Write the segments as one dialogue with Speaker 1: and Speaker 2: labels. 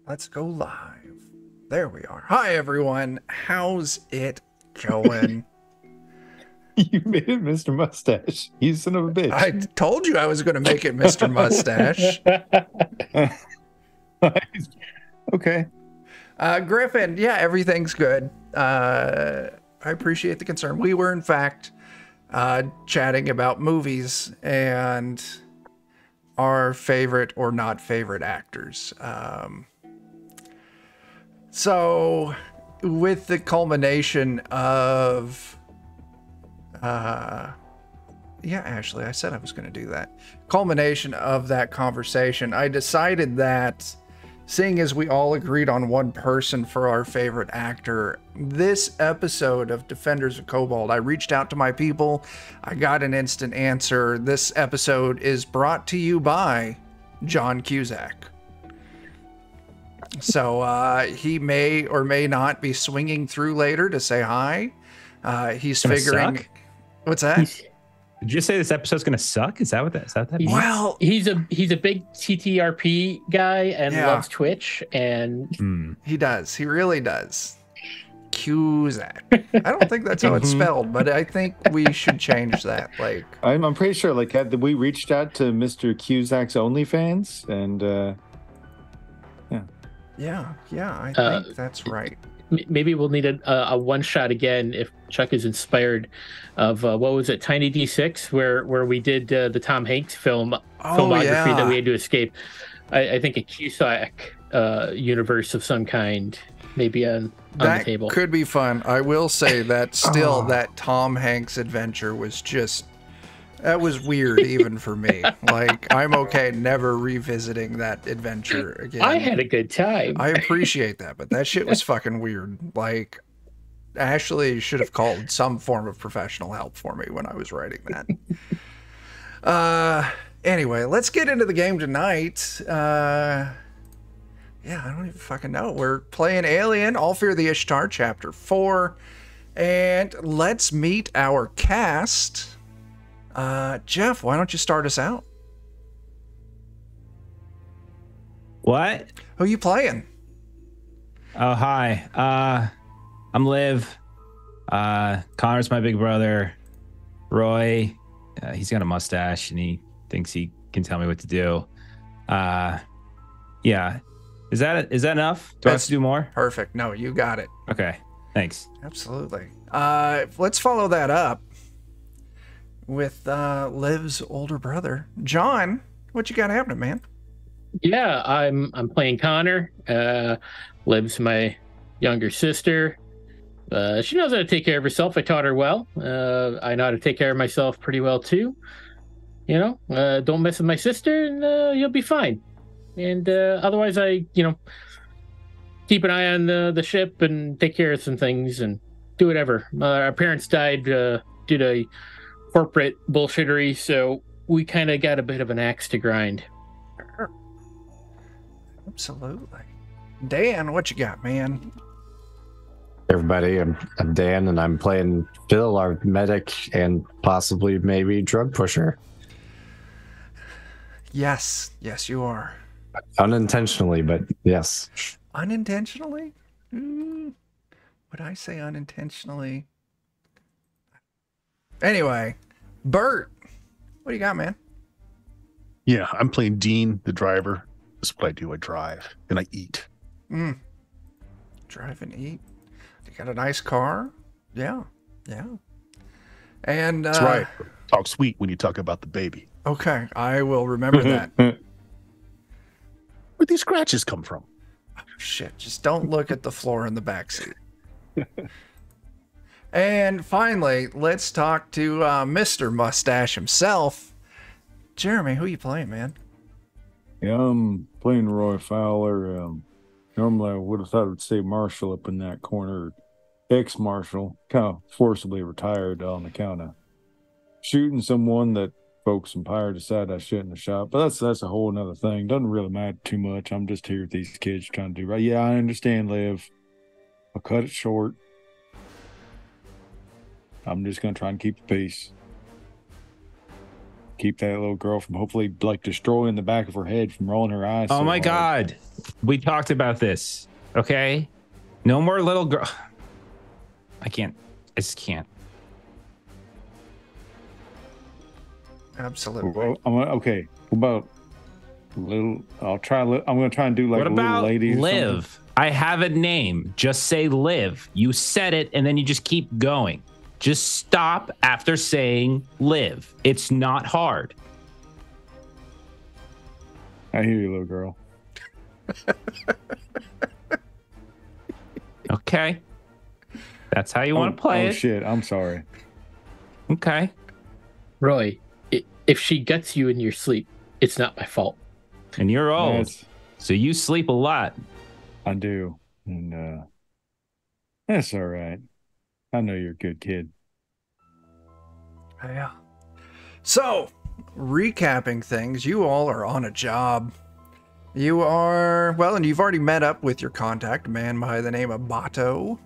Speaker 1: Let's go live. There we are. Hi, everyone. How's it going?
Speaker 2: You made it Mr. Mustache. You son of a bitch.
Speaker 1: I told you I was going to make it Mr. Mustache.
Speaker 2: Okay.
Speaker 1: Griffin, yeah, everything's good. I appreciate the concern. We were, in fact, chatting about movies and our favorite or not favorite actors. So, with the culmination of... yeah, Ashley, I said I was going to do that. Culmination of that conversation, I decided that, seeing as we all agreed on one person for our favorite actor, this episode of Defenders of Cobalt, I reached out to my people. I got an instant answer. This episode is brought to you by John Cusack. So he may or may not be swinging through later to say hi. He's figuring...
Speaker 3: Suck?
Speaker 1: What's that?
Speaker 3: Did you say this episode's gonna suck? Is that what that means?
Speaker 1: Well,
Speaker 4: he's a big TTRP guy and loves Twitch, and
Speaker 1: he does. He really does. Cusack. I don't think that's how it's spelled, but I think we should change that. Like,
Speaker 2: I'm pretty sure. Like, we reached out to Mr. Cusack's OnlyFans, and
Speaker 1: yeah, I think that's right.
Speaker 4: maybe we'll need a one shot again if Chuck is inspired of what was it, Tiny D6, where we did the Tom Hanks filmography that we had to escape. I think a Cusack universe of some kind maybe on the table.
Speaker 1: That could be fun. I will say that still that Tom Hanks adventure was just, that was weird even for me. Like, I'm okay never revisiting that adventure again.
Speaker 4: I had a good time.
Speaker 1: I appreciate that, but that shit was fucking weird. Like, Ashley should have called some form of professional help for me when I was writing that. Anyway, let's get into the game tonight. Yeah, I don't even fucking know. We're playing Alien, All Fear the Ishtar, Chapter 4. And let's meet our cast. Jeff, why don't you start us out?
Speaker 3: What?
Speaker 1: Who you playing?
Speaker 3: Oh, hi. I'm Liv. Connor's my big brother. Roy, he's got a mustache and he thinks he can tell me what to do. Yeah. Is that enough? Do I have to do more?
Speaker 1: Perfect. No, you got it.
Speaker 3: Okay. Thanks.
Speaker 1: Absolutely. Let's follow that up with Liv's older brother, John. What you got happening, man?
Speaker 4: Yeah, I'm playing Connor. Liv's my younger sister. She knows how to take care of herself. I taught her well. I know how to take care of myself pretty well too. You know, don't mess with my sister, and you'll be fine. And otherwise, I keep an eye on the ship and take care of some things and do whatever. Our parents died due to corporate bullshittery, so we kind of got a bit of an axe to grind.
Speaker 1: Absolutely. Dan, what you got, man?
Speaker 5: Everybody, I'm Dan, and I'm playing Phil, our medic, and possibly maybe drug pusher.
Speaker 1: Yes, you are.
Speaker 5: Unintentionally, but yes.
Speaker 1: Unintentionally? Would I say unintentionally? Anyway, Bert, what do you got, man?
Speaker 6: Yeah, I'm playing Dean, the driver. That's what I do. I drive and I eat.
Speaker 1: Drive and eat. You got a nice car? Yeah. And
Speaker 6: that's right. Talk sweet when you talk about the baby.
Speaker 1: Okay, I will remember that.
Speaker 6: Where'd these scratches come from?
Speaker 1: Oh, shit, just don't look at the floor in the backseat. And finally, let's talk to Mr. Mustache himself. Jeremy, who you playing, man?
Speaker 2: yeah, I'm playing Roy Fowler. Normally, I would have thought it would say Marshall up in that corner, ex-Marshal, kind of forcibly retired on account of shooting someone that folks in Pyre decided I shouldn't have shot. But that's a whole nother thing. Doesn't really matter too much. I'm just here with these kids trying to do right. Yeah, I understand, Liv. I'll cut it short. I'm just going to try and keep the peace. Keep that little girl from hopefully like destroying the back of her head from rolling her eyes.
Speaker 3: Oh
Speaker 2: so
Speaker 3: my
Speaker 2: hard.
Speaker 3: God. We talked about this. Okay. No more little girl. I can't. I just can't.
Speaker 1: Absolutely.
Speaker 2: Well, okay. What about little? I'll try. I'm gonna try and do like
Speaker 3: What
Speaker 2: a little
Speaker 3: about
Speaker 2: lady. Or
Speaker 3: Liv?
Speaker 2: something.
Speaker 3: I have a name. Just say Liv. You said it, and then you just keep going. Just stop after saying Liv. It's not hard.
Speaker 2: I hear you, little girl.
Speaker 3: Okay. That's how you want to play
Speaker 2: oh
Speaker 3: it.
Speaker 2: Shit! I'm sorry.
Speaker 3: Okay.
Speaker 4: Roy, if she gets you in your sleep, it's not my fault.
Speaker 3: And you're old,
Speaker 2: That's-
Speaker 3: so you sleep a lot.
Speaker 2: I do, and that's all right. I know you're a good kid.
Speaker 1: Yeah. So, recapping things, you all are on a job. You are, well, and you've already met up with your contact, a man by the name of Bato.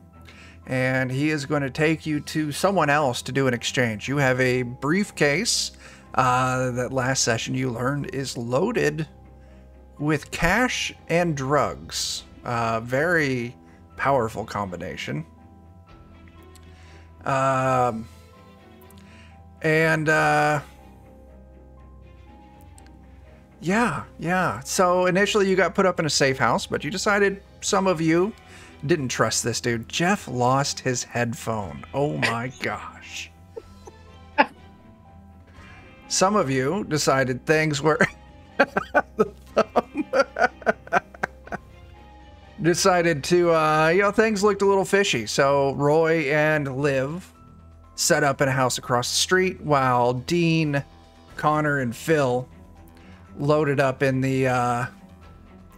Speaker 1: And he is going to take you to someone else to do an exchange. You have a briefcase that last session you learned is loaded with cash and drugs. Very powerful combination. Yeah. So initially you got put up in a safe house, but you decided some of you didn't trust this dude. Jeff lost his headphone. Oh my gosh. Some of you decided things were decided to things looked a little fishy. So Roy and Liv set up in a house across the street while Dean, Connor, and Phil loaded up in the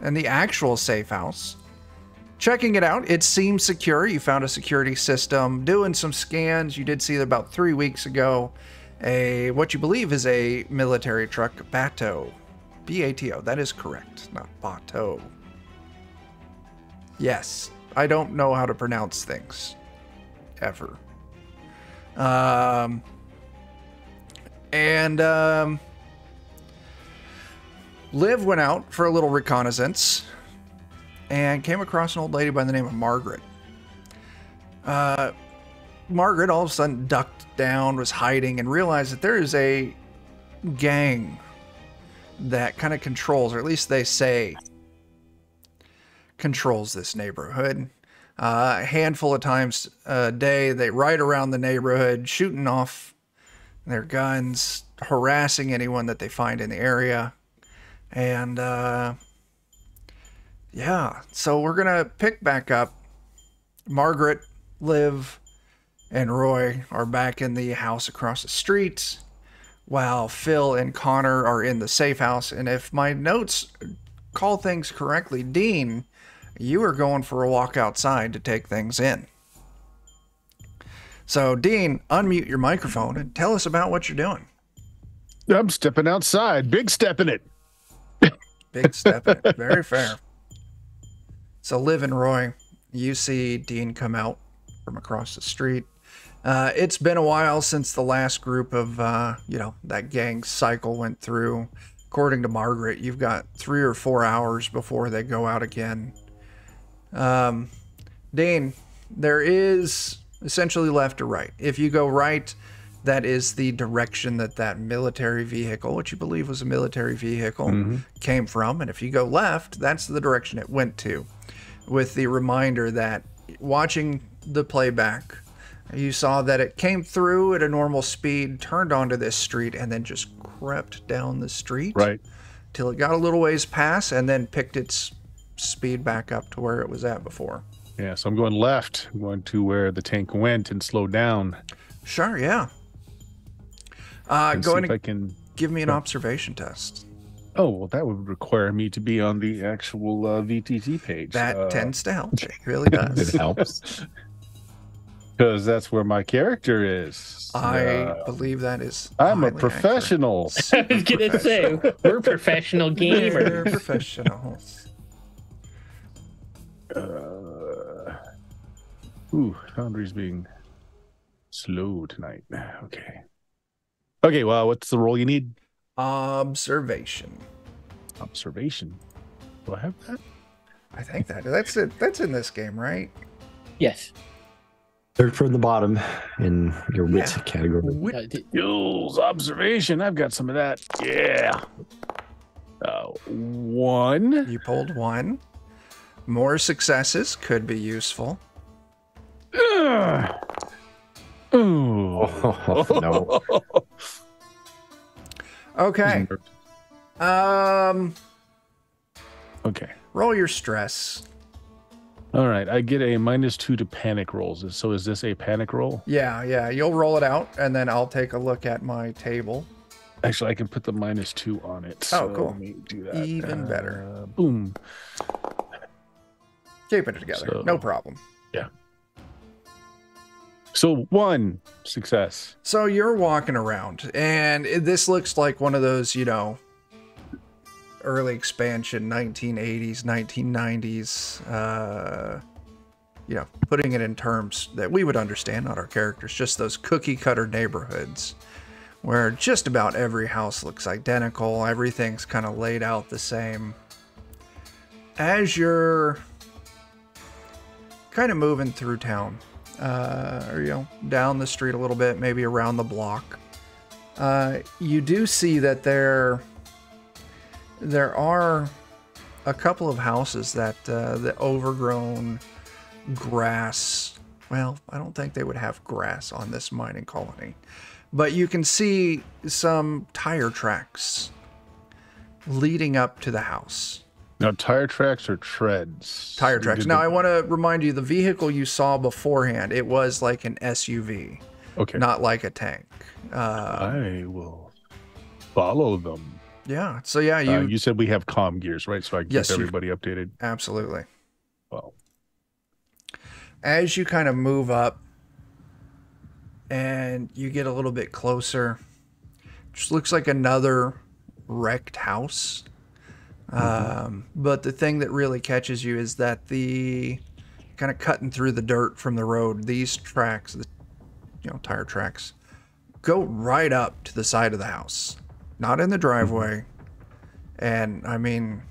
Speaker 1: actual safe house. Checking it out, it seems secure. You found a security system, doing some scans. You did see that about 3 weeks ago, what you believe is a military truck, Bato. B-A-T-O, that is correct, not Bato. Yes, I don't know how to pronounce things, ever. Liv went out for a little reconnaissance and came across an old lady by the name of Margaret. Margaret all of a sudden ducked down, was hiding, and realized that there is a gang that kind of controls, or at least they say controls this neighborhood. A handful of times a day, they ride around the neighborhood, shooting off their guns, harassing anyone that they find in the area. And, yeah, so we're going to pick back up. Margaret, Liv, and Roy are back in the house across the street, while Phil and Connor are in the safe house. And if my notes call things correctly, Dean, you are going for a walk outside to take things in. So, Dean, unmute your microphone and tell us about what you're doing.
Speaker 6: I'm stepping outside. Big step in it.
Speaker 1: Big step in it. Very fair. So, Liv and Roy, you see Dean come out from across the street. It's been a while since the last group of, that gang cycle went through. According to Margaret, you've got 3 or 4 hours before they go out again. Dean, there is essentially left or right. If you go right, that is the direction that military vehicle, which you believe was a military vehicle, came from. And if you go left, that's the direction it went to. With the reminder that watching the playback, you saw that it came through at a normal speed, turned onto this street, and then just crept down the street.
Speaker 6: Right.
Speaker 1: Till it got a little ways past and then picked its speed back up to where it was at before.
Speaker 6: Yeah, so I'm going left. I'm going to where the tank went and slow down.
Speaker 1: Sure, yeah.
Speaker 6: And
Speaker 1: Go ahead
Speaker 6: see if I
Speaker 1: and
Speaker 6: can...
Speaker 1: give me an observation test.
Speaker 6: Oh, well, that would require me to be on the actual VTT page.
Speaker 1: That tends to help. It really does.
Speaker 5: It helps.
Speaker 6: Because that's where my character is.
Speaker 1: I believe that is.
Speaker 6: I'm a
Speaker 1: highly
Speaker 6: professional.
Speaker 1: accurate.
Speaker 4: I was gonna say we're professional
Speaker 1: We're
Speaker 4: gamers.
Speaker 1: professionals.
Speaker 6: Foundry's being slow tonight. Okay. Okay, well, what's the role you need?
Speaker 1: Observation.
Speaker 6: Observation. Do I have that?
Speaker 1: I think that's it. That's in this game, right?
Speaker 4: Yes.
Speaker 5: Third from the bottom in your wit
Speaker 1: Yeah.
Speaker 5: category.
Speaker 6: Skills, observation. I've got some of that. Yeah. 1.
Speaker 1: You pulled 1. More successes could be useful.
Speaker 6: Ooh.
Speaker 5: Oh, no.
Speaker 1: Okay.
Speaker 6: Okay.
Speaker 1: Roll your stress.
Speaker 6: All right. I get a -2 to panic rolls. So is this a panic roll?
Speaker 1: Yeah. You'll roll it out, and then I'll take a look at my table.
Speaker 6: Actually, I can put the -2 on it. So
Speaker 1: cool.
Speaker 6: Let me do that.
Speaker 1: Even better.
Speaker 6: Boom.
Speaker 1: Keeping it together.
Speaker 6: So-
Speaker 1: No problem.
Speaker 6: So 1 success.
Speaker 1: So you're walking around, and this looks like one of those, early expansion, 1980s, 1990s, putting it in terms that we would understand, not our characters, just those cookie cutter neighborhoods where just about every house looks identical. Everything's kind of laid out the same. As you're kind of moving through town, or down the street a little bit, maybe around the block, you do see that there are a couple of houses that the overgrown grass. Well, I don't think they would have grass on this mining colony, but you can see some tire tracks leading up to the house.
Speaker 6: Now, tire tracks or treads?
Speaker 1: Tire tracks. Now, I want to remind you, the vehicle you saw beforehand, it was like an SUV,
Speaker 6: Okay.
Speaker 1: not like a tank.
Speaker 6: I will follow them.
Speaker 1: Yeah. So yeah,
Speaker 6: You said we have comm gears, right? So I can
Speaker 1: Yes,
Speaker 6: keep
Speaker 1: you-
Speaker 6: everybody updated.
Speaker 1: absolutely.
Speaker 6: Well,
Speaker 1: As you kind of move up and you get a little bit closer, just looks like another wrecked house. But the thing that really catches you is that the kind of cutting through the dirt from the road, these tracks, tire tracks, go right up to the side of the house, not in the driveway. And I mean,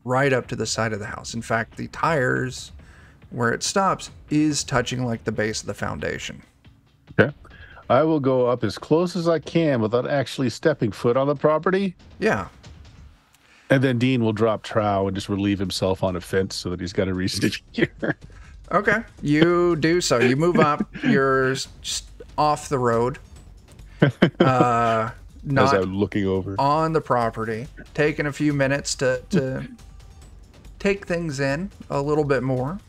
Speaker 1: right up to the side of the house. In fact, the tires, where it stops, is touching like the base of the foundation.
Speaker 6: okay. I will go up as close as I can without actually stepping foot on the property.
Speaker 1: Yeah.
Speaker 6: And then Dean will drop trow and just relieve himself on a fence so that he's got a reason to be here.
Speaker 1: Okay. You do so. You move up. You're just off the road.
Speaker 6: As
Speaker 1: Not
Speaker 6: I'm looking over.
Speaker 1: on the property. Taking a few minutes to take things in a little bit more.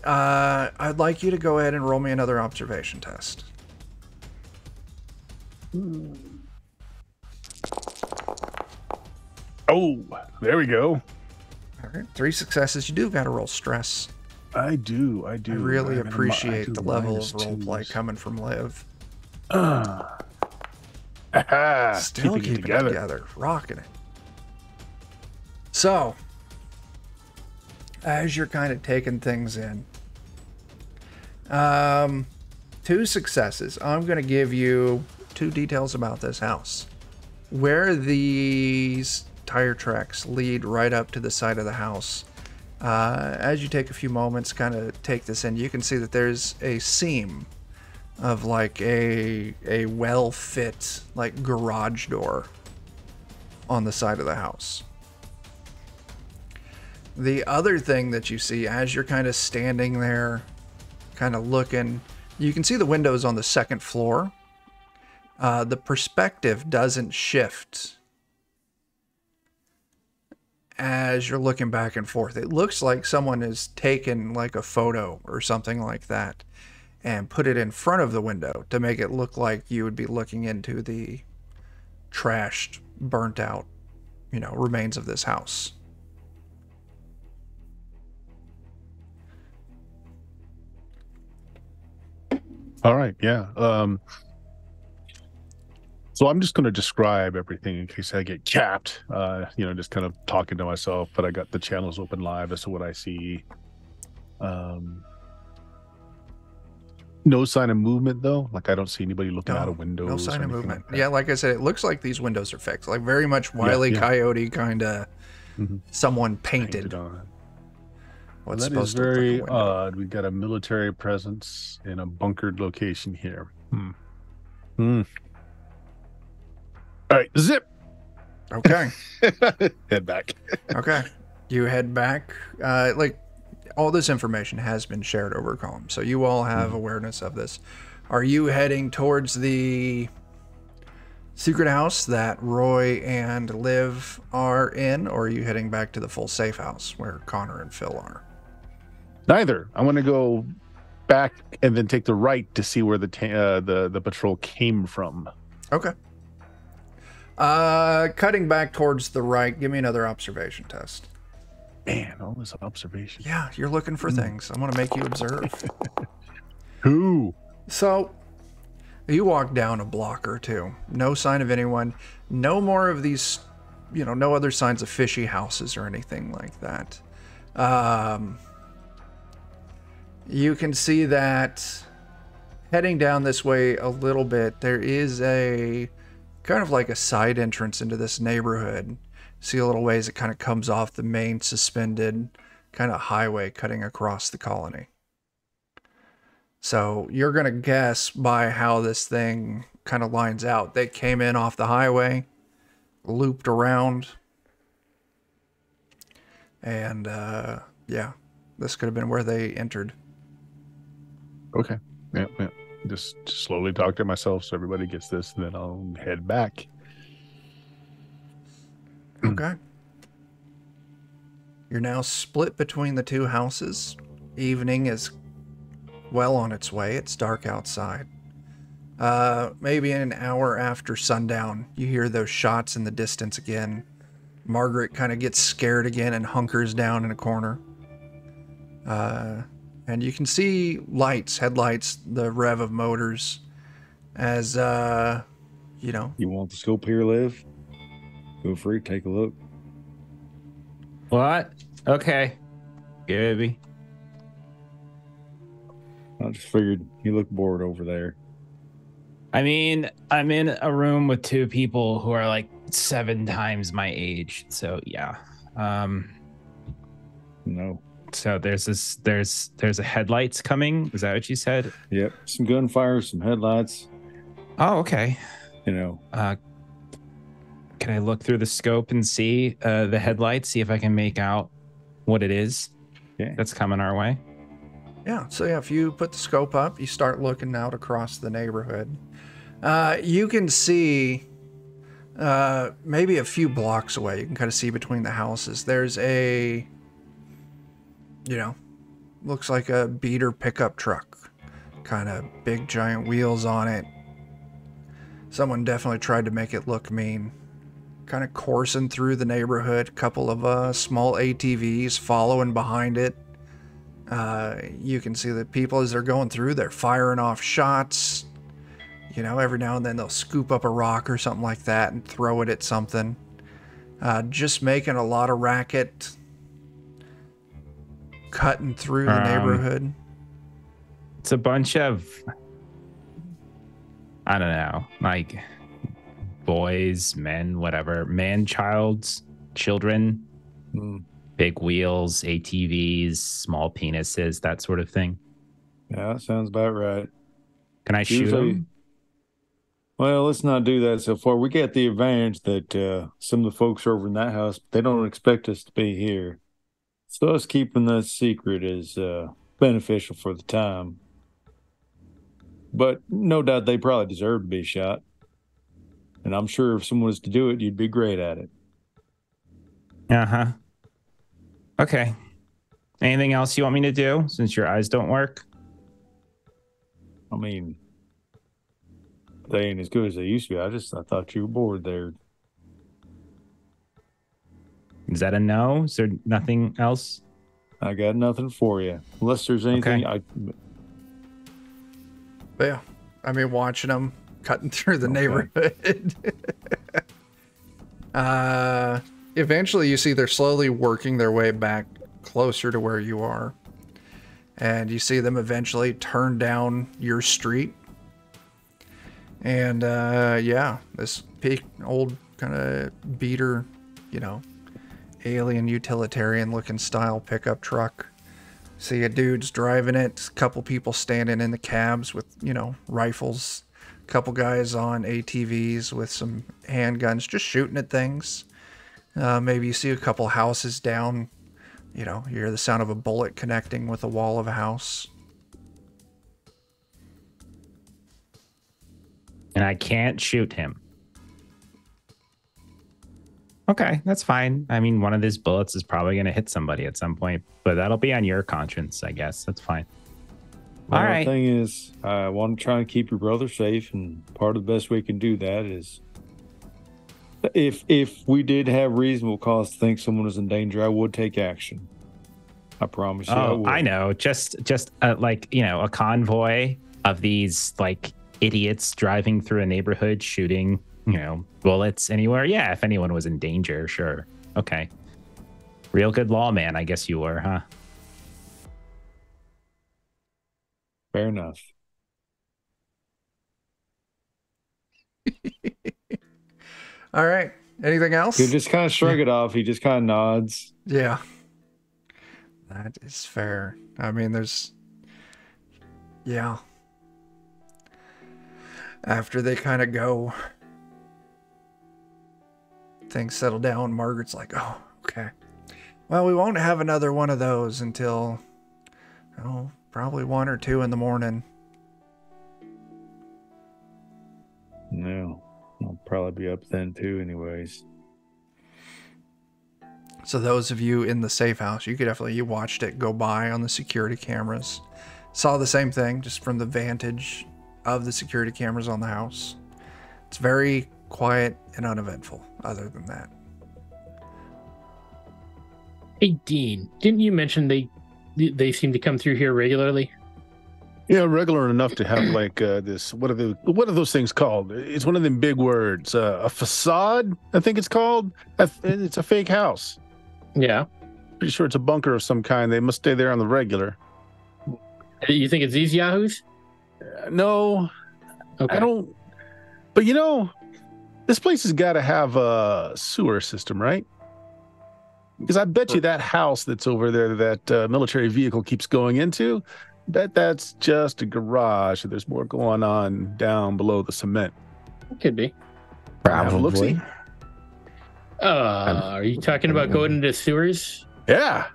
Speaker 1: I'd like you to go ahead and roll me another observation test.
Speaker 6: Oh, there we go.
Speaker 1: All right. 3 successes. You do got to roll stress.
Speaker 6: I do.
Speaker 1: I really
Speaker 6: I'm gonna
Speaker 1: appreciate
Speaker 6: do
Speaker 1: the level of
Speaker 6: -2s.
Speaker 1: roleplay coming from Liv. Still
Speaker 6: Keeping it
Speaker 1: keeping it together. Rocking it. So, as you're kind of taking things in, 2 successes. I'm going to give you 2 details about this house. Where these tire tracks lead right up to the side of the house, as you take a few moments, kind of take this in, you can see that there's a seam of like a well-fit like garage door on the side of the house. The other thing that you see as you're kind of standing there, kind of looking, you can see the windows on the second floor. The perspective doesn't shift as you're looking back and forth. It looks like someone has taken like a photo or something like that and put it in front of the window to make it look like you would be looking into the trashed, burnt out, remains of this house.
Speaker 6: All right. Yeah. So I'm just going to describe everything in case I get capped, just kind of talking to myself, but I got the channels open live as to what I see. No sign of movement though. Like I don't see anybody looking out of windows.
Speaker 1: No sign
Speaker 6: or
Speaker 1: of
Speaker 6: anything
Speaker 1: movement.
Speaker 6: like that.
Speaker 1: Yeah, like I said, it looks like these windows are fixed. Like very much Wile E.
Speaker 6: yeah.
Speaker 1: Coyote kind of someone painted.
Speaker 6: On it.
Speaker 1: What's
Speaker 6: That is
Speaker 1: supposed to look like a
Speaker 6: very
Speaker 1: window.
Speaker 6: odd. We've got a military presence in a bunkered location here. All right, zip.
Speaker 1: Okay.
Speaker 6: Head back.
Speaker 1: Okay. You head back. Like, all this information has been shared over comm, so you all have awareness of this. Are you heading towards the secret house that Roy and Liv are in, or are you heading back to the full safe house where Connor and Phil are?
Speaker 6: Neither. I want to go back and then take the right to see where the patrol came from.
Speaker 1: Okay. Cutting back towards the right, give me another observation test.
Speaker 6: Man, all this observation.
Speaker 1: Yeah, you're looking for things. I want to make you observe.
Speaker 6: Who?
Speaker 1: So, you walk down a block or two. No sign of anyone. No more of these, no other signs of fishy houses or anything like that. You can see that heading down this way a little bit, there is a kind of like a side entrance into this neighborhood. See a little ways it kind of comes off the main suspended kind of highway cutting across the colony. So you're going to guess by how this thing kind of lines out. They came in off the highway, looped around, and yeah, this could have been where they entered.
Speaker 6: Okay. Yeah. Just slowly talk to myself so everybody gets this, and then I'll head back.
Speaker 1: Okay. You're now split between the two houses. Evening is well on its way. It's dark outside. Maybe an hour after sundown, you hear those shots in the distance again. Margaret kind of gets scared again and hunkers down in a corner. And you can see lights, headlights, the rev of motors as,
Speaker 2: You want the scope here, Liv? Feel free, take a look.
Speaker 3: What? Okay. Gibby.
Speaker 2: I just figured you look bored over there.
Speaker 3: I mean, I'm in a room with two people who are like 7 times my age. So yeah.
Speaker 2: No.
Speaker 3: So there's a headlights coming. Is that what you said?
Speaker 2: Yep. Some gunfire, some headlights.
Speaker 3: Oh, okay. Can I look through the scope and see the headlights, see if I can make out what it is that's coming our way?
Speaker 1: Yeah, so yeah, if you put the scope up, you start looking out across the neighborhood. You can see maybe a few blocks away. You can kind of see between the houses. There's a, looks like a beater pickup truck. Kind of big giant wheels on it. Someone definitely tried to make it look mean. Kind of coursing through the neighborhood. A couple of small ATVs following behind it. You can see the people as they're going through, they're firing off shots. Every now and then they'll scoop up a rock or something like that and throw it at something. Just making a lot of racket. Cutting through the neighborhood.
Speaker 3: It's a bunch of, I don't know, like boys, men, whatever, man-childs, children, big wheels, ATVs, small penises, that sort of thing.
Speaker 2: Yeah, that sounds about right.
Speaker 3: Can I shoot them?
Speaker 2: Well, let's not do that so far. We get the advantage that some of the folks over in that house, they don't expect us to be here. So us keeping that secret is beneficial for the time. But no doubt they probably deserve to be shot. And I'm sure if someone was to do it, you'd be great at it.
Speaker 3: Uh-huh. Okay. Anything else you want me to do since your eyes don't work?
Speaker 2: I mean, they ain't as good as they used to be. I thought you were bored there.
Speaker 3: Is that a no? Is there nothing else?
Speaker 2: I got nothing for you. Unless there's anything.
Speaker 3: Okay.
Speaker 1: But yeah, I mean, watching them cutting through the neighborhood. Eventually you see they're slowly working their way back closer to where you are. And you see them eventually turn down your street. And yeah, this big old kind of beater, alien utilitarian looking style pickup truck. See a dude's driving it, a couple people standing in the cabs with, rifles, a couple guys on ATVs with some handguns just shooting at things. Maybe you see a couple houses down, you hear the sound of a bullet connecting with a wall of a house.
Speaker 3: And I can't shoot him. Okay, that's fine. I mean, one of these bullets is probably going to hit somebody at some point, but that'll be on your conscience, I guess. That's fine.
Speaker 2: Well,
Speaker 3: all right.
Speaker 2: The thing is, I want to try and keep your brother safe, and part of the best way we can do that is if we did have reasonable cause to think someone was in danger, I would take action. I promise you.
Speaker 3: Oh, I know. Just a convoy of these idiots driving through a neighborhood shooting, bullets anywhere. Yeah, if anyone was in danger, sure. Okay. Real good lawman, I guess you were, huh?
Speaker 2: Fair enough.
Speaker 1: All right. Anything else?
Speaker 2: You just kind of shrug it off. He just kind of nods.
Speaker 1: Yeah. That is fair. I mean, yeah. After they kind of go, things settle down. Margaret's like, oh, okay. Well, we won't have another one of those until, probably 1 or 2 in the morning.
Speaker 2: No, I'll probably be up then too anyways.
Speaker 1: So those of you in the safe house, you watched it go by on the security cameras. Saw the same thing, just from the vantage of the security cameras on the house. It's very quiet and uneventful, other than that.
Speaker 4: Hey, Dean, didn't you mention they seem to come through here regularly?
Speaker 6: Yeah, regular enough to have this. What are those things called? It's one of them big words. A facade, I think it's called. It's a fake house.
Speaker 4: Yeah.
Speaker 6: Pretty sure it's a bunker of some kind. They must stay there on the regular.
Speaker 4: You think it's these yahoos?
Speaker 6: No.
Speaker 4: Okay.
Speaker 6: I don't. But this place has got to have a sewer system, right? Because I bet you that house that's over there that military vehicle keeps going into, that's just a garage. There's more going on down below the cement.
Speaker 4: It could be.
Speaker 5: Probably.
Speaker 4: Are you talking about going into sewers?
Speaker 6: Yeah.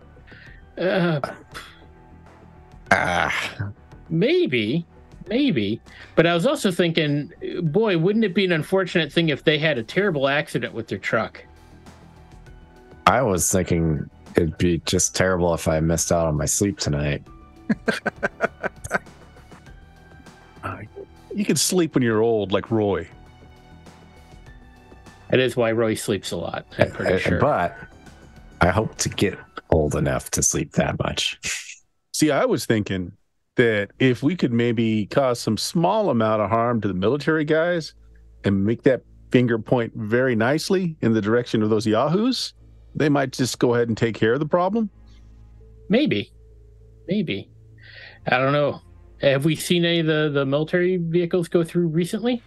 Speaker 4: Maybe. But I was also thinking, boy, wouldn't it be an unfortunate thing if they had a terrible accident with their truck?
Speaker 5: I was thinking it'd be just terrible if I missed out on my sleep tonight.
Speaker 6: You can sleep when you're old, like Roy.
Speaker 4: That is why Roy sleeps a lot, I'm pretty sure.
Speaker 5: But I hope to get old enough to sleep that much.
Speaker 6: See, I was thinking that if we could maybe cause some small amount of harm to the military guys and make that finger point very nicely in the direction of those yahoos, they might just go ahead and take care of the problem.
Speaker 4: Maybe. I don't know. Have we seen any of the military vehicles go through recently?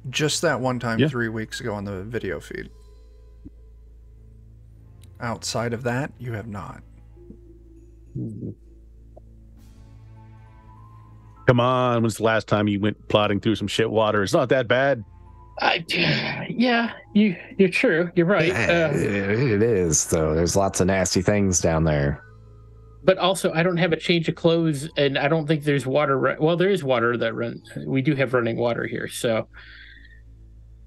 Speaker 1: Just that one time,
Speaker 6: Yeah.
Speaker 1: 3 weeks ago on the video feed. Outside of that, you have not.
Speaker 6: Come on, when's the last time you went plodding through some shit water? It's not that bad.
Speaker 4: Yeah, you're true. You're right.
Speaker 5: It is, though. There's lots of nasty things down there.
Speaker 4: But also, I don't have a change of clothes, and I don't think there's water. Well, there is water that we do have running water here, so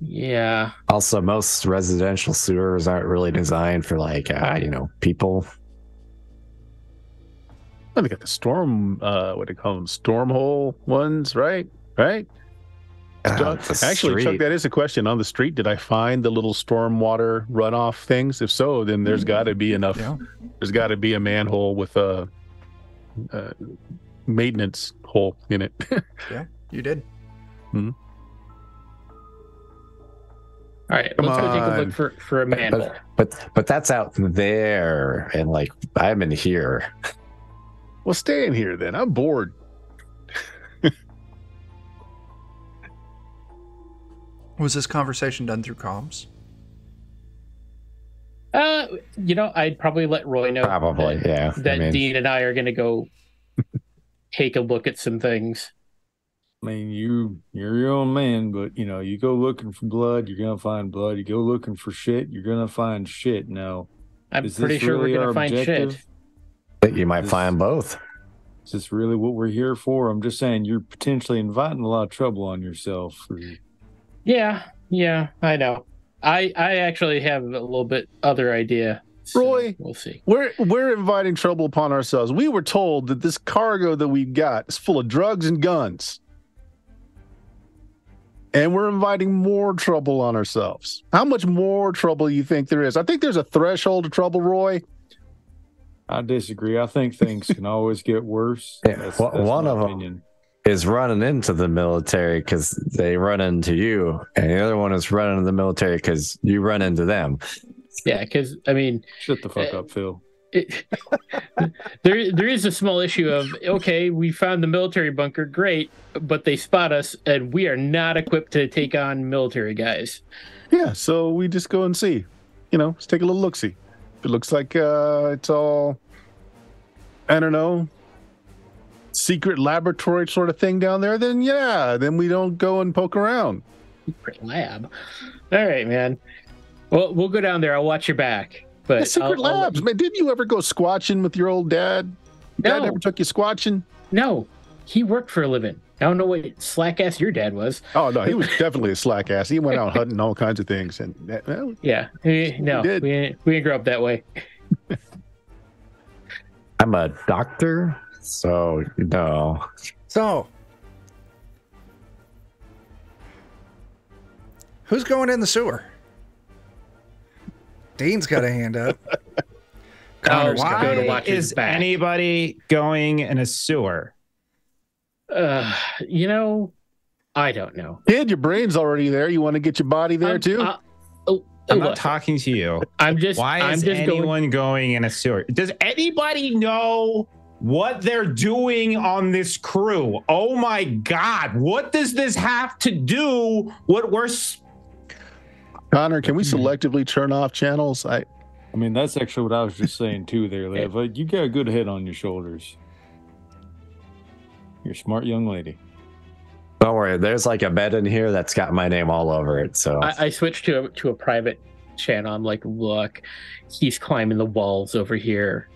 Speaker 4: yeah.
Speaker 5: Also, most residential sewers aren't really designed for people.
Speaker 6: Oh, they got the storm, what do you call them? Storm hole ones, right? Right? Actually, Chuck, that is a question. On the street, did I find the little storm water runoff things? If so, then there's got to be enough.
Speaker 1: Yeah.
Speaker 6: There's got to be a manhole with a maintenance hole in it.
Speaker 1: Yeah, you did.
Speaker 6: Hmm.
Speaker 4: All right,
Speaker 6: Come
Speaker 4: let's go take a
Speaker 6: on.
Speaker 4: look for a manhole.
Speaker 5: But that's out there, and I'm in here.
Speaker 6: Well, stay in here then. I'm bored.
Speaker 1: Was this conversation done through comms?
Speaker 4: I'd probably let Roy know.
Speaker 5: Probably, yeah.
Speaker 4: That Dean and I are going to go take a look at some things.
Speaker 2: I mean, you're your own man, but you go looking for blood, you're gonna find blood. You go looking for shit, you're gonna find shit. Now,
Speaker 4: I'm pretty sure we're gonna find shit.
Speaker 5: You might find both.
Speaker 2: Is this really what we're here for? I'm just saying you're potentially inviting a lot of trouble on yourself.
Speaker 4: Yeah, I know. I actually have a little bit other idea. So
Speaker 6: Roy,
Speaker 4: we'll see.
Speaker 6: We're inviting trouble upon ourselves. We were told that this cargo that we got is full of drugs and guns. And we're inviting more trouble on ourselves. How much more trouble do you think there is? I think there's a threshold of trouble, Roy.
Speaker 2: I disagree. I think things can always get worse. That's
Speaker 5: One of them is running into the military because they run into you, and the other one is running into the military because you run into them.
Speaker 4: Yeah, because I mean,
Speaker 2: shut the fuck up, Phil.
Speaker 4: There is a small issue of, okay, we found the military bunker, great, but they spot us and we are not equipped to take on military guys.
Speaker 6: Yeah, so we just go and see. Let's take a little look-see. If it looks like it's all, I don't know, secret laboratory sort of thing down there, then then we don't go and poke around.
Speaker 4: Secret lab. All right, man. Well, we'll go down there. I'll watch your back. But
Speaker 6: secret labs, man. Didn't you ever go squatching with your old dad? Dad never took you squatching?
Speaker 4: No, he worked for a living. I don't know what slack ass your dad was.
Speaker 6: Oh no, he was definitely a slack ass. He went out hunting all kinds of things, and
Speaker 4: yeah, we didn't grow up that way.
Speaker 5: I'm a doctor, so
Speaker 1: So, who's going in the sewer? Dean's got a hand up.
Speaker 3: Connor's go to watch his back. Anybody going in a sewer?
Speaker 4: I don't know.
Speaker 6: Kid, your brain's already there. You want to get your body there too?
Speaker 3: I'm not talking to you. Why is anyone going in a sewer? Does anybody know what they're doing on this crew? Oh my God. What does this have to do?
Speaker 6: Connor, can we selectively turn off channels? I
Speaker 2: mean, that's actually what I was just saying too there, Liv. You got a good head on your shoulders. You're a smart young lady.
Speaker 5: Don't worry, there's like a bed in here that's got my name all over it. So
Speaker 4: I switched to a private channel. I'm like, look, he's climbing the walls over here.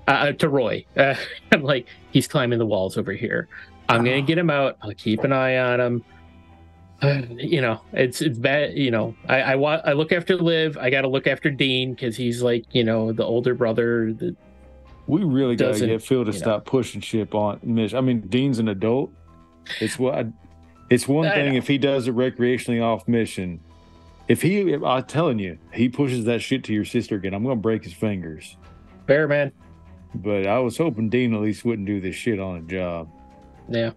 Speaker 4: To Roy, I'm like, he's climbing the walls over here. I'm gonna get him out. I'll keep an eye on him. It's bad. I look after Liv. I got to look after Dean because he's like, the older brother.
Speaker 2: We really got to get Phil to stop pushing shit on Mitch. I mean, Dean's an adult. It's one thing if he does it recreationally off mission. If I'm telling you, he pushes that shit to your sister again, I'm going to break his fingers.
Speaker 4: Fair, man.
Speaker 2: But I was hoping Dean at least wouldn't do this shit on a job.
Speaker 4: Yeah.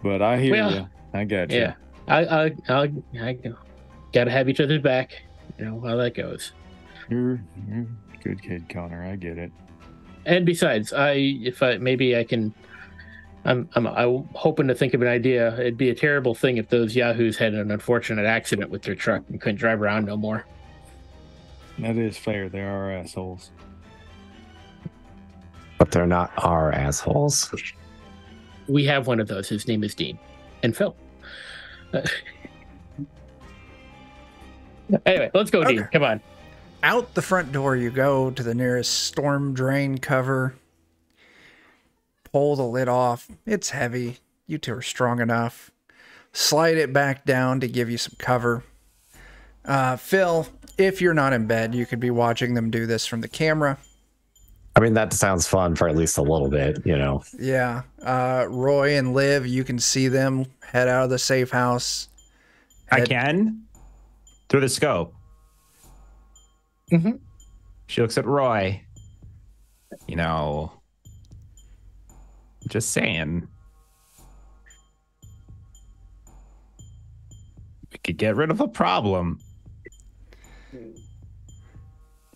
Speaker 2: But I hear you. I got you.
Speaker 4: Yeah. I gotta have each other's back. How that goes.
Speaker 2: You're a good kid, Connor. I get it.
Speaker 4: And besides, I'm hoping to think of an idea. It'd be a terrible thing if those yahoos had an unfortunate accident with their truck and couldn't drive around no more.
Speaker 2: That is fair. They are assholes.
Speaker 5: But they're not our assholes.
Speaker 4: We have one of those. His name is Dean. And Phil. Anyway, let's go, Dean. Come on.
Speaker 1: Out the front door you go to the nearest storm drain cover. Pull the lid off. It's heavy. You two are strong enough. Slide it back down to give you some cover. Phil, if you're not in bed, you could be watching them do this from the camera.
Speaker 5: I mean, that sounds fun for at least a little bit,
Speaker 1: Yeah. Roy and Liv, you can see them head out of the safe house.
Speaker 3: I can? Through the scope.
Speaker 4: Mm-hmm.
Speaker 3: She looks at Roy. Just saying. We could get rid of a problem.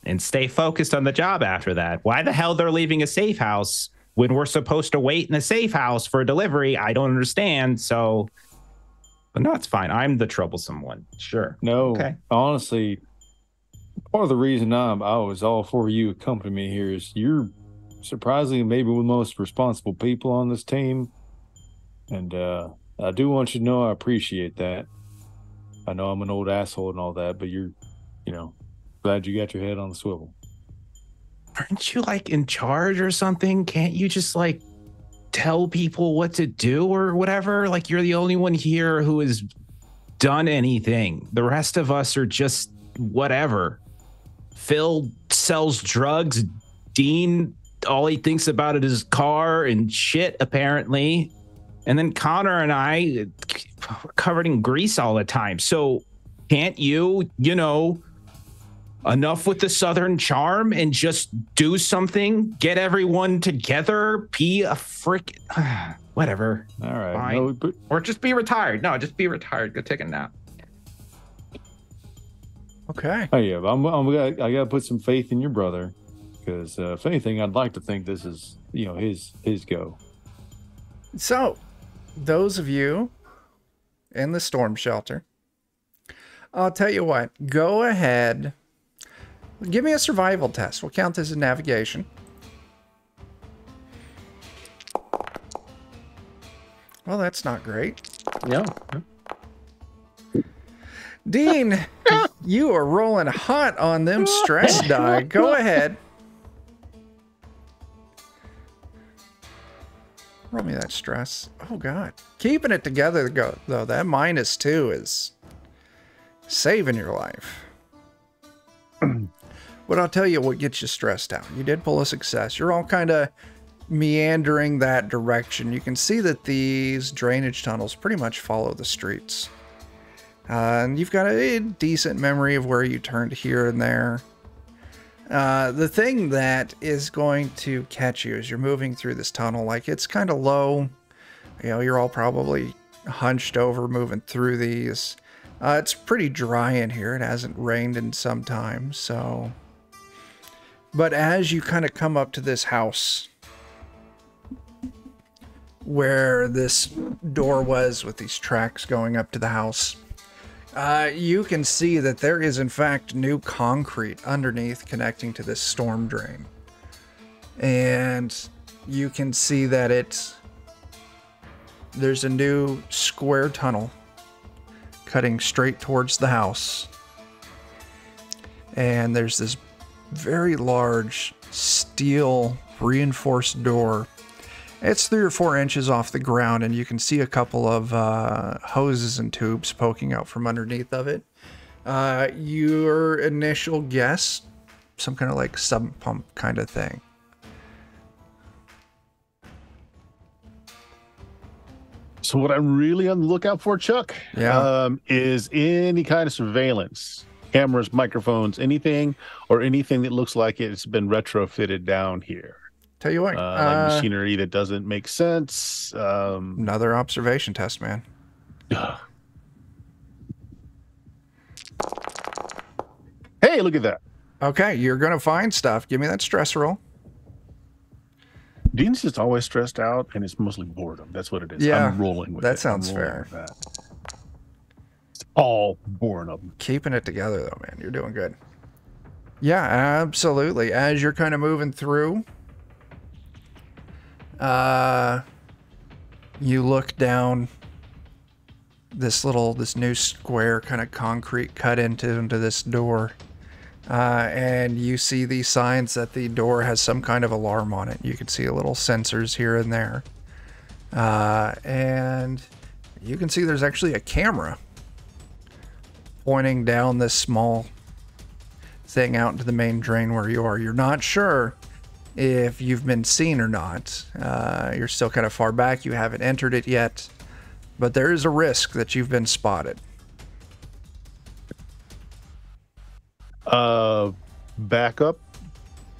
Speaker 3: And stay focused on the job after that. Why the hell they're leaving a safe house when we're supposed to wait in a safe house for a delivery? I don't understand. So, but no, it's fine. I'm the troublesome one. Sure.
Speaker 2: No,
Speaker 3: okay.
Speaker 2: Honestly, part of the reason I was all for you accompanying me here is you're surprisingly maybe one of the most responsible people on this team. And I do want you to know I appreciate that. I know I'm an old asshole and all that, but you're, glad you got your head on the swivel.
Speaker 3: Aren't you like in charge or something? Can't you just like tell people what to do or whatever? Like you're the only one here who has done anything. The rest of us are just whatever. Phil sells drugs. Dean, all he thinks about it is car and shit, apparently. And then Connor and I are covered in grease all the time. So can't you, enough with the Southern charm and just do something? Get everyone together? Be a frick... Whatever.
Speaker 2: All right.
Speaker 3: Fine.
Speaker 2: No, but...
Speaker 3: Or just be retired. No, just be retired. Go take a nap.
Speaker 1: Okay.
Speaker 2: Oh yeah, but I gotta put some faith in your brother, because if anything, I'd like to think this is his go.
Speaker 1: So, those of you in the storm shelter, I'll tell you what. Go ahead. Give me a survival test. We'll count this as navigation. Well, that's not great.
Speaker 4: No.
Speaker 1: Dean, you are rolling hot on them stress die. Go ahead. Roll me that stress. Oh, God. Keeping it together, though. That -2 is saving your life. But I'll tell you what gets you stressed out. You did pull a success. You're all kind of meandering that direction. You can see that these drainage tunnels pretty much follow the streets. And you've got a decent memory of where you turned here and there. The thing that is going to catch you as you're moving through this tunnel, like it's kind of low. You're all probably hunched over moving through these. It's pretty dry in here. It hasn't rained in some time, so... But as you kind of come up to this house where this door was with these tracks going up to the house, you can see that there is in fact new concrete underneath connecting to this storm drain. And you can see that there's a new square tunnel cutting straight towards the house. And there's this very large steel reinforced door. It's 3 or 4 inches off the ground, and you can see a couple of hoses and tubes poking out from underneath of it. Your initial guess, some kind of like sub pump kind of thing.
Speaker 6: So what I'm really on the lookout for, Chuck, is any kind of surveillance. Cameras, microphones, anything that looks like it's been retrofitted down here.
Speaker 1: Tell you what,
Speaker 6: like machinery that doesn't make sense.
Speaker 1: Another observation test, man.
Speaker 6: Hey, look at that.
Speaker 1: Okay, you're gonna find stuff. Give me that stress roll.
Speaker 6: Dean's just always stressed out, and it's mostly boredom. That's what it is.
Speaker 1: Yeah,
Speaker 6: I'm rolling with
Speaker 1: that
Speaker 6: it.
Speaker 1: sounds fair.
Speaker 6: It's all boredom.
Speaker 1: Keeping it together, though, man. You're doing good. Yeah, absolutely. As you're kind of moving through, you look down this new square kind of concrete cut into this door. And you see these signs that the door has some kind of alarm on it. You can see little sensors here and there. And you can see there's actually a camera pointing down this small thing out into the main drain where you are. You're not sure if you've been seen or not. You're still kind of far back. You haven't entered it yet. But there is a risk that you've been spotted.
Speaker 6: Back up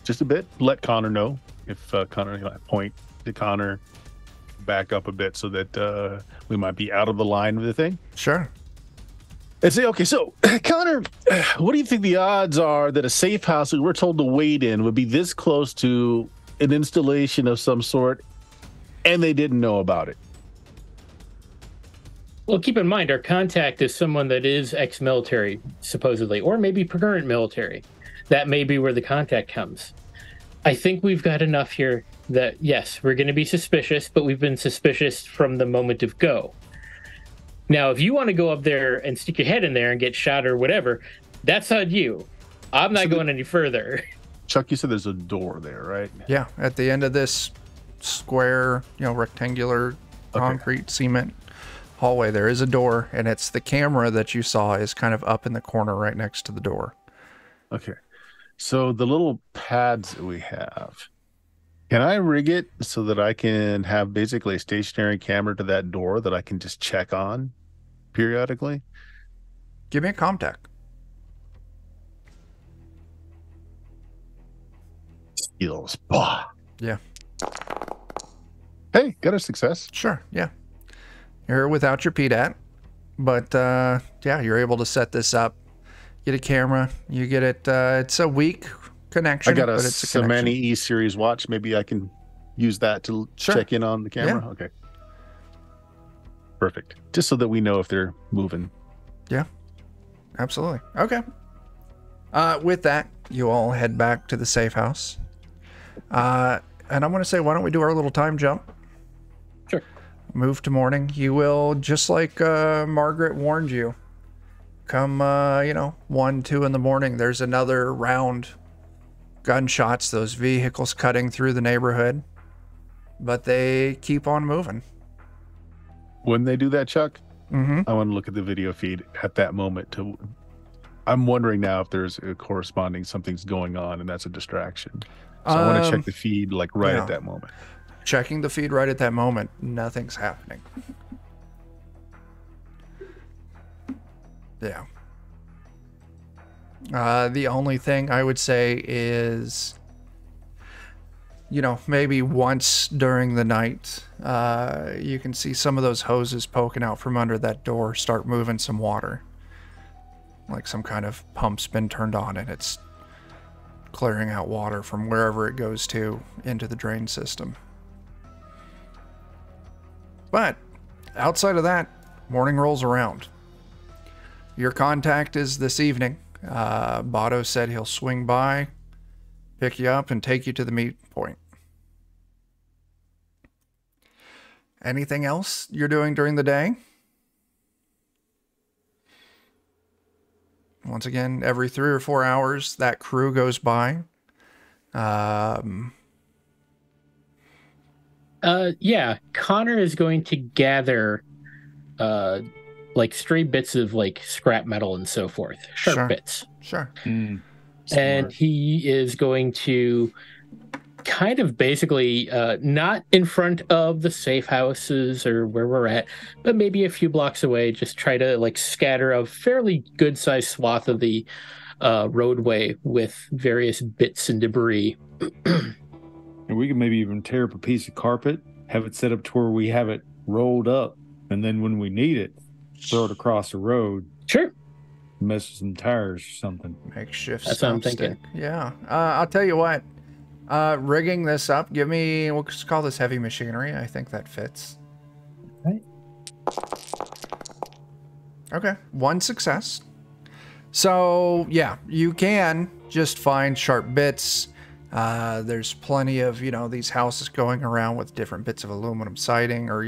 Speaker 6: just a bit. Let Connor know if Connor point to Connor. Back up a bit so that we might be out of the line of the thing.
Speaker 1: Sure.
Speaker 6: And say, okay, so Connor, what do you think the odds are that a safe house that we're told to wait in would be this close to an installation of some sort, and they didn't know about it?
Speaker 4: Well, keep in mind, our contact is someone that is ex-military, supposedly, or maybe current military. that may be where the contact comes. I think we've got enough here that, yes, we're going to be suspicious, but we've been suspicious from the moment of go. Now, if you want to go up there and stick your head in there and get shot or whatever, that's on you. I'm not going any further.
Speaker 6: Chuck, you said there's a door there, right?
Speaker 1: Yeah, at the end of this square, rectangular concrete cement hallway, there is a door, and it's the camera that you saw is kind of up in the corner right next to the door.
Speaker 6: Okay. So the little pads that we have, can I rig it so that I can have basically a stationary camera to that door that I can just check on periodically?
Speaker 1: Give me a ComTech.
Speaker 6: Skills. Bah.
Speaker 1: Yeah.
Speaker 6: Hey, got a success.
Speaker 1: Sure, yeah. You're without your PDAT, but yeah, you're able to set this up. Get a camera. You get it. It's a weak connection.
Speaker 6: I got a
Speaker 1: but it's a connection.
Speaker 6: Samani E-Series watch. Maybe I can use that to check in on the camera.
Speaker 1: Yeah.
Speaker 6: Okay. Perfect. Just so that we know if they're moving.
Speaker 1: Yeah, absolutely. Okay. With that, you all head back to the safe house. And I'm going to say, why don't we do our little time jump?
Speaker 4: Sure.
Speaker 1: Move to morning. You will, just like Margaret warned you, come, 1, 2 in the morning, there's another round. Gunshots, those vehicles cutting through the neighborhood. But they keep on moving.
Speaker 6: When they do that, Chuck,
Speaker 1: Mm-hmm.
Speaker 6: I want to look at the video feed at that moment. I'm wondering now if there's a corresponding something's going on and that's a distraction. So I want to check the feed right at that moment.
Speaker 1: Checking the feed right at that moment, nothing's happening. Yeah. The only thing I would say is, maybe once during the night, you can see some of those hoses poking out from under that door start moving some water. Like some kind of pump's been turned on and it's clearing out water from wherever it goes to into the drain system. But outside of that, morning rolls around. Your contact is this evening. Botto said he'll swing by, pick you up, and take you to the meet point. Anything else you're doing during the day? Once again, every 3 or 4 hours, that crew goes by.
Speaker 4: Yeah, Connor is going to gather stray bits of scrap metal and so forth, sharp bits.
Speaker 1: Sure.
Speaker 4: And he is going to kind of basically not in front of the safe houses or where we're at, but maybe a few blocks away, just try to scatter a fairly good sized swath of the roadway with various bits and debris.
Speaker 2: And we could maybe even tear up a piece of carpet, have it set up to where we have it rolled up, and then when we need it, throw it across the road.
Speaker 4: Sure.
Speaker 2: Mess with some tires or something.
Speaker 1: Makeshift.
Speaker 4: That's what I'm
Speaker 1: stick.
Speaker 4: thinking.
Speaker 1: Yeah. I'll tell you what. Rigging this up, we'll just call this heavy machinery. I think that fits.
Speaker 4: Right.
Speaker 1: Okay. 1 success. So, yeah, you can just find sharp bits. There's plenty of, these houses going around with different bits of aluminum siding or,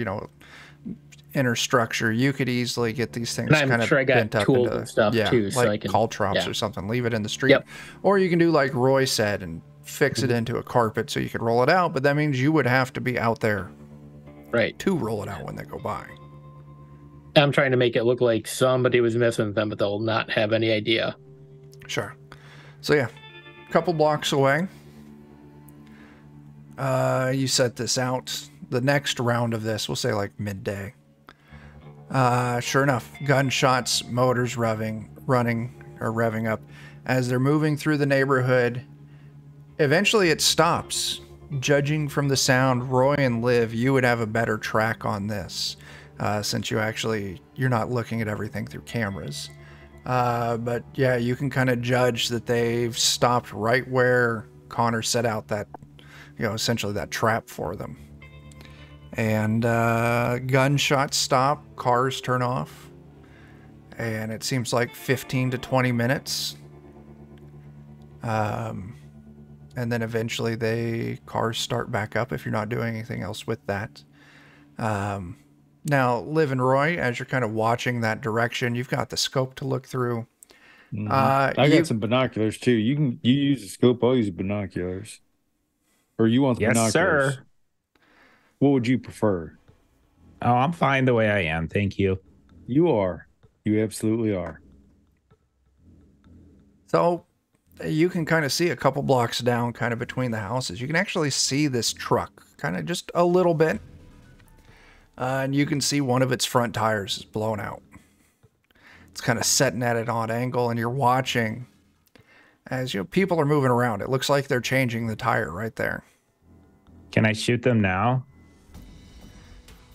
Speaker 1: inner structure. You could easily get these things kind of bent up
Speaker 4: tools
Speaker 1: into
Speaker 4: and stuff too, so I can
Speaker 1: caltrops or something. Leave it in the street, or you can do like Roy said and fix it into a carpet so you could roll it out. But that means you would have to be out there,
Speaker 4: right,
Speaker 1: to roll it out when they go by.
Speaker 4: I'm trying to make it look like somebody was messing with them, but they'll not have any idea.
Speaker 1: Sure. So yeah, a couple blocks away. You set this out. The next round of this, we'll say like midday. Sure enough, gunshots, motors revving up as they're moving through the neighborhood. Eventually it stops. Judging from the sound, Roy and Liv, you would have a better track on this, since you're not looking at everything through cameras. But yeah, you can kind of judge that they've stopped right where Connor set out that, essentially that trap for them. And gunshots stop, cars turn off, and it seems like 15 to 20 minutes. And then eventually cars start back up if you're not doing anything else with that. Now, Liv and Roy, as you're kind of watching that direction, you've got the scope to look through.
Speaker 2: I got some binoculars too. You use the scope, I'll use binoculars. Or you want the
Speaker 3: Yes,
Speaker 2: binoculars?
Speaker 3: sir.
Speaker 2: What would you prefer?
Speaker 3: Oh, I'm fine the way I am. Thank you.
Speaker 2: You are. You absolutely are.
Speaker 1: So you can kind of see a couple blocks down, kind of between the houses. You can actually see this truck kind of just a little bit. And you can see one of its front tires is blown out. It's kind of setting at an odd angle, and you're watching as people are moving around. It looks like they're changing the tire right there.
Speaker 3: Can I shoot them now?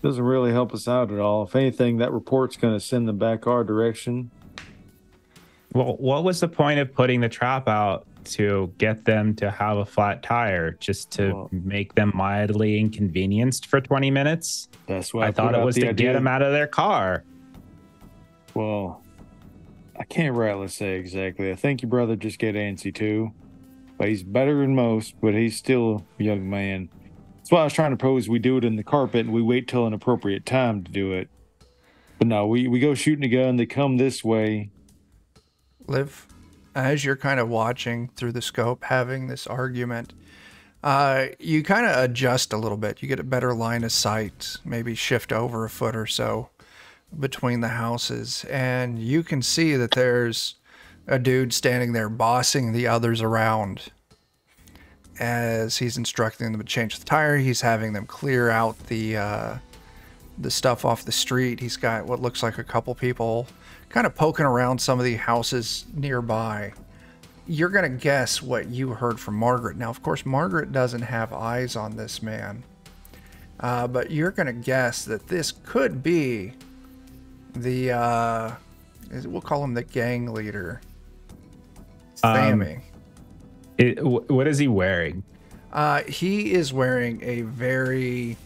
Speaker 2: Doesn't really help us out at all. If anything, that report's going to send them back our direction.
Speaker 3: Well, what was the point of putting the trap out to get them to have a flat tire, just to make them mildly inconvenienced for 20 minutes?
Speaker 2: That's why
Speaker 3: I thought it was to get them out of their car.
Speaker 2: Well, I can't rightly say exactly. I think your brother just get antsy too. But he's better than most, but he's still a young man. That's why I was trying to propose we do it in the carpet and we wait till an appropriate time to do it. But no, we go shooting a gun. They come this way.
Speaker 1: Liv, as you're kind of watching through the scope, having this argument, you kind of adjust a little bit. You get a better line of sight, maybe shift over a foot or so between the houses. And you can see that there's a dude standing there bossing the others around. As he's instructing them to change the tire, he's having them clear out the stuff off the street. He's got what looks like a couple people kind of poking around some of the houses nearby. You're going to guess what you heard from Margaret. Now, of course, Margaret doesn't have eyes on this man. But you're going to guess that this could be the, we'll call him the gang leader. Sammy.
Speaker 3: What is he wearing?
Speaker 1: He is wearing a very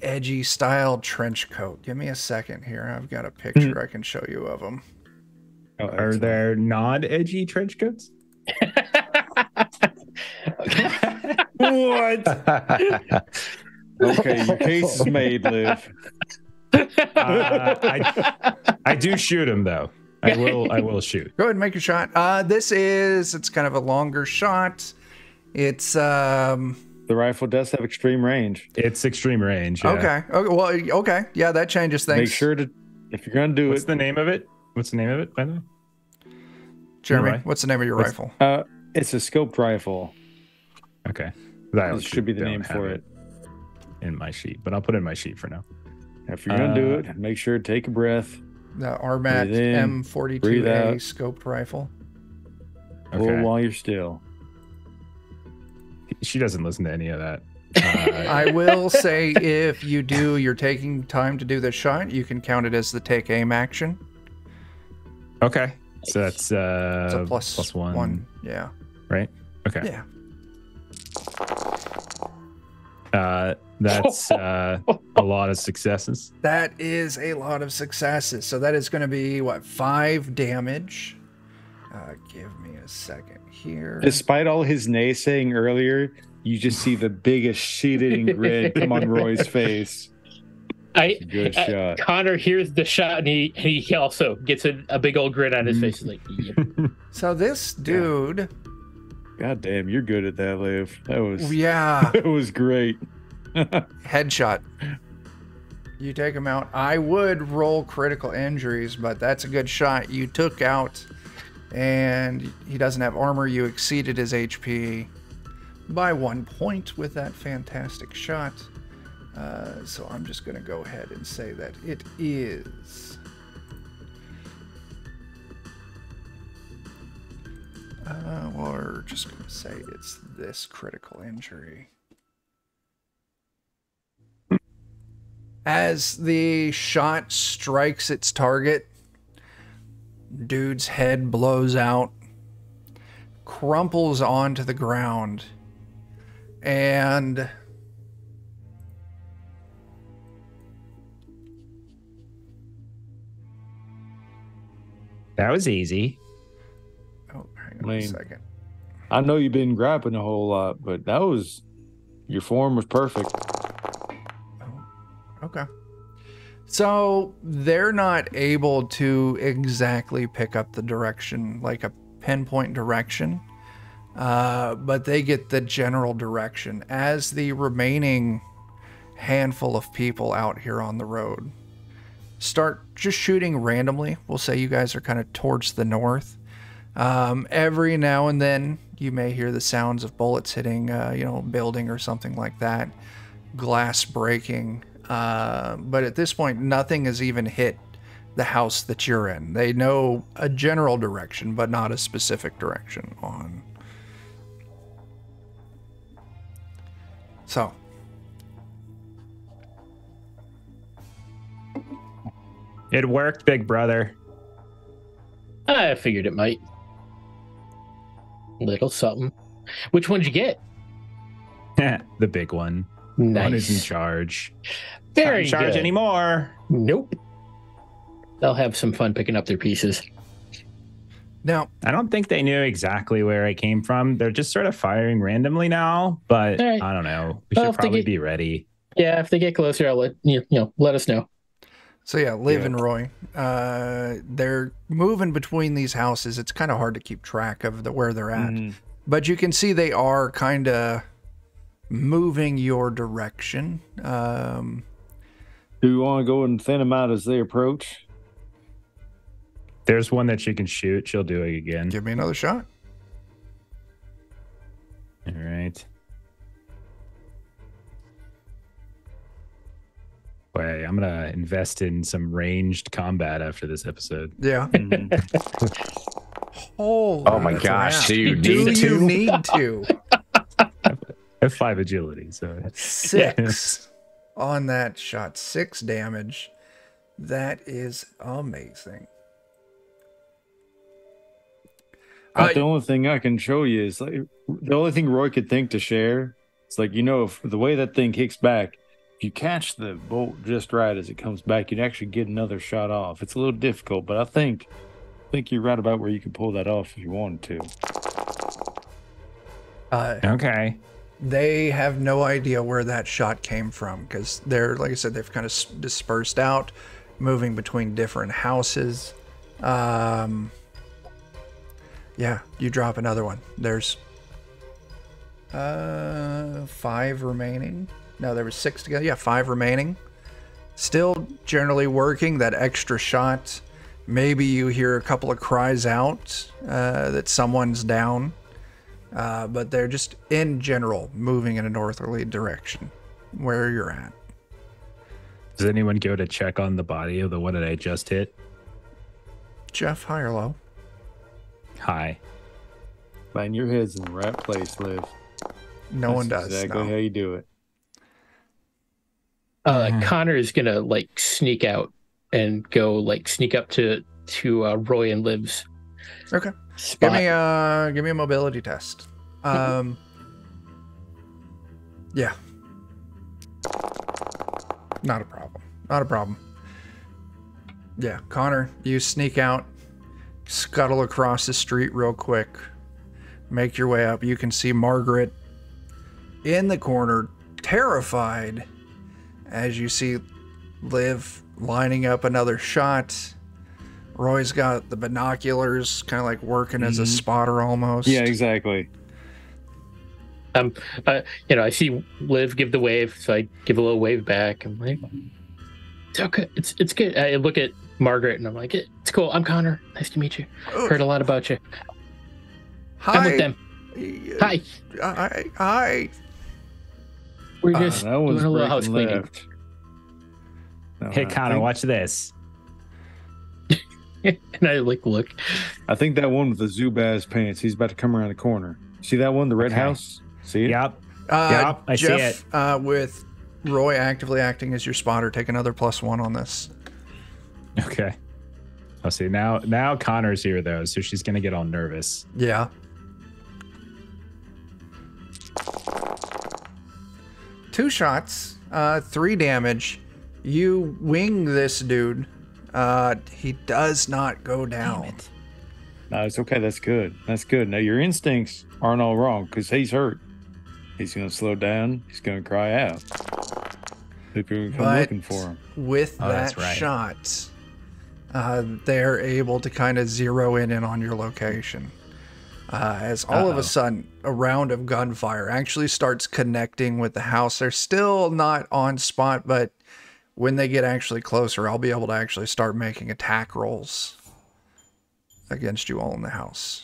Speaker 1: edgy style trench coat. Give me a second here. I've got a picture I can show you of him.
Speaker 2: Oh,
Speaker 3: Are there non-edgy trench coats?
Speaker 2: What? Okay, your case is made, Liv.
Speaker 3: I do shoot him though. I will shoot.
Speaker 1: Go ahead and make your shot. It's kind of a longer shot. It's
Speaker 2: The rifle does have extreme range.
Speaker 3: It's extreme range. Yeah.
Speaker 1: okay. Okay. Yeah, that changes things.
Speaker 2: Make sure to, if you're gonna do
Speaker 3: What's the name of it? What's the name of it, by the way?
Speaker 1: Jeremy,
Speaker 3: Right.
Speaker 1: what's the name of your rifle?
Speaker 2: It's a scoped rifle.
Speaker 3: Okay.
Speaker 2: That should be the name for it.
Speaker 3: In my sheet, but I'll put it in my sheet for now.
Speaker 2: If you're gonna do it, make sure to take a breath.
Speaker 1: The RMAT
Speaker 2: Breathe in, breathe
Speaker 1: M42A
Speaker 2: out.
Speaker 1: scoped rifle.
Speaker 2: Pull while you're still.
Speaker 3: She doesn't listen to any of that.
Speaker 1: I will say, if you're taking time to do this shot, you can count it as the take aim action.
Speaker 3: Okay. So that's
Speaker 1: It's a plus
Speaker 3: one.
Speaker 1: one. Yeah.
Speaker 3: Right? Okay.
Speaker 1: Yeah.
Speaker 3: That's a lot of successes.
Speaker 1: That is a lot of successes. So that is going to be, 5 damage. Give me a second here.
Speaker 2: Despite all his naysaying earlier, you just see the biggest shit-eating grin come on Roy's face. Good shot.
Speaker 4: Connor hears the shot and he also gets a big old grin on his face. He's like, yep.
Speaker 1: So this dude.
Speaker 2: God damn, you're good at that, Liv. That was
Speaker 1: Yeah.
Speaker 2: that was great.
Speaker 1: Headshot. You take him out. I would roll critical injuries, but that's a good shot. You took out, and he doesn't have armor. You exceeded his HP by 1 point with that fantastic shot. So I'm just going to go ahead and say that it is... we're just going to say it's this critical injury. As the shot strikes its target, dude's head blows out, crumples onto the ground, and
Speaker 3: That was easy.
Speaker 1: Give me a second.
Speaker 2: I know you've been grappling a whole lot, but your form was perfect.
Speaker 1: Oh, okay. So they're not able to exactly pick up the direction, like a pinpoint direction, but they get the general direction as the remaining handful of people out here on the road start just shooting randomly. We'll say you guys are kind of towards the north. Every now and then you may hear the sounds of bullets hitting, building or something like that, glass breaking. But at this point, nothing has even hit the house that you're in. They know a general direction, but not a specific direction on. So.
Speaker 3: It worked, big brother.
Speaker 4: I figured it might. Little something. Which one did you get?
Speaker 3: The big one.
Speaker 4: Nice.
Speaker 3: One is in charge.
Speaker 4: Very
Speaker 3: Not in charge
Speaker 4: good.
Speaker 3: anymore.
Speaker 4: Nope. They'll have some fun picking up their pieces.
Speaker 1: Now,
Speaker 3: I don't think they knew exactly where I came from. They're just sort of firing randomly now, but
Speaker 4: All right.
Speaker 3: I don't know. We
Speaker 4: Well,
Speaker 3: should
Speaker 4: if they
Speaker 3: probably
Speaker 4: get-
Speaker 3: be ready.
Speaker 4: Yeah, if they get closer, I'll let us know.
Speaker 1: so yeah, Liv and Roy, they're moving between these houses. It's kind of hard to keep track of where they're at, but you can see they are kind of moving your direction.
Speaker 2: Do you want to go and thin them out as they approach?
Speaker 3: There's one that she can shoot. She'll do it again.
Speaker 1: Give me another shot.
Speaker 3: All right. Boy, I'm gonna invest in some ranged combat after this episode.
Speaker 1: Yeah. Holy
Speaker 5: Oh my gosh,
Speaker 1: crap.
Speaker 5: do you
Speaker 1: Do
Speaker 5: need
Speaker 1: you
Speaker 5: to?
Speaker 1: need to?
Speaker 3: I have 5 agility, so
Speaker 1: 6 on that shot. 6 damage. That is amazing.
Speaker 2: The only thing I can show you is like the only thing Roy could think to share. It's like, if the way that thing kicks back, if you catch the bolt just right as it comes back, you'd actually get another shot off. It's a little difficult, but I think you're right about where you can pull that off if you wanted to.
Speaker 3: okay.
Speaker 1: They have no idea where that shot came from because they're, like I said, they've kind of dispersed out, moving between different houses. Yeah, you drop another one. There's 5 remaining. No, there was 6 together. Yeah, 5 remaining. Still generally working. That extra shot. Maybe you hear a couple of cries out that someone's down. But they're just, in general, moving in a northerly direction where you're at.
Speaker 3: Does anyone go to check on the body of the one that I just hit?
Speaker 1: Jeff, high or low?
Speaker 3: Hi.
Speaker 2: Man, your head's in the right place, Liv.
Speaker 1: No one does.
Speaker 2: Exactly
Speaker 1: No.
Speaker 2: how you do it.
Speaker 4: Connor is gonna sneak out and go sneak up to Roy and Liv's
Speaker 1: Okay.
Speaker 4: spot.
Speaker 1: Give me a mobility test. Yeah. Not a problem. Not a problem. Yeah, Connor, you sneak out, scuttle across the street real quick, make your way up. You can see Margaret in the corner, terrified, as you see Liv lining up another shot. Roy's got the binoculars, kind of working as a spotter almost.
Speaker 2: Yeah, exactly.
Speaker 4: I see Liv give the wave, so I give a little wave back. I'm like, it's okay, it's good. I look at Margaret and I'm like, it's cool. I'm Connor. Nice to meet you. Heard a lot about you.
Speaker 1: Hi.
Speaker 4: I'm with them. Hi.
Speaker 1: Hi.
Speaker 4: We're just
Speaker 2: That one's
Speaker 4: doing a little house
Speaker 2: breaking
Speaker 4: cleaning.
Speaker 2: left. No,
Speaker 3: Hey,
Speaker 2: I
Speaker 3: Connor,
Speaker 2: think-
Speaker 3: watch this.
Speaker 4: And I look.
Speaker 2: I think that one with the Zubaz pants, he's about to come around the corner. See that one, the red
Speaker 3: Okay.
Speaker 2: house? See it?
Speaker 3: Yep. Yep, I see
Speaker 1: Jeff, with Roy actively acting as your spotter, take another +1 on this.
Speaker 3: Okay. I'll see. Now Connor's here, though, so she's going to get all nervous.
Speaker 1: Yeah. Two shots, 3 damage. You wing this dude. He does not go down.
Speaker 2: No, it's okay. That's good. That's good. Now your instincts aren't all wrong because he's hurt. He's gonna slow down. He's gonna cry out. People are gonna come looking for him.
Speaker 1: With
Speaker 3: that's
Speaker 1: that
Speaker 3: right.
Speaker 1: shot, they're able to kind of zero in on your location. As all of a sudden, a round of gunfire actually starts connecting with the house. They're still not on spot, but when they get actually closer, I'll be able to actually start making attack rolls against you all in the house.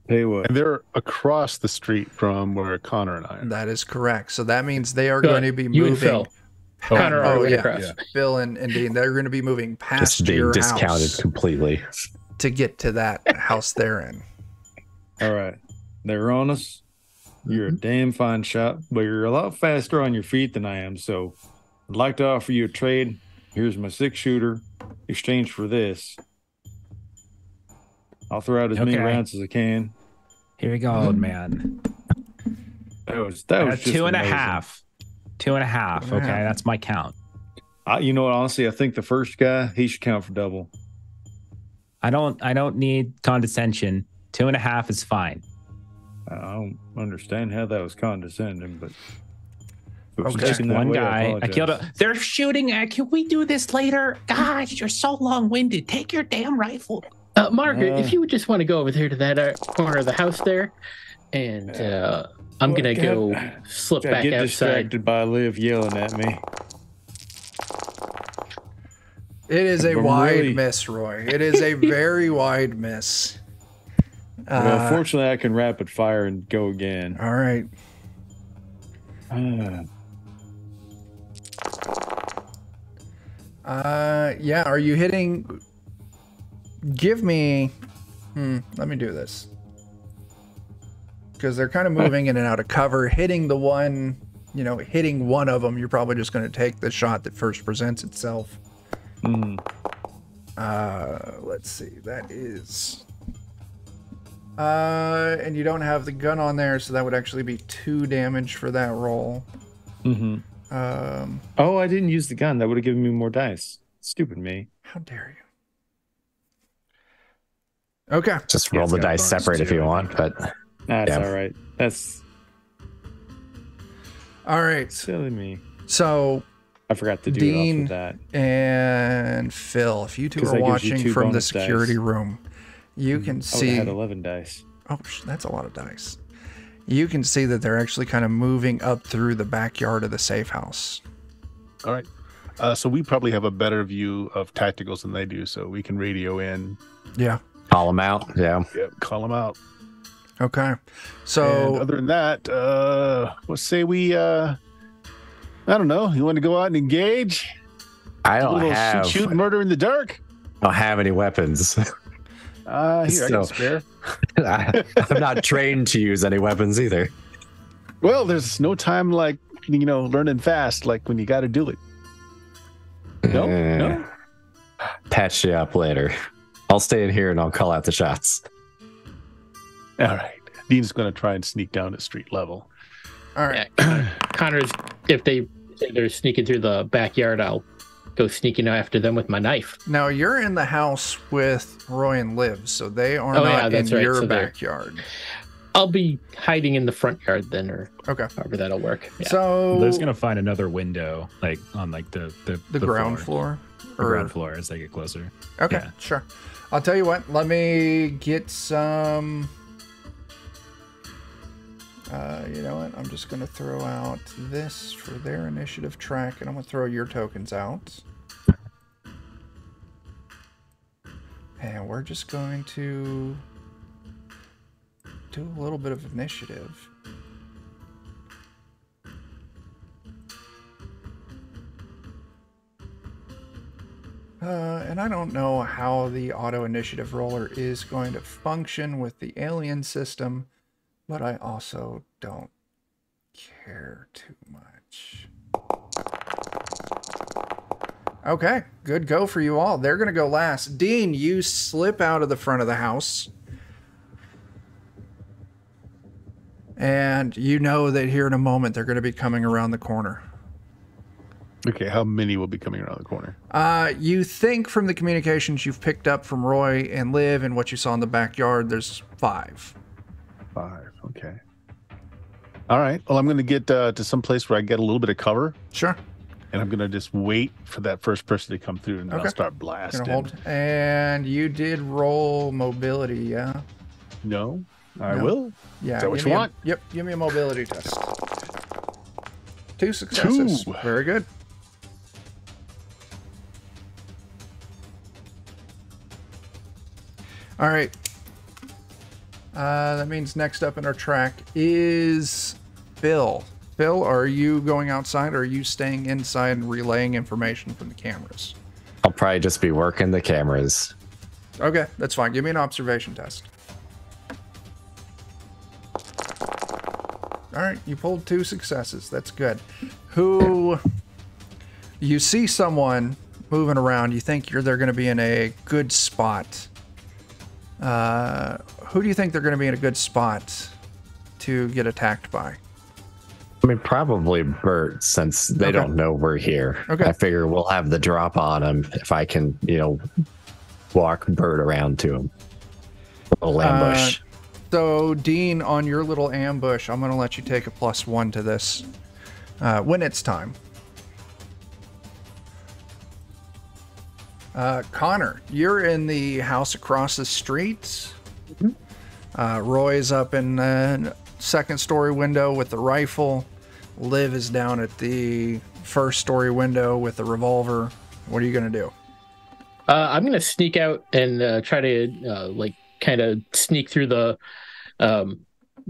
Speaker 2: Tell you what,
Speaker 6: And they're across the street from where Connor and I are.
Speaker 1: That is correct. So that means they are going to be
Speaker 4: You and
Speaker 1: moving.
Speaker 4: Phil. Connor
Speaker 1: Oh,
Speaker 4: went
Speaker 1: yeah.
Speaker 4: across.
Speaker 1: Phil and Dean, they're going to be moving past
Speaker 5: Just being
Speaker 1: your
Speaker 5: discounted
Speaker 1: house
Speaker 5: completely.
Speaker 1: to get to that house they're in.
Speaker 2: all right, they're on us. You're a damn fine shot, but you're a lot faster on your feet than I am. So I'd like to offer you a trade. Here's my 6-shooter. Exchange for this. I'll throw out as many
Speaker 3: Okay.
Speaker 2: rounds as I can.
Speaker 3: Here we go, old man.
Speaker 2: That was just
Speaker 3: Two and a
Speaker 2: amazing.
Speaker 3: half. 2.5. Okay, that's my count.
Speaker 2: You know what? Honestly, I think the first guy he should count for double.
Speaker 3: I don't need condescension. 2.5 is fine.
Speaker 2: I don't understand how that was condescending, but if it was
Speaker 1: Okay.
Speaker 2: taken that
Speaker 3: One
Speaker 2: way,
Speaker 3: guy. I killed
Speaker 2: apologize.
Speaker 3: They're shooting at. Can we do this later? Gosh, you're so long-winded. Take your damn rifle.
Speaker 4: Margaret, if you would just want to go over there to that corner of the house there, and I'm
Speaker 2: Well,
Speaker 4: going to go
Speaker 2: God,
Speaker 4: slip
Speaker 2: I
Speaker 4: back
Speaker 2: get
Speaker 4: outside.
Speaker 2: distracted by Liv yelling at me.
Speaker 1: It is a
Speaker 2: I'm
Speaker 1: wide
Speaker 2: really-
Speaker 1: miss, Roy. It is a very wide miss.
Speaker 2: Well, fortunately, I can rapid fire and go again.
Speaker 1: All right. Yeah, are you hitting? Give me. Let me do this. Because they're kind of moving in and out of cover, hitting the one, hitting one of them. You're probably just going to take the shot that first presents itself. Let's see. That is. And you don't have the gun on there, so that would actually be 2 damage for that roll.
Speaker 2: Oh, I didn't use the gun. That would have given me more dice. Stupid me.
Speaker 1: How dare you? Okay.
Speaker 5: Just roll the
Speaker 6: got
Speaker 5: dice
Speaker 6: bonus
Speaker 5: separate if
Speaker 6: too,
Speaker 5: you
Speaker 6: I
Speaker 5: want, but
Speaker 2: That's
Speaker 5: Yeah.
Speaker 2: all right. That's
Speaker 1: All right.
Speaker 2: silly me.
Speaker 1: So,
Speaker 2: I forgot to do
Speaker 1: Dean
Speaker 2: it off of that.
Speaker 1: and Phil, if you two
Speaker 2: 'Cause
Speaker 1: are
Speaker 2: that gives you
Speaker 1: watching
Speaker 2: 2
Speaker 1: from the
Speaker 2: bonus dice.
Speaker 1: security room, you can
Speaker 2: I would
Speaker 1: see.
Speaker 2: have had 11 dice.
Speaker 1: Oh, that's a lot of dice. You can see that they're actually kind of moving up through the backyard of the safe house.
Speaker 6: All right. So we probably have a better view of tacticals than they do, so we can radio in.
Speaker 1: Yeah.
Speaker 5: call them out. Yeah.
Speaker 6: Yep, call them out.
Speaker 1: Okay.
Speaker 6: And
Speaker 1: So,
Speaker 6: other than that, let's say we, I don't know. You want to go out and engage?
Speaker 5: I
Speaker 6: A
Speaker 5: don't
Speaker 6: little
Speaker 5: have
Speaker 6: shoot, murder in the dark?
Speaker 5: any weapons.
Speaker 6: Here, I
Speaker 5: So-
Speaker 6: can spare.
Speaker 5: I'm not trained to use any weapons either.
Speaker 6: Well, there's no time like, learning fast, like when you got to do it. No, no.
Speaker 5: Patch you up later. I'll stay in here and I'll call out the shots.
Speaker 6: All right. Dean's going to try and sneak down at street level.
Speaker 1: all right.
Speaker 4: Connor's, if they say they're sneaking through the backyard, I'll go sneaking after them with my knife.
Speaker 1: Now, you're in the house with Roy and Liv, so they are
Speaker 4: Oh, yeah,
Speaker 1: not in
Speaker 4: that's right.
Speaker 1: your
Speaker 4: So they're-
Speaker 1: backyard.
Speaker 4: I'll be hiding in the front yard then, or
Speaker 1: Okay.
Speaker 4: however that'll work. Yeah.
Speaker 1: So,
Speaker 3: Liv's gonna find another window, like on like the
Speaker 1: ground floor?
Speaker 3: The ground floor as they get closer.
Speaker 1: Okay,
Speaker 3: Yeah.
Speaker 1: sure. I'll tell you what. Let me get some. You know what? I'm just going to throw out this for their initiative track, and I'm going to throw your tokens out. And we're just going to do a little bit of initiative. And I don't know how the auto initiative roller is going to function with the alien system, but I also don't care too much. Okay, good go for you all. They're going to go last. Dean, you slip out of the front of the house. And you know that here in a moment they're going to be coming around the corner.
Speaker 6: Okay, how many will be coming around the corner?
Speaker 1: You think from the communications you've picked up from Roy and Liv and what you saw in the backyard, there's 5.
Speaker 6: 5. Okay. All right. Well, I'm going to get to some place where I get a little bit of cover.
Speaker 1: Sure.
Speaker 6: And I'm going to just wait for that first person to come through, and then I'll start blasting.
Speaker 1: Hold. And you did roll mobility, yeah?
Speaker 6: No, I will.
Speaker 1: Yeah.
Speaker 6: Is that what you want?
Speaker 1: Yep. Give me a mobility test. 2 successes.
Speaker 6: 2.
Speaker 1: Very good. All right. That means next up in our track is Phil. Phil, are you going outside or are you staying inside and relaying information from the cameras?
Speaker 5: I'll probably just be working the cameras.
Speaker 1: Okay, that's fine. Give me an observation test. All right, you pulled 2 successes. That's good. You see someone moving around. You think they're going to be in a good spot. Who do you think they're going to be in a good spot to get attacked by?
Speaker 5: I mean, probably Bert, since they don't know we're here.
Speaker 1: Okay.
Speaker 5: I figure we'll have the drop on him if I can, walk Bert around to him. A little ambush.
Speaker 1: So, Dean, on your little ambush, I'm going to let you take a +1 to this when it's time. Connor, you're in the house across the street. Roy's up in the 2nd story window with the rifle. Liv is down at the 1st story window with the revolver. What are you going to do?
Speaker 4: I'm going to sneak out and try to kind of sneak through the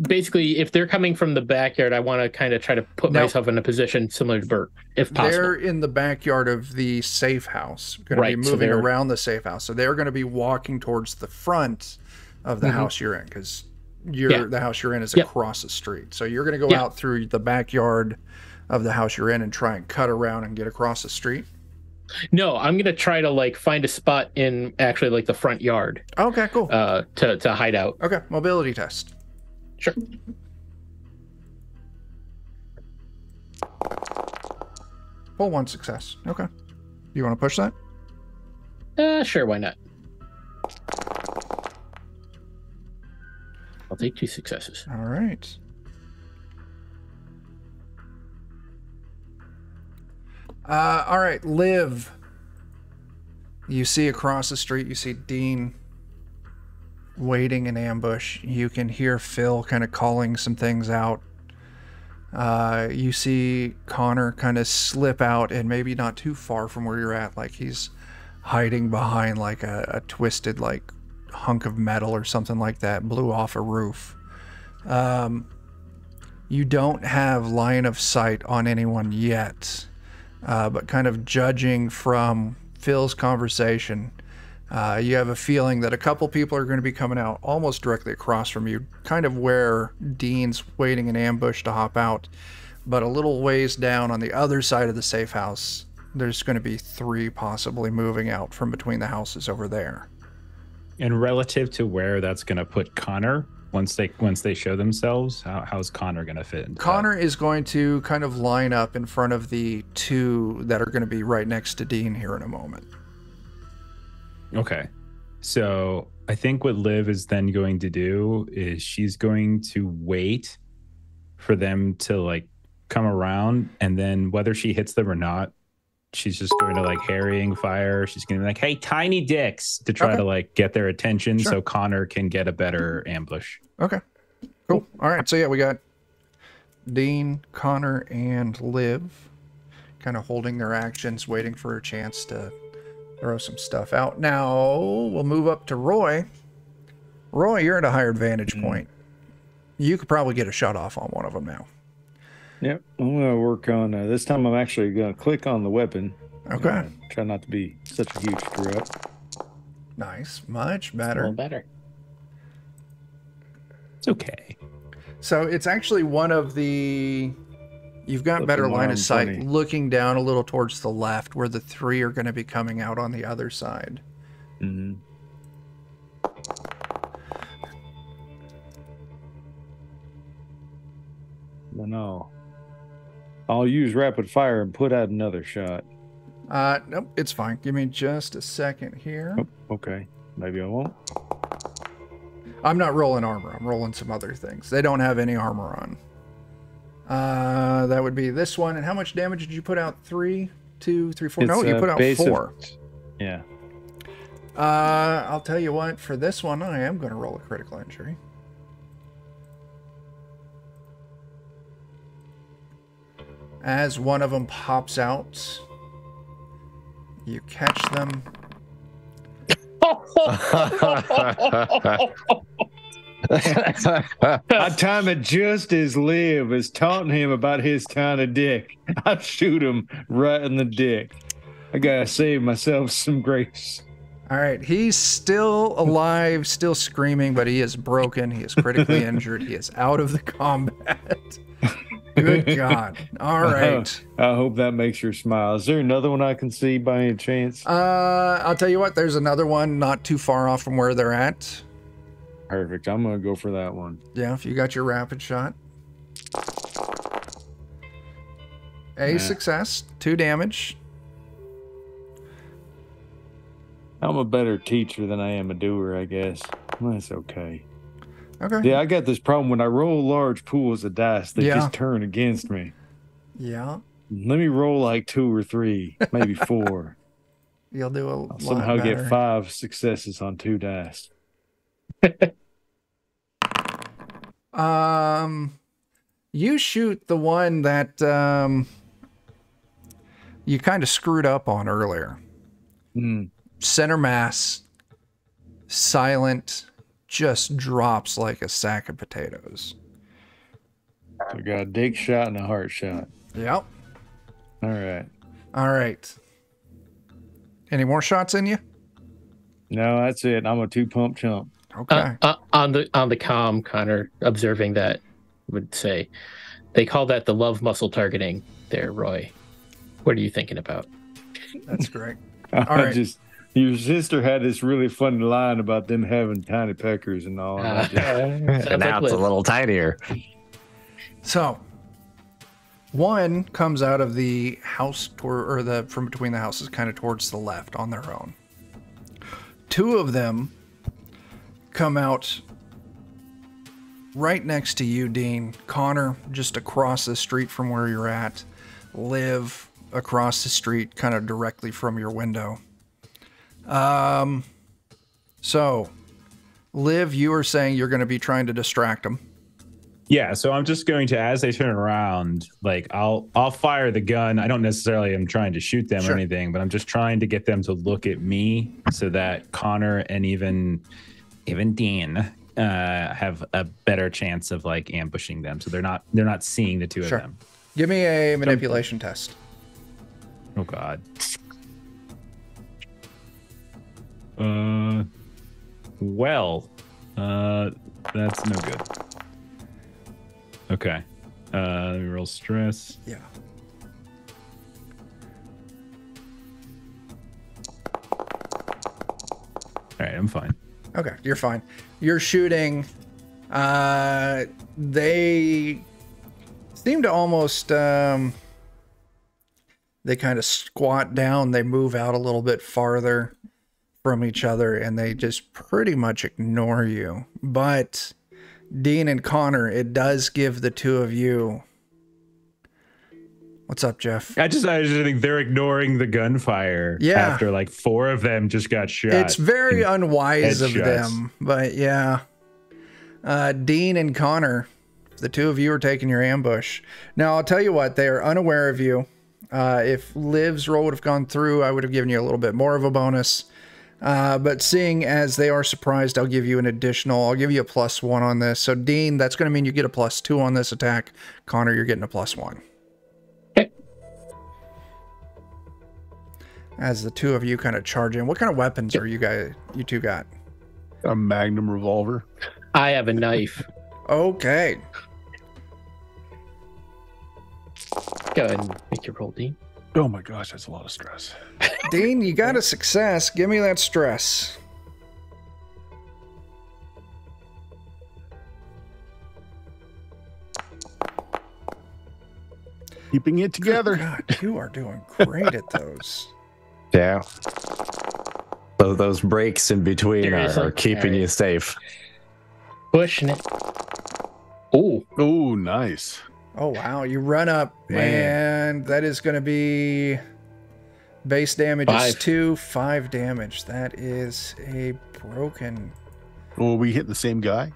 Speaker 4: basically, if they're coming from the backyard, I want to kind of try to put myself in a position similar to Bert, if possible.
Speaker 1: They're in the backyard of the safe house, going to be moving around the safe house. So they're going to be walking towards the front of the house you're in, because the house you're in is across the street. So you're going to go out through the backyard of the house you're in and try and cut around and get across the street.
Speaker 4: No, I'm going to try to find a spot in actually the front yard.
Speaker 1: Okay, cool.
Speaker 4: To hide out.
Speaker 1: Okay, mobility test.
Speaker 4: Sure.
Speaker 1: Pull 1 success. Okay. You want to push that?
Speaker 4: Sure, why not? I'll take 2 successes.
Speaker 1: All right. All right, Liv. You see across the street, you see Dean waiting in ambush. You can hear Phil kind of calling some things out. You see Connor kind of slip out and maybe not too far from where you're at, like he's hiding behind a twisted hunk of metal or something like that, blew off a roof. You don't have line of sight on anyone yet, but kind of judging from Phil's conversation, you have a feeling that a couple people are going to be coming out almost directly across from you, kind of where Dean's waiting in ambush to hop out. But a little ways down on the other side of the safe house, there's going to be 3 possibly moving out from between the houses over there.
Speaker 3: And relative to where that's going to put Connor, once they show themselves, how's Connor going to fit into
Speaker 1: Connor is going to kind of line up in front of the 2 that are going to be right next to Dean here in a moment.
Speaker 3: Okay. So I think what Liv is then going to do is she's going to wait for them to come around, and then whether she hits them or not, she's just going to harrying fire. She's going to be hey, tiny dicks, to try to get their attention so Connor can get a better ambush.
Speaker 1: Okay, cool. All right, so we got Dean, Connor, and Liv kind of holding their actions, waiting for a chance to throw some stuff out. Now we'll move up to Roy. Roy, you're at a higher vantage point. You could probably get a shot off on one of them now.
Speaker 2: Yep, I'm going to work on this time. I'm actually going to click on the weapon.
Speaker 1: Okay.
Speaker 2: Try not to be such a huge screw up.
Speaker 1: Nice, much better.
Speaker 4: A little better.
Speaker 3: It's okay.
Speaker 1: So it's actually one of the... You've got better line of sight looking down a little towards the left where the 3 are going to be coming out on the other side.
Speaker 2: Mm-hmm. No. I'll use rapid fire and put out another shot.
Speaker 1: Nope, it's fine. Give me just a second here.
Speaker 2: Oh, okay. Maybe I won't.
Speaker 1: I'm not rolling armor. I'm rolling some other things. They don't have any armor on. That would be this one. And how much damage did you put out? 3, 2, 3, 4? No, you put out 4.
Speaker 2: Yeah.
Speaker 1: I'll tell you what. For this one, I am going to roll a critical injury. As one of them pops out, you catch them.
Speaker 2: I time it just as Liv is taunting him about his tiny dick. I shoot him right in the dick. I gotta save myself some grace.
Speaker 1: All right, he's still alive, still screaming, but he is broken. He is critically injured. He is out of the combat. Good God. All right.
Speaker 2: I hope that makes you smile. Is there another one I can see by any chance?
Speaker 1: I'll tell you what, there's another one not too far off from where they're at.
Speaker 2: Perfect. I'm going to go for that one.
Speaker 1: Yeah, if you got your rapid shot. A success, 2 damage.
Speaker 2: I'm a better teacher than I am a doer, I guess. That's okay.
Speaker 1: Okay.
Speaker 2: Yeah, I got this problem. When I roll large pools of dice, they just turn against me.
Speaker 1: Yeah.
Speaker 2: Let me roll like 2 or 3, maybe 4.
Speaker 1: You'll do a
Speaker 2: I'll somehow
Speaker 1: lot better.
Speaker 2: get 5 successes on 2 dice.
Speaker 1: You shoot the one that you kind of screwed up on earlier. Center mass, silent, just drops like a sack of potatoes.
Speaker 2: So I got a dick shot and a heart shot.
Speaker 1: Yep.
Speaker 2: All right.
Speaker 1: All right. Any more shots in you?
Speaker 2: No, that's it. I'm a 2-pump chump.
Speaker 1: Okay.
Speaker 4: On the comm, Connor, observing that, would say, they call that the love muscle targeting there, Roy. What are you thinking about?
Speaker 1: That's great.
Speaker 2: Your sister had this really funny line about them having tiny peckers and all.
Speaker 5: And now it's a little tinier.
Speaker 1: So, one comes out of the house from between the houses, kind of towards the left on their own. 2 of them come out right next to you, Dean. Connor, just across the street from where you're at. Liv, across the street, kind of directly from your window. So, Liv, you were saying you're going to be trying to distract them.
Speaker 3: Yeah, so I'm just going to, as they turn around, like I'll fire the gun. I don't necessarily am trying to shoot them or anything, but I'm just trying to get them to look at me so that Connor and even Dean have a better chance of like ambushing them. So they're not seeing the 2 of them.
Speaker 1: Give me a manipulation test.
Speaker 3: Oh God. That's no good. Okay. Let me roll stress.
Speaker 1: Yeah.
Speaker 3: All right, I'm fine.
Speaker 1: Okay, you're fine. You're shooting. They seem to almost they kind of squat down. They move out a little bit farther from each other, and they just pretty much ignore you. But Dean and Connor, it does give the 2 of you. What's up, Jeff?
Speaker 3: I just think they're ignoring the gunfire.
Speaker 1: Yeah.
Speaker 3: After like 4 of them just got shot.
Speaker 1: It's very unwise of
Speaker 3: headshots.
Speaker 1: them, but yeah. Dean and Connor, the 2 of you are taking your ambush. Now, I'll tell you what, they are unaware of you. If Liv's roll would have gone through, I would have given you a little bit more of a bonus. But seeing as they are surprised, I'll give you a +1 on this. So Dean, that's going to mean you get a +2 on this attack. Connor, you're getting a +1.
Speaker 4: Okay.
Speaker 1: As the 2 of you kind of charge in. What kind of weapons are you 2 got?
Speaker 6: A Magnum revolver.
Speaker 4: I have a knife.
Speaker 1: Okay.
Speaker 4: Go ahead and make your roll, Dean.
Speaker 6: Oh my gosh, that's a lot of stress.
Speaker 1: Dean, you got a success. Give me that stress.
Speaker 6: Keeping it together.
Speaker 1: God, you are doing great at those.
Speaker 5: Yeah. So those breaks in between
Speaker 4: Seriously?
Speaker 5: are keeping
Speaker 4: Alright.
Speaker 5: you safe.
Speaker 4: Pushing it. Oh,
Speaker 6: Oh, nice.
Speaker 1: Oh, wow. You run up,
Speaker 2: Man.
Speaker 1: and that is going to be base damage is
Speaker 4: 5.
Speaker 1: 2, 5 damage. That is a broken.
Speaker 6: Oh, we hit the same guy?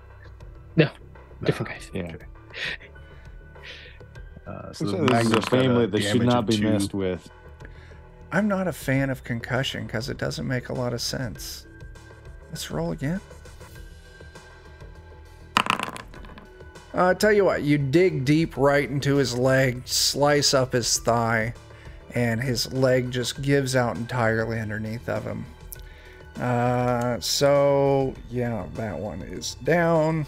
Speaker 4: no, different guys.
Speaker 2: Yeah.
Speaker 6: Okay.
Speaker 2: So
Speaker 6: the
Speaker 2: this is a
Speaker 6: Magnum's got
Speaker 2: family that should
Speaker 6: damage
Speaker 2: not
Speaker 6: of
Speaker 2: be
Speaker 6: 2.
Speaker 2: messed with.
Speaker 1: I'm not a fan of concussion because it doesn't make a lot of sense. Let's roll again. Tell you what, you dig deep right into his leg, slice up his thigh, and his leg just gives out entirely underneath of him. So, yeah, that one is down.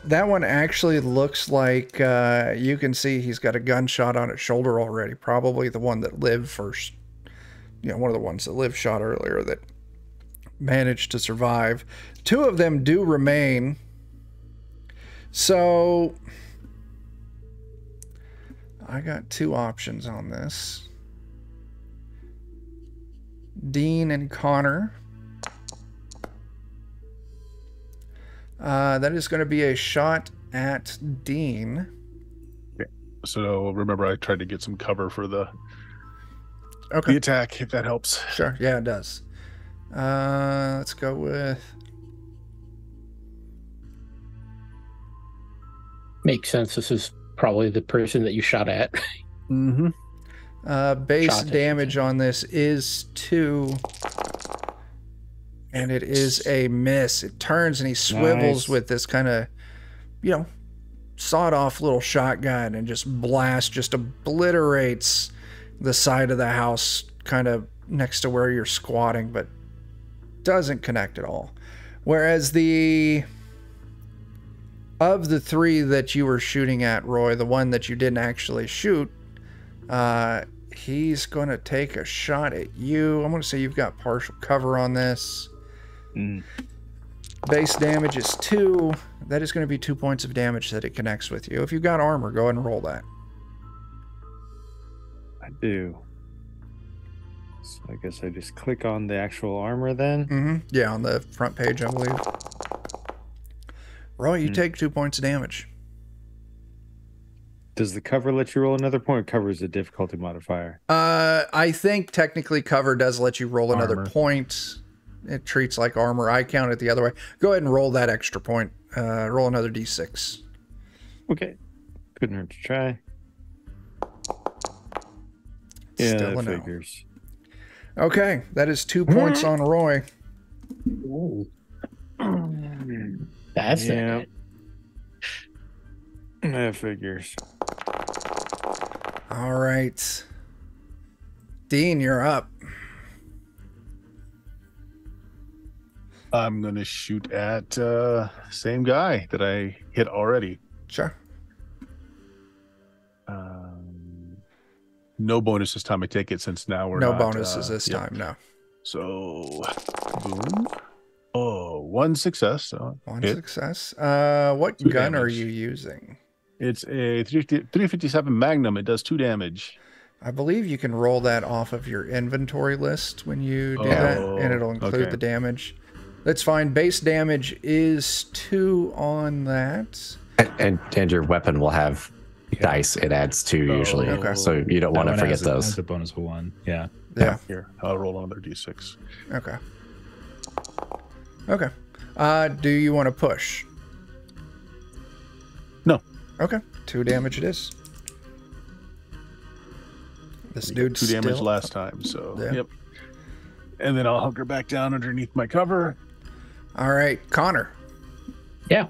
Speaker 1: That one actually looks like you can see he's got a gunshot on his shoulder already. Probably the one that lived first. You know, one of the ones that lived shot earlier that managed to survive. 2 of them do remain. So I got 2 options on this. Dean and Connor. That is going to be a shot at Dean.
Speaker 6: So remember, I tried to get some cover for the
Speaker 1: Okay.
Speaker 6: attack, if that helps.
Speaker 1: Sure. Yeah, it does. Let's go with.
Speaker 4: Makes sense. This is probably the person that you shot at.
Speaker 6: Mm-hmm.
Speaker 1: Base
Speaker 4: Shot, I should
Speaker 1: damage on this is 2. And it is a miss. It turns and he swivels
Speaker 2: Nice.
Speaker 1: with this kind of, sawed off little shotgun and just obliterates the side of the house kind of next to where you're squatting, but doesn't connect at all. Whereas of the 3 that you were shooting at, Roy, the one that you didn't actually shoot, he's going to take a shot at you. I'm going to say you've got partial cover on this. Base damage is 2. That is going to be 2 points of damage that it connects with you. If you've got armor, go ahead and roll that.
Speaker 2: I do. So I guess I just click on the actual armor then.
Speaker 1: Yeah, on the front page, I believe. Roy, you take 2 points of damage.
Speaker 2: Does the cover let you roll another point? Cover is a difficulty modifier.
Speaker 1: I think technically cover does let you roll another
Speaker 6: Armor.
Speaker 1: point. It treats like armor. I count it the other way. Go ahead and roll that extra point. Roll another d6.
Speaker 2: Okay. Couldn't hurt to try. Yeah,
Speaker 1: Still
Speaker 2: that
Speaker 1: a no.
Speaker 2: figures.
Speaker 1: Okay, that is 2 points on Roy.
Speaker 4: That's
Speaker 2: Yeah.
Speaker 4: it.
Speaker 2: That figures.
Speaker 1: All right. Dean, you're up.
Speaker 6: I'm going to shoot at same guy that I hit already.
Speaker 1: Sure.
Speaker 6: No bonus this time, I take it, since now we're
Speaker 1: No
Speaker 6: not,
Speaker 1: bonuses this
Speaker 6: yep.
Speaker 1: time, no.
Speaker 6: So, boom. Oh, 1 success. So
Speaker 1: One
Speaker 6: hit.
Speaker 1: success. What
Speaker 6: 2
Speaker 1: gun are
Speaker 6: damage.
Speaker 1: you using?
Speaker 6: It's a 357 Magnum. It does 2 damage.
Speaker 1: I believe you can roll that off of your inventory list when you do that, and it'll include
Speaker 6: okay.
Speaker 1: the damage. That's fine. Base damage is 2 on that.
Speaker 5: And your weapon will have dice it adds 2 usually.
Speaker 1: okay.
Speaker 5: So you don't want to forget those.
Speaker 3: That's a bonus of 1. Yeah.
Speaker 1: Yeah.
Speaker 6: Here, I'll roll another d6.
Speaker 1: Okay. Okay. Do you want to push?
Speaker 6: No.
Speaker 1: Okay. 2 damage it is. This dude's
Speaker 6: 2 damage
Speaker 1: still
Speaker 6: last time, so
Speaker 1: Yeah.
Speaker 6: yep. And then I'll hunker back down underneath my cover.
Speaker 1: All right, Connor.
Speaker 4: Yeah.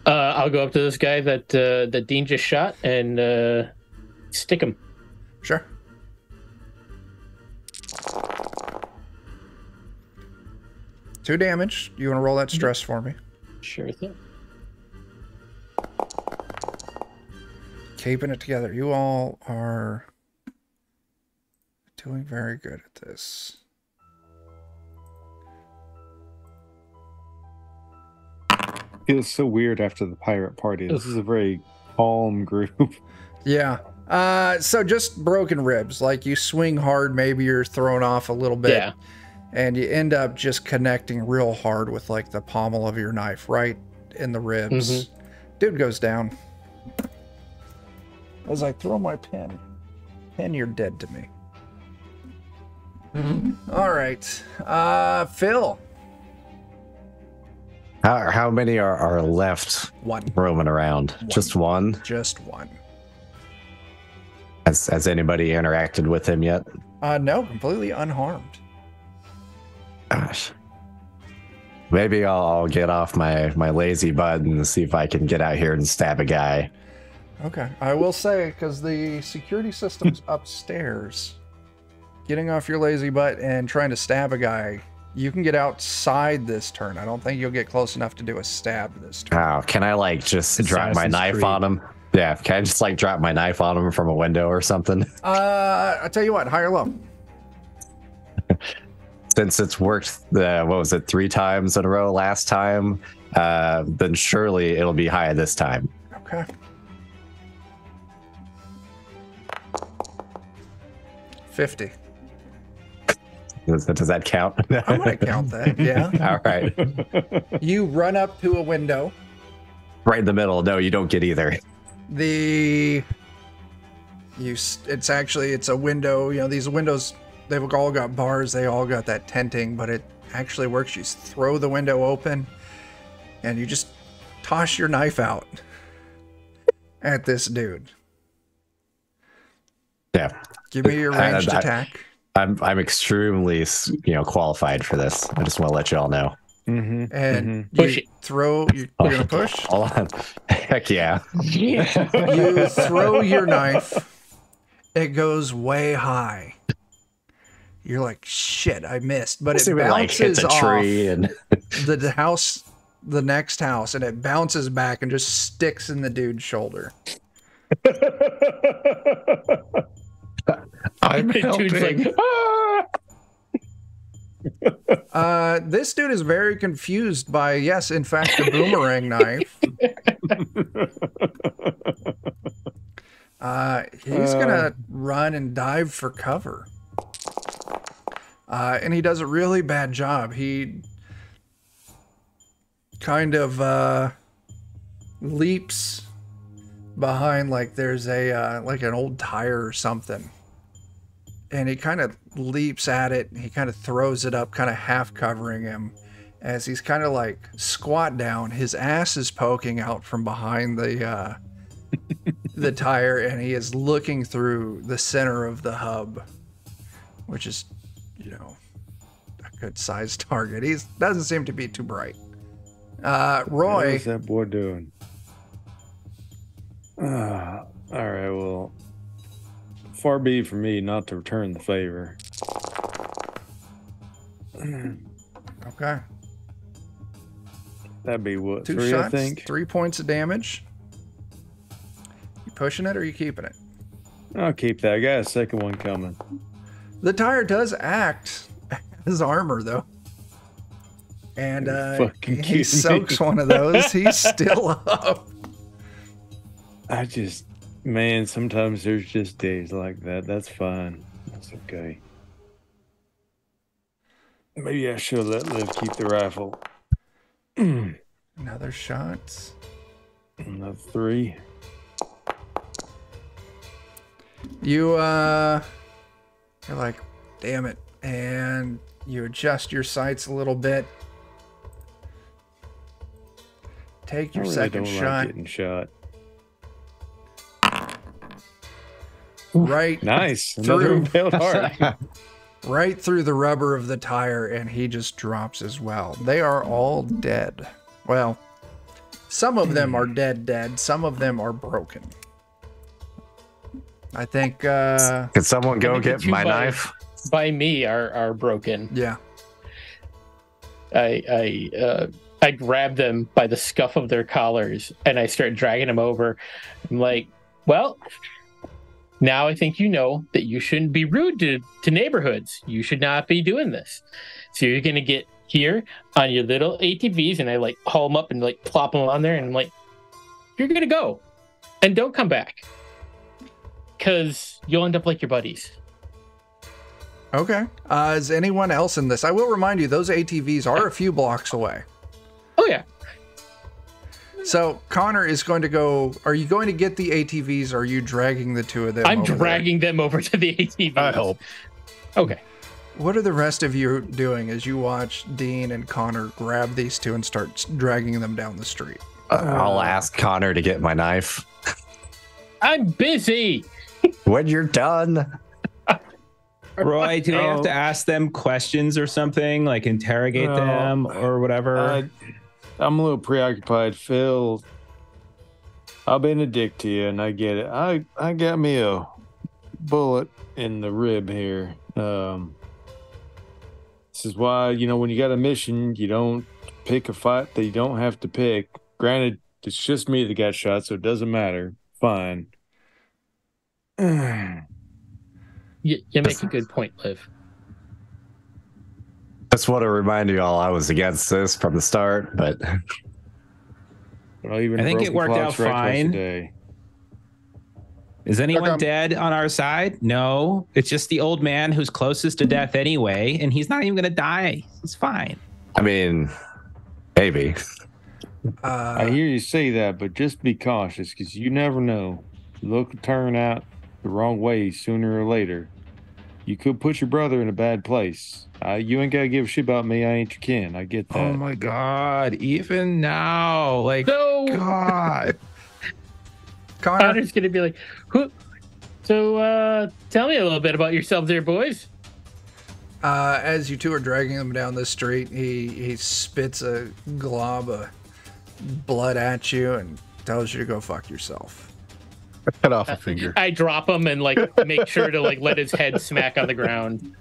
Speaker 4: I'll go up to this guy that Dean just shot and stick him.
Speaker 1: Sure. Two damage. You want to roll that stress for me?
Speaker 4: Sure thing.
Speaker 1: Keeping it together. You all are doing very good at this.
Speaker 2: Feels so weird after the pirate party. This is a very calm group.
Speaker 1: Yeah. So just broken ribs. Like you swing hard, maybe you're thrown off a little bit.
Speaker 4: Yeah.
Speaker 1: And you end up just connecting real hard with like the pommel of your knife right in the ribs. Dude goes down. As I throw my pen. Pen, you're dead to me. All right. Phil.
Speaker 5: How many are left
Speaker 1: One.
Speaker 5: roaming around? Just one?
Speaker 1: Just one.
Speaker 5: Has anybody interacted with him yet?
Speaker 1: No, completely unharmed.
Speaker 5: Gosh. Maybe I'll get off my lazy butt and see if I can get out here and stab a guy.
Speaker 1: Okay. I will say, because the security system's upstairs, getting off your lazy butt and trying to stab a guy, you can get outside this turn. I don't think you'll get close enough to do a stab this turn.
Speaker 5: Oh, can I like just drop my
Speaker 3: Assassin's
Speaker 5: knife
Speaker 3: Creed.
Speaker 5: on him? Yeah, can I just like drop my knife on him from a window or something?
Speaker 1: I'll tell you what, high or low?
Speaker 5: Since it's worked, what was it, 3 times in a row last time, then surely it'll be high this time.
Speaker 1: Okay. 50.
Speaker 5: Does that count?
Speaker 1: I'm going to count that, yeah.
Speaker 5: All right.
Speaker 1: You run up to a window.
Speaker 5: Right in the middle. No, you don't get either.
Speaker 1: It's a window. You know, these windows, they've all got bars. They all got that tenting, but it actually works. You throw the window open and you just toss your knife out at this dude.
Speaker 5: Yeah.
Speaker 1: Give me your ranged attack.
Speaker 5: I'm extremely, qualified for this. I just want to let you all know.
Speaker 1: And
Speaker 4: Push it.
Speaker 1: You're gonna push?
Speaker 5: Hold on. Heck yeah.
Speaker 1: You throw your knife. It goes way high. You're like, shit, I missed. But it bounces
Speaker 5: hits a
Speaker 1: off
Speaker 5: tree and
Speaker 1: the next house, and it bounces back and just sticks in the dude's shoulder.
Speaker 2: I'm
Speaker 4: The dude's
Speaker 2: helping.
Speaker 4: like, "Ah!"
Speaker 1: This dude is very confused by, yes, in fact, the boomerang knife. He's gonna run and dive for cover. And he does a really bad job. He kind of leaps behind, like there's a like an old tire or something. And he kind of leaps at it. He kind of throws it up, kind of half covering him. As he's kind of like squat down, his ass is poking out from behind the tire, and he is looking through the center of the hub, which is, a good sized target. He doesn't seem to be too bright. Roy.
Speaker 2: What's that boy doing? All right, well, far be it from me not to return the favor.
Speaker 1: Okay.
Speaker 2: That'd be what,
Speaker 1: 2
Speaker 2: 3,
Speaker 1: shots,
Speaker 2: I think?
Speaker 1: 3 points of damage. You pushing it or you keeping it?
Speaker 2: I'll keep that. I got a second one coming.
Speaker 1: The tire does act as armor, though. And
Speaker 2: Fucking
Speaker 1: he
Speaker 2: kidding me.
Speaker 1: soaks one of those. He's still up.
Speaker 2: Man, sometimes there's just days like that. That's fine. That's okay. Maybe I should let Liv keep the rifle.
Speaker 1: Another shot.
Speaker 2: Another 3.
Speaker 1: You're like, damn it. And you adjust your sights a little bit. Take your
Speaker 2: I really
Speaker 1: second
Speaker 2: don't
Speaker 1: shot.
Speaker 2: like getting shot.
Speaker 1: Right
Speaker 2: Nice. Another
Speaker 1: through,
Speaker 2: impaled heart.
Speaker 1: right through the rubber of the tire, and he just drops as well. They are all dead. Well, some of them are dead. Some of them are broken. I think,
Speaker 5: Can someone go
Speaker 4: I think the
Speaker 5: get
Speaker 4: two
Speaker 5: my
Speaker 4: by-
Speaker 5: knife?
Speaker 4: By me are broken.
Speaker 1: yeah.
Speaker 4: I grab them by the scuff of their collars and I start dragging them over. I'm like, well, now I think you know that you shouldn't be rude to neighborhoods. You should not be doing this. So you're gonna get here on your little ATVs, and I like haul them up and like plop them on there, and I'm like, you're gonna go and don't come back. because you'll end up like your buddies.
Speaker 1: Okay. Is anyone else in this? I will remind you, those ATVs are a few blocks away.
Speaker 4: Oh yeah.
Speaker 1: So Connor is going to go. Are you going to get the ATVs? Or are you dragging the two of them?
Speaker 4: I'm dragging them over to the ATVs.
Speaker 6: I hope.
Speaker 4: Okay.
Speaker 1: What are the rest of you doing as you watch Dean and Connor grab these two and start dragging them down the street?
Speaker 5: I'll ask Connor to get my knife.
Speaker 4: I'm busy.
Speaker 5: When you're done.
Speaker 3: Roy, do we have to ask them questions or something, like interrogate them or whatever?
Speaker 2: I'm a little preoccupied, Phil. I've been a dick to you, and I get it. I got me a bullet in the rib here. This is why, when you got a mission, you don't pick a fight that you don't have to pick. Granted, it's just me that got shot, so it doesn't matter. Fine.
Speaker 4: You make a good point, Liv.
Speaker 5: Just want to remind you all I was against this from the start, but
Speaker 3: I think it worked out fine.
Speaker 2: Today.
Speaker 3: Is anyone dead on our side? No. It's just the old man who's closest to death anyway, and he's not even going to die. He's fine.
Speaker 5: I mean, maybe.
Speaker 2: I hear you say that, but just be cautious, because you never know. Look will turn out the wrong way sooner or later. You could put your brother in a bad place. You ain't got to give a shit about me. I ain't your kin. I get that.
Speaker 3: Oh my God. Even now.
Speaker 4: No.
Speaker 3: God.
Speaker 4: Connor's going to be like, who? So tell me a little bit about yourselves there, boys.
Speaker 1: As you two are dragging him down the street, he spits a glob of blood at you and tells you to go fuck yourself.
Speaker 6: Cut off a finger.
Speaker 4: I drop him and make sure to let his head smack on the ground.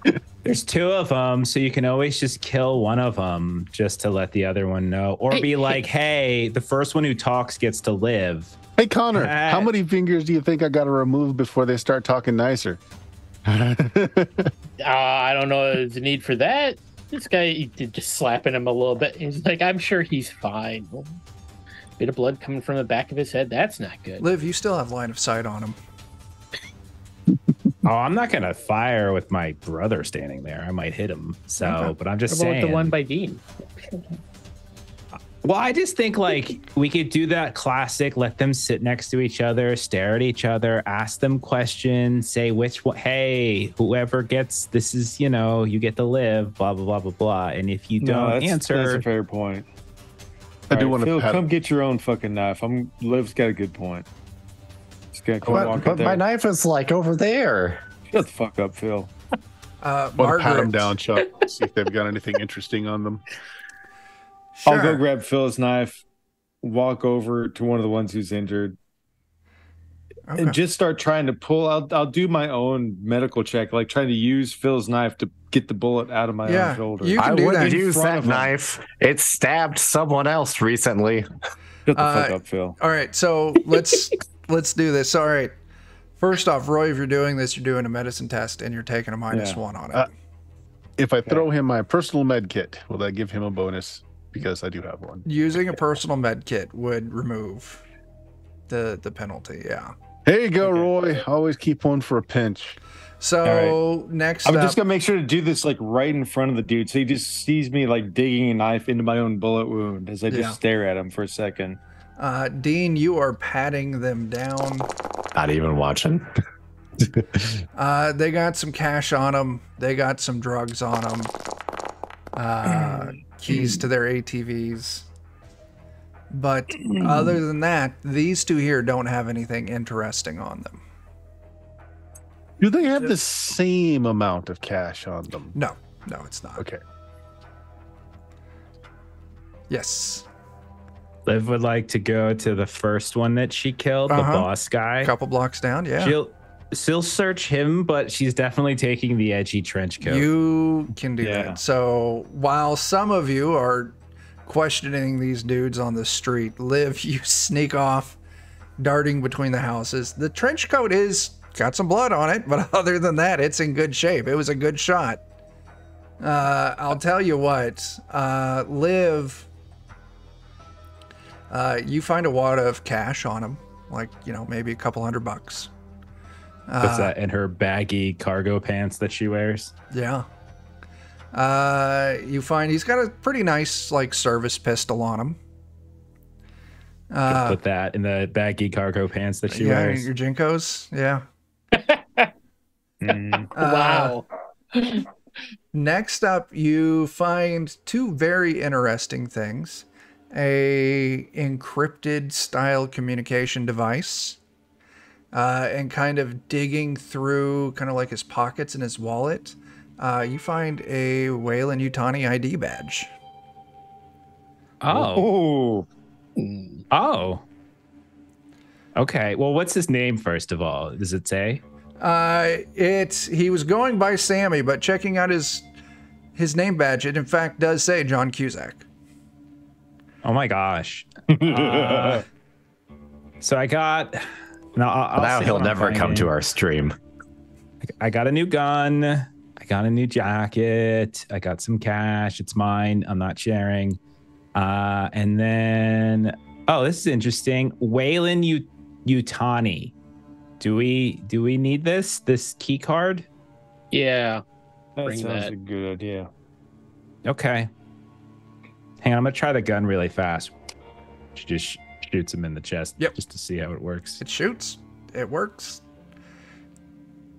Speaker 3: There's two of them, so you can always just kill one of them just to let the other one know. Or be like, hey, the first one who talks gets to live.
Speaker 6: Hey, Connor, how many fingers do you think I got to remove before they start talking nicer?
Speaker 4: I don't know. There's a need for that. This guy just slapping him a little bit. He's like, I'm sure he's fine. Bit of blood coming from the back of his head. That's not good.
Speaker 1: Liv, you still have line of sight on him.
Speaker 3: Oh, I'm not going to fire with my brother standing there. I might hit him. So,
Speaker 1: Okay.
Speaker 3: But I'm just
Speaker 4: What about
Speaker 3: saying.
Speaker 4: the one by Dean?
Speaker 3: Well, I just think we could do that classic, let them sit next to each other, stare at each other, ask them questions, say which one, hey, whoever gets, this is, you get to live, blah, blah, blah, blah, blah. And if you don't answer.
Speaker 2: That's a fair point.
Speaker 6: I do want
Speaker 2: Phil,
Speaker 6: to
Speaker 2: come get your own fucking knife. Liv's got a good point. Just gonna come walk
Speaker 5: But
Speaker 2: out there.
Speaker 5: my knife is over there.
Speaker 2: Shut the fuck up, Phil.
Speaker 6: want to pat them
Speaker 1: Margaret.
Speaker 6: down, Chuck, see if they've got anything interesting on them.
Speaker 1: Sure.
Speaker 2: I'll go grab Phil's knife, walk over to one of the ones who's injured,
Speaker 1: Okay.
Speaker 2: and just start trying to pull. I'll do my own medical check, like trying to use Phil's knife to get the bullet out of my own shoulder.
Speaker 1: You can
Speaker 5: I
Speaker 1: do
Speaker 5: wouldn't
Speaker 1: that.
Speaker 5: use
Speaker 2: front
Speaker 5: that
Speaker 2: of him.
Speaker 5: knife. It stabbed someone else recently.
Speaker 2: Shut the fuck up, Phil.
Speaker 1: All right, so let's do this. All right. First off, Roy, if you're doing this, you're doing a medicine test and you're taking a -1 on it.
Speaker 6: If I throw him my personal med kit, will that give him a bonus? Because I do have one.
Speaker 1: Using a personal med kit would remove the penalty. Yeah.
Speaker 6: There you go, Roy. Always keep one for a pinch.
Speaker 1: So next
Speaker 2: I'm
Speaker 1: up,
Speaker 2: just gonna make sure to do this right in front of the dude, so he just sees me digging a knife into my own bullet wound as I just stare at him for a second.
Speaker 1: Dean, you are patting them down.
Speaker 5: Not even watching.
Speaker 1: They got some cash on them. They got some drugs on them. Keys to their ATVs. But other than that, these two here don't have anything interesting on them.
Speaker 6: Do they have the same amount of cash on them?
Speaker 1: No, it's not.
Speaker 6: Okay.
Speaker 1: Yes.
Speaker 3: Liv would like to go to the first one that she killed, the boss guy.
Speaker 1: A couple blocks down, yeah.
Speaker 3: She'll search him, but she's definitely taking the edgy trench coat.
Speaker 1: You can do that. So while some of you are questioning these dudes on the street, Liv, you sneak off, darting between the houses. The trench coat is got some blood on it, but other than that, it's in good shape. It was a good shot. I'll tell you what, Liv, you find a wad of cash on him, maybe a couple $100.
Speaker 3: Puts that in her baggy cargo pants that she wears.
Speaker 1: Yeah. You find he's got a pretty nice like service pistol on him.
Speaker 3: Put that in the baggy cargo pants that she
Speaker 1: Yeah,
Speaker 3: wears.
Speaker 1: your Jinkos. Yeah.
Speaker 4: Wow.
Speaker 1: Next up, you find two very interesting things. A encrypted style communication device. And kind of digging through kind of like his pockets in his wallet, you find a Weyland-Yutani ID badge.
Speaker 3: Oh. Oh. Okay. Well, what's his name, first of all? Does it say?
Speaker 1: He was going by Sammy, but checking out his name badge, it in fact does say John Cusack.
Speaker 3: Oh my gosh. So I got...
Speaker 5: Now he'll never come to our stream.
Speaker 3: I got a new gun. I got a new jacket. I got some cash. It's mine. I'm not sharing. And then, this is interesting. Weyland-Yutani. Do we need this key card?
Speaker 4: Yeah.
Speaker 2: That sounds a good idea.
Speaker 3: Okay. Hang on, I'm gonna try the gun really fast. Just shoots him in the chest.
Speaker 1: Yep.
Speaker 3: Just to see how it works.
Speaker 1: It shoots. It works.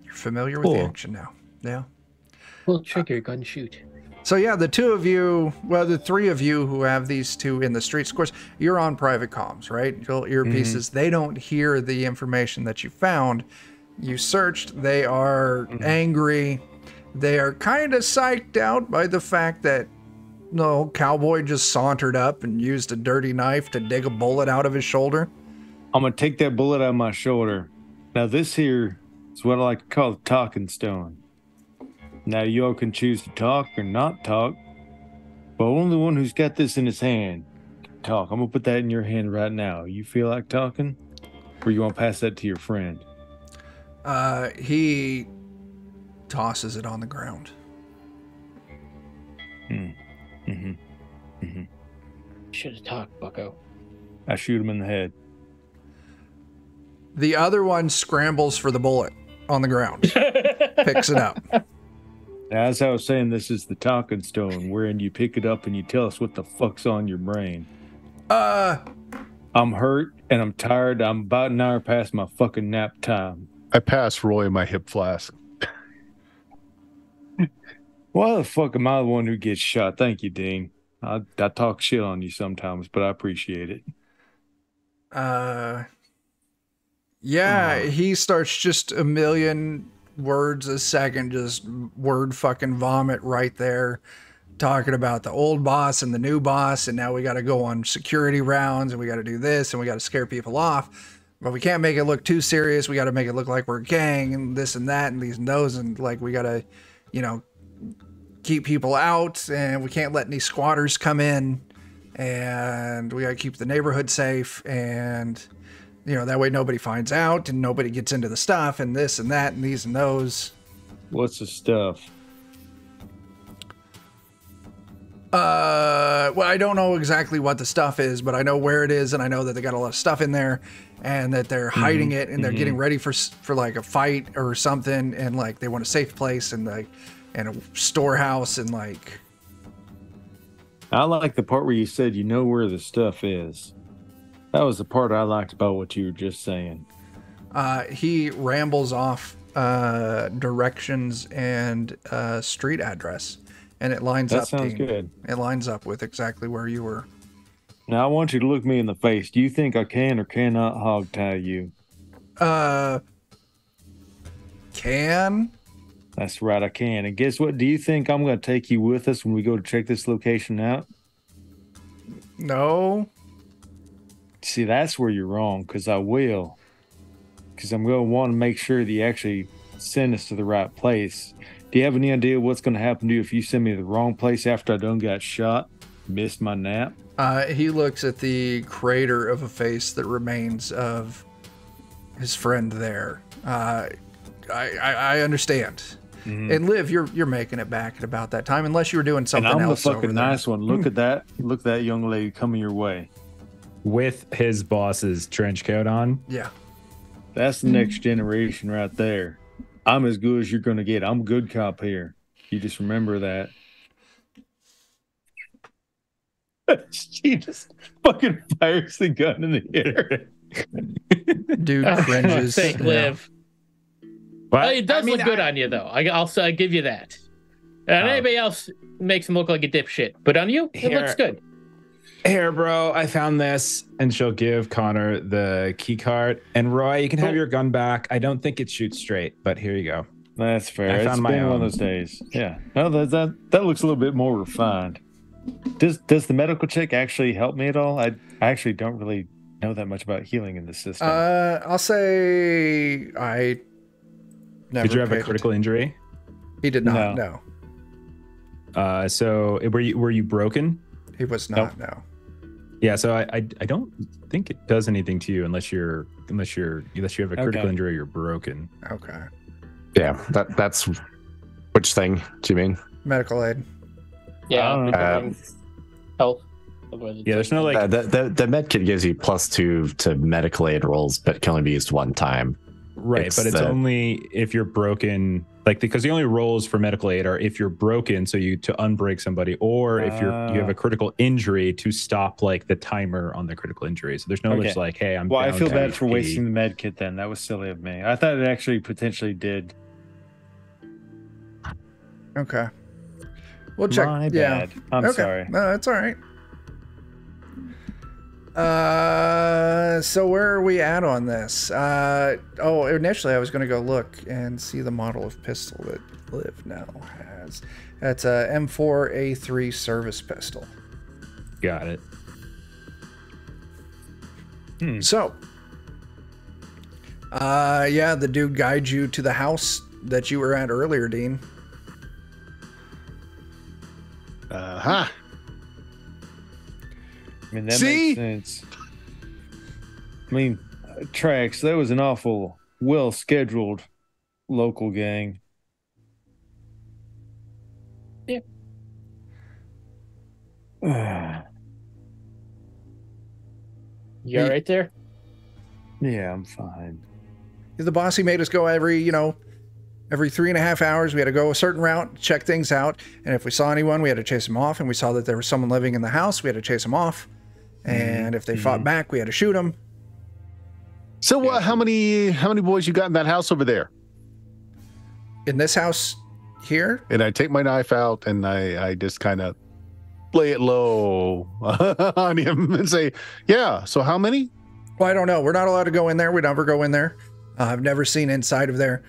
Speaker 1: You're familiar with the action now. Yeah.
Speaker 4: Pull trigger, gun shoot.
Speaker 1: So yeah, the two of you, well, the three of you who have these two in the streets, of course, you're on private comms, right? Your earpieces, they don't hear the information that you found. You searched, they are angry. They are kind of psyched out by the fact that Cowboy just sauntered up and used a dirty knife to dig a bullet out of his shoulder.
Speaker 2: I'm going to take that bullet out of my shoulder. Now this here is what I like to call the talking stone. Now you all can choose to talk or not talk, but only one who's got this in his hand can talk. I'm going to put that in your hand right now. You feel like talking? Or you want to pass that to your friend?
Speaker 1: He tosses it on the ground.
Speaker 4: Should have talked, bucko.
Speaker 2: I shoot him in the head.
Speaker 1: The other one scrambles for the bullet on the ground, picks it up.
Speaker 2: As I was saying, this is the talking stone, wherein you pick it up and you tell us what the fuck's on your brain. I'm hurt and I'm tired. I'm about an hour past my fucking nap time.
Speaker 6: I pass Roy my hip flask.
Speaker 2: Why the fuck am I the one who gets shot? Thank you, Dean. I talk shit on you sometimes, but I appreciate it.
Speaker 1: Yeah, he starts just a million words a second, just word fucking vomit right there, talking about the old boss and the new boss, and now we got to go on security rounds, and we got to do this, and we got to scare people off, but we can't make it look too serious. We got to make it look like we're a gang, and this and that, and these and those, and like we got to, keep people out, and we can't let any squatters come in, and we got to keep the neighborhood safe, and that way nobody finds out and nobody gets into the stuff and this and that and these and those.
Speaker 2: What's the stuff?
Speaker 1: Well, I don't know exactly what the stuff is, but I know where it is, and I know that they got a lot of stuff in there, and that they're hiding it, and they're getting ready for like a fight or something, and like they want a safe place and a storehouse and like.
Speaker 2: I like the part where you said you know where the stuff is. That was the part I liked about what you were just saying.
Speaker 1: He rambles off directions and street address, and it lines up.
Speaker 2: That sounds good.
Speaker 1: It lines up with exactly where you were.
Speaker 2: Now I want you to look me in the face. Do you think I can or cannot hog tie you?
Speaker 1: Can?
Speaker 2: That's right, I can. And guess what? Do you think I'm going to take you with us when we go to check this location out?
Speaker 1: No.
Speaker 2: See, that's where you're wrong, because I will. Because I'm going to want to make sure that you actually send us to the right place. Do you have any idea what's going to happen to you if you send me to the wrong place after I done got shot? Missed my nap?
Speaker 1: He looks at the crater of a face that remains of his friend there. I understand. And Liv, you're making it back at about that time, unless you were doing something
Speaker 2: and I'm
Speaker 1: else.
Speaker 2: The fucking nice one. Look at that. Look at that young lady coming your way.
Speaker 3: With his boss's trench coat on.
Speaker 1: Yeah.
Speaker 2: That's the next generation right there. I'm as good as you're going to get. I'm a good cop here. You just remember that. She just fucking fires the gun in the air.
Speaker 1: Dude cringes.
Speaker 4: Thank
Speaker 1: Yeah.
Speaker 4: Liv.
Speaker 3: But,
Speaker 4: Oh, it does look good on you, though. I'll give you that. And anybody else makes him look like a dipshit, but on you, it looks good.
Speaker 3: Here, bro, I found this, and she'll give Connor the key card. And Roy, you can have your gun back. I don't think it shoots straight, but here you go.
Speaker 2: That's fair.
Speaker 3: I
Speaker 2: It's
Speaker 3: found my
Speaker 2: been one
Speaker 3: own.
Speaker 2: of those days. Yeah. No, that looks a little bit more refined. Does the medical check actually help me at all? I actually don't really know that much about healing in this system.
Speaker 1: I'll say I never
Speaker 3: Did you have a
Speaker 1: paid
Speaker 3: critical injury?
Speaker 1: He did not. No.
Speaker 3: So were you broken?
Speaker 1: He was not. No.
Speaker 3: Yeah. So I don't think it does anything to you unless you have a critical injury or you're broken.
Speaker 1: Okay.
Speaker 5: Yeah, that's which thing do you mean?
Speaker 1: Medical aid.
Speaker 4: Yeah. Health.
Speaker 3: Yeah, there's no like
Speaker 5: the med kit gives you +2 to medical aid rolls, but can only be used one time.
Speaker 3: Right, but it's only if you're broken, like because the only rolls for medical aid are if you're broken, so to unbreak somebody, or if you have a critical injury to stop like the timer on the critical injury. So there's no just like, hey, I'm.
Speaker 2: Well, I feel
Speaker 3: down
Speaker 2: bad
Speaker 3: to
Speaker 2: for
Speaker 3: HP.
Speaker 2: wasting the med kit. Then that was silly of me. I thought it actually potentially did.
Speaker 1: Okay. We'll check.
Speaker 2: My
Speaker 1: yeah.
Speaker 2: bad. I'm sorry.
Speaker 1: No, that's all right. So where are we at on this? Initially I was going to go look and see the model of pistol that Liv now has. That's a M4A3 service pistol.
Speaker 3: Got it.
Speaker 1: So, the dude guides you to the house that you were at earlier, Dean.
Speaker 6: Aha.
Speaker 2: I mean, that
Speaker 6: See?
Speaker 2: makes sense. I mean, Trax, that was an awful well-scheduled local gang.
Speaker 4: Yeah. You all right there?
Speaker 2: Yeah, I'm fine.
Speaker 1: The boss, he made us go every 3.5 hours. We had to go a certain route, check things out. And if we saw anyone, we had to chase them off. And we saw that there was someone living in the house, we had to chase them off. And if they fought back, we had to shoot them.
Speaker 6: So how many boys you got in that house over there?
Speaker 1: In this house here?
Speaker 6: And I take my knife out and I just kind of lay it low on him and say, yeah, so how many?
Speaker 1: Well, I don't know. We're not allowed to go in there. We never go in there. I've never seen inside of there.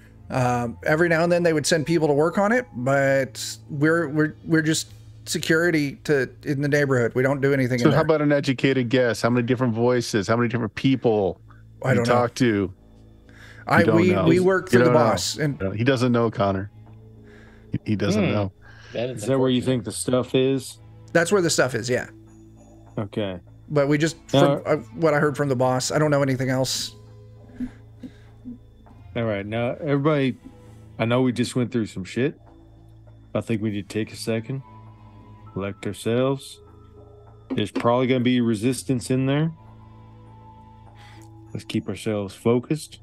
Speaker 1: Every now and then they would send people to work on it, but we're just security in the neighborhood. We don't do anything.
Speaker 6: So how about an educated guess? How many different voices? How many different people
Speaker 1: I don't
Speaker 6: you talk to?
Speaker 1: We work through the boss, and
Speaker 6: he doesn't know, Connor. He doesn't know.
Speaker 2: Is that where you think the stuff is?
Speaker 1: That's where the stuff is. Yeah.
Speaker 2: Okay.
Speaker 1: But we just from what I heard from the boss, I don't know anything else.
Speaker 2: All right, now everybody, I know we just went through some shit. I think we need to take a second, collect ourselves. There's probably going to be resistance in there. Let's keep ourselves focused.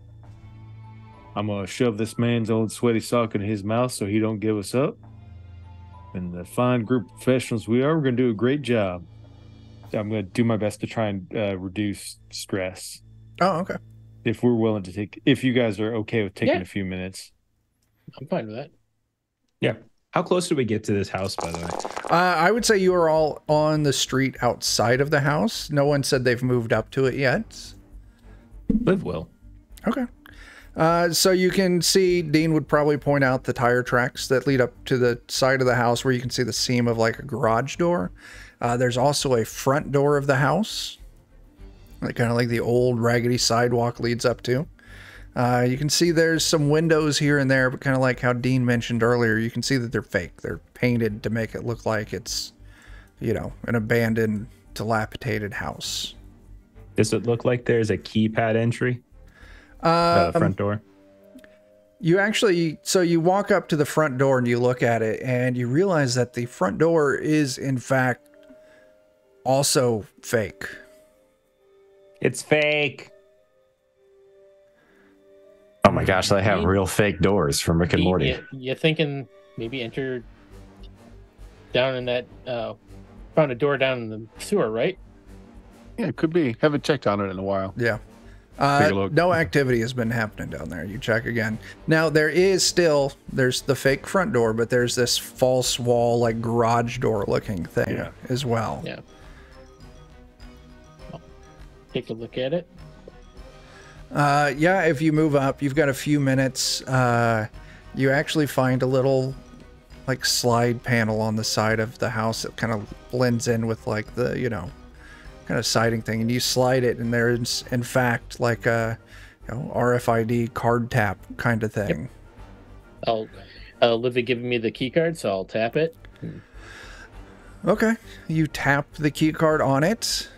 Speaker 2: I'm going to shove this man's old sweaty sock in his mouth so he don't give us up. And the fine group of professionals we are, we're going to do a great job. I'm going to do my best to try and reduce stress.
Speaker 1: Oh, okay.
Speaker 2: If we're willing to take, if you guys are okay with taking a few minutes.
Speaker 4: I'm fine with that.
Speaker 3: Yeah. How close did we get to this house, by the way?
Speaker 1: I would say you are all on the street outside of the house. No one said they've moved up to it yet.
Speaker 3: Liv will.
Speaker 1: Okay. So you can see, Dean would probably point out the tire tracks that lead up to the side of the house where you can see the seam of like a garage door. There's also a front door of the house, like kind of like the old raggedy sidewalk leads up to. You can see there's some windows here and there, but kind of like how Dean mentioned earlier, you can see that they're fake. They're painted to make it look like it's, an abandoned, dilapidated house.
Speaker 3: Does it look like there's a keypad entry? The front door?
Speaker 1: You walk up to the front door and you look at it and you realize that the front door is in fact also fake.
Speaker 3: It's fake.
Speaker 5: my gosh, they have real fake doors from Rick and Morty.
Speaker 4: You're thinking maybe enter down in that found a door down in the sewer, right?
Speaker 6: Yeah, it could be. Haven't checked on it in a while.
Speaker 1: Yeah.
Speaker 6: Take a look.
Speaker 1: No activity has been happening down there. You check again. Now there's the fake front door, but there's this false wall, like garage door looking thing as well.
Speaker 4: Yeah. I'll take a look at it.
Speaker 1: Yeah, if you move up, you've got a few minutes. You actually find a little like slide panel on the side of the house that kind of blends in with like the, kind of siding thing, and you slide it, and there's in fact like a RFID card tap kind of thing.
Speaker 4: Yep. Olivia giving me the key card, so I'll tap it.
Speaker 1: Okay, you tap the key card on it.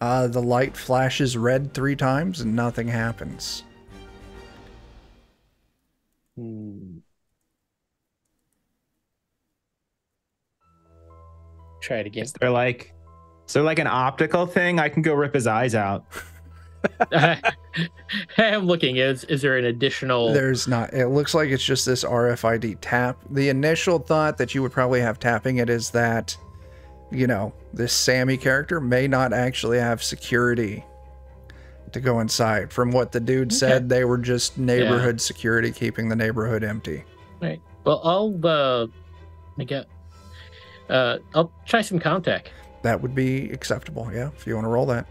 Speaker 1: The light flashes red 3 times and nothing happens.
Speaker 4: Try it again.
Speaker 3: Is there like an optical thing? I can go rip his eyes out.
Speaker 4: I'm looking. Is there an additional?
Speaker 1: There's not. It looks like it's just this RFID tap. The initial thought that you would probably have tapping it is that, this Sammy character may not actually have security to go inside. From what the dude said, they were just neighborhood security, keeping the neighborhood empty.
Speaker 4: Right. Well, I'll try some contact.
Speaker 1: That would be acceptable, yeah, if you want to roll that.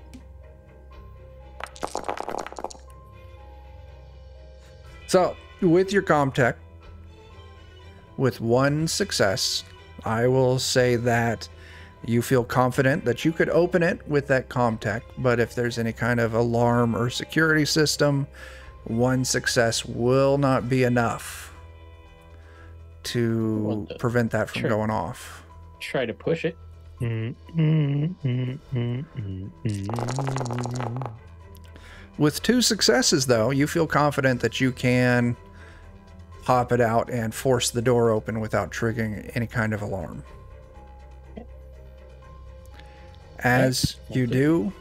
Speaker 1: So, with your ComTech, with 1 success, I will say that you feel confident that you could open it with that ComTech, but if there's any kind of alarm or security system, 1 success will not be enough to prevent that from going off.
Speaker 4: Try to push it.
Speaker 1: With 2 successes, though, you feel confident that you can pop it out and force the door open without triggering any kind of alarm. As you do,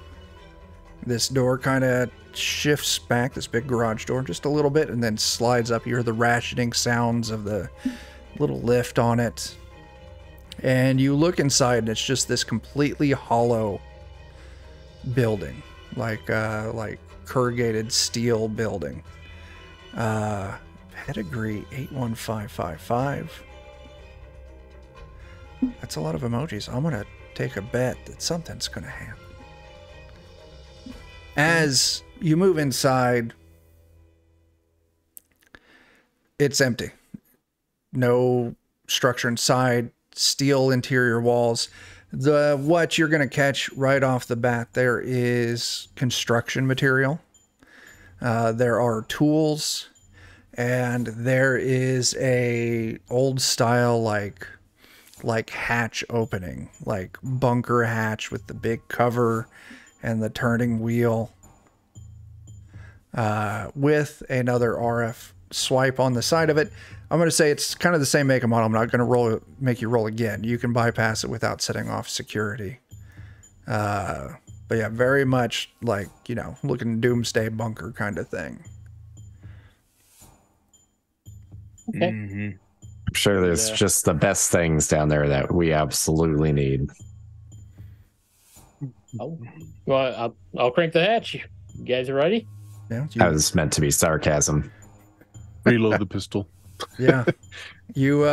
Speaker 1: this door kind of shifts back, this big garage door, just a little bit, and then slides up. You hear the ratcheting sounds of the little lift on it. And you look inside, and it's just this completely hollow building, like corrugated steel building. Pedigree 81555. That's a lot of emojis. I'm gonna take a bet that something's gonna happen. As you move inside, it's empty. No structure inside. Steel interior walls. What you're going to catch right off the bat there is construction material. There are tools, and there is a old style like hatch opening, like bunker hatch with the big cover and the turning wheel, with another RF swipe on the side of it. I'm going to say it's kind of the same make and model. I'm not going to make you roll again. You can bypass it without setting off security. But yeah, very much like, looking doomsday bunker kind of thing.
Speaker 4: Okay.
Speaker 5: I'm sure there's just the best things down there that we absolutely need.
Speaker 4: Oh, well, I'll crank the hatch. You guys are ready?
Speaker 1: Yeah.
Speaker 5: That was meant to be sarcasm.
Speaker 6: Reload the pistol.
Speaker 1: Yeah. You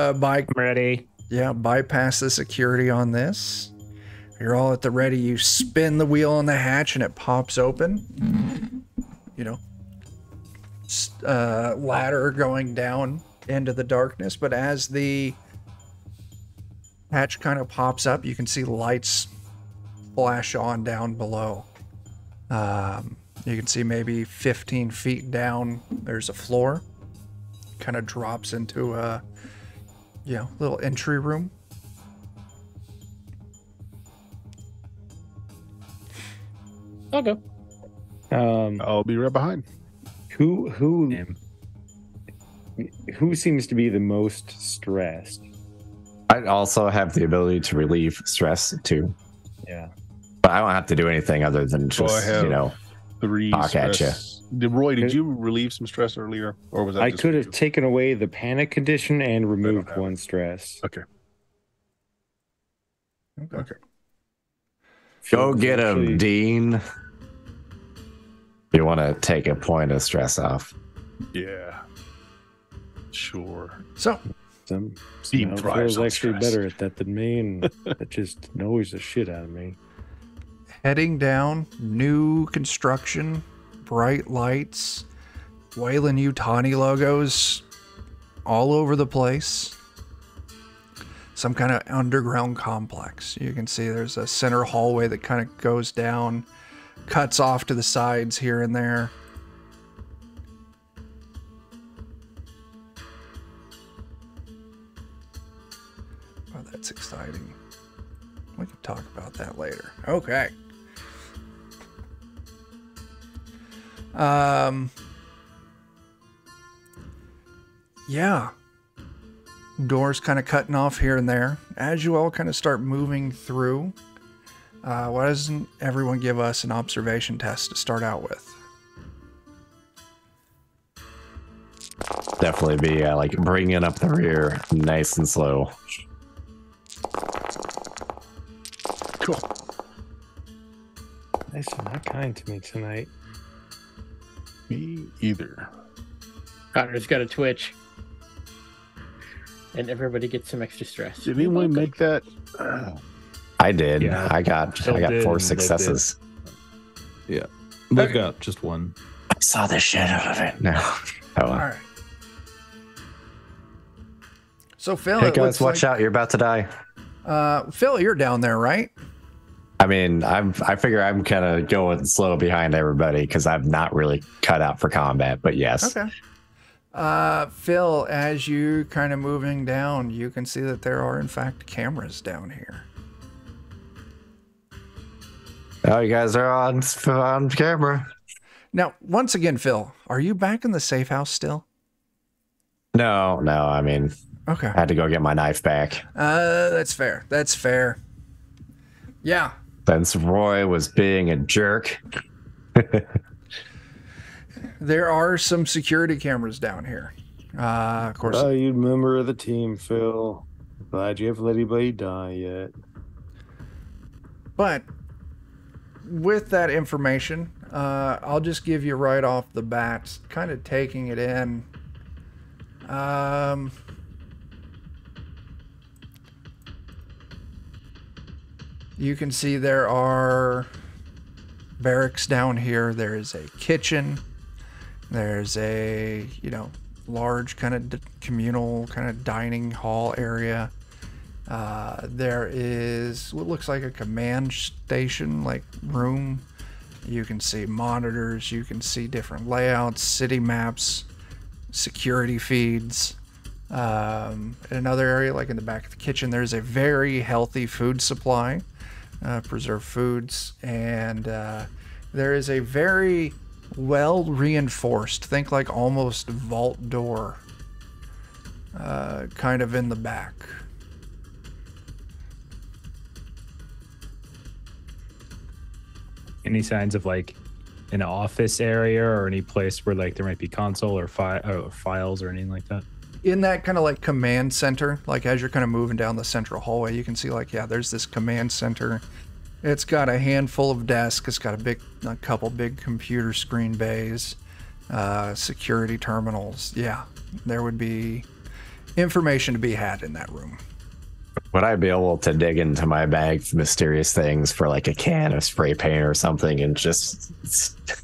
Speaker 3: Ready.
Speaker 1: bypass the security on this. You're all at the ready. You spin the wheel on the hatch and it pops open. Ladder going down into the darkness. But as the hatch kind of pops up, you can see lights flash on down below. You can see maybe 15 feet down, there's a floor. Kind of drops into a little entry room.
Speaker 4: I'll go.
Speaker 6: I'll be right behind.
Speaker 7: Who seems to be the most stressed?
Speaker 5: I also have the ability to relieve stress too.
Speaker 7: Yeah.
Speaker 5: But I don't have to do anything other than just,
Speaker 6: 3
Speaker 5: Talk at
Speaker 6: stress. Roy, did you relieve some stress earlier, or was that?
Speaker 7: I
Speaker 6: just
Speaker 7: could
Speaker 6: you?
Speaker 7: have taken away the panic condition and removed
Speaker 6: have
Speaker 7: one stress.
Speaker 6: Okay. Okay.
Speaker 5: Go
Speaker 7: Phil,
Speaker 5: get him,
Speaker 7: actually-
Speaker 5: Dean. You want to take a point of stress off.
Speaker 6: Yeah. Sure.
Speaker 1: So,
Speaker 7: Some
Speaker 6: Dean
Speaker 7: somehow
Speaker 6: thrives
Speaker 7: Phil's
Speaker 6: on
Speaker 7: actually
Speaker 6: stress.
Speaker 7: better at that than me, and that just annoys the shit out of me.
Speaker 1: heading down, new construction, bright lights, Wayland Utani logos all over the place. Some kind of underground complex. You can see there's a center hallway that kind of goes down, cuts off to the sides here and there. Oh, that's exciting. We can talk about that later. Okay. Yeah. Doors kind of cutting off here and there. As you all kind of start moving through, why doesn't everyone give us an observation test to start out with?
Speaker 5: Definitely be like bringing up the rear nice and slow.
Speaker 6: Cool.
Speaker 7: Nice and not kind to me tonight.
Speaker 6: Me either.
Speaker 4: Connor's got a twitch. And everybody gets some extra stress.
Speaker 6: Did anyone make that?
Speaker 5: I did.
Speaker 3: Yeah.
Speaker 5: I got
Speaker 3: Phil
Speaker 5: 4
Speaker 3: did, and
Speaker 5: successes.
Speaker 3: Yeah. They've got just one.
Speaker 5: I saw the shit out of it. No. Oh,
Speaker 1: All right. So Phil,
Speaker 5: hey
Speaker 1: it
Speaker 5: guys,
Speaker 1: looks
Speaker 5: watch
Speaker 1: like,
Speaker 5: out! You're about to die.
Speaker 1: Phil, you're down there, right?
Speaker 5: I mean, I figure I'm kind of going slow behind everybody because I'm not really cut out for combat. But yes.
Speaker 1: Okay. Phil, as you kind of moving down, you can see that there are in fact cameras down here.
Speaker 5: Oh, you guys are on camera.
Speaker 1: Now, once again, Phil, are you back in the safe house still?
Speaker 5: No. I mean,
Speaker 1: Okay.
Speaker 5: I had to go get my knife back.
Speaker 1: That's fair. That's fair. Yeah.
Speaker 5: Since Roy was being a jerk.
Speaker 1: There are some security cameras down here. Of course.
Speaker 2: Valued member of the team, Phil. Glad you haven't let anybody die yet.
Speaker 1: But with that information, I'll just give you right off the bat, kind of taking it in. You can see there are barracks down here. There is a kitchen. There's a, large kind of communal kind of dining hall area. There is what looks like a command station like room. You can see monitors. You can see different layouts, city maps, security feeds. In another area, like in the back of the kitchen, there's a very healthy food supply, preserved foods, and there is a very well reinforced, think like almost vault door, kind of in the back.
Speaker 3: Any signs of like an office area or any place where like there might be console or files or anything like that?
Speaker 1: In that kind of like command center, like as you're kind of moving down the central hallway, you can see like, yeah, there's this command center. It's got a handful of desks. It's got a couple big computer screen bays, security terminals. Yeah, there would be information to be had in that room.
Speaker 5: Would I be able to dig into my bag for mysterious things for like a can of spray paint or something and just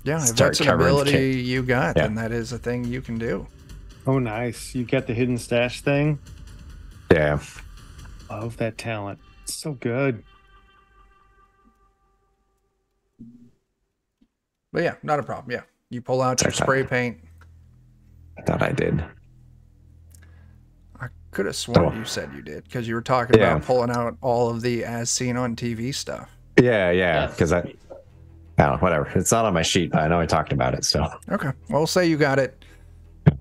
Speaker 1: Yeah, if
Speaker 5: start
Speaker 1: that's an
Speaker 5: covering the
Speaker 1: ability you got,
Speaker 5: Yeah.
Speaker 1: then that is a thing you can do.
Speaker 7: Oh, nice. You got the hidden stash thing?
Speaker 5: Yeah.
Speaker 7: Love that talent. It's so good.
Speaker 1: But yeah, not a problem. Yeah, you pull out your spray paint.
Speaker 5: I thought I did.
Speaker 1: I could have sworn
Speaker 5: Oh.
Speaker 1: you said you did because you were talking
Speaker 5: Yeah.
Speaker 1: about pulling out all of the as seen on TV stuff.
Speaker 5: Yeah. Because I don't know, whatever. It's not on my sheet, but I know I talked about it. So
Speaker 1: Okay, well, say you got it.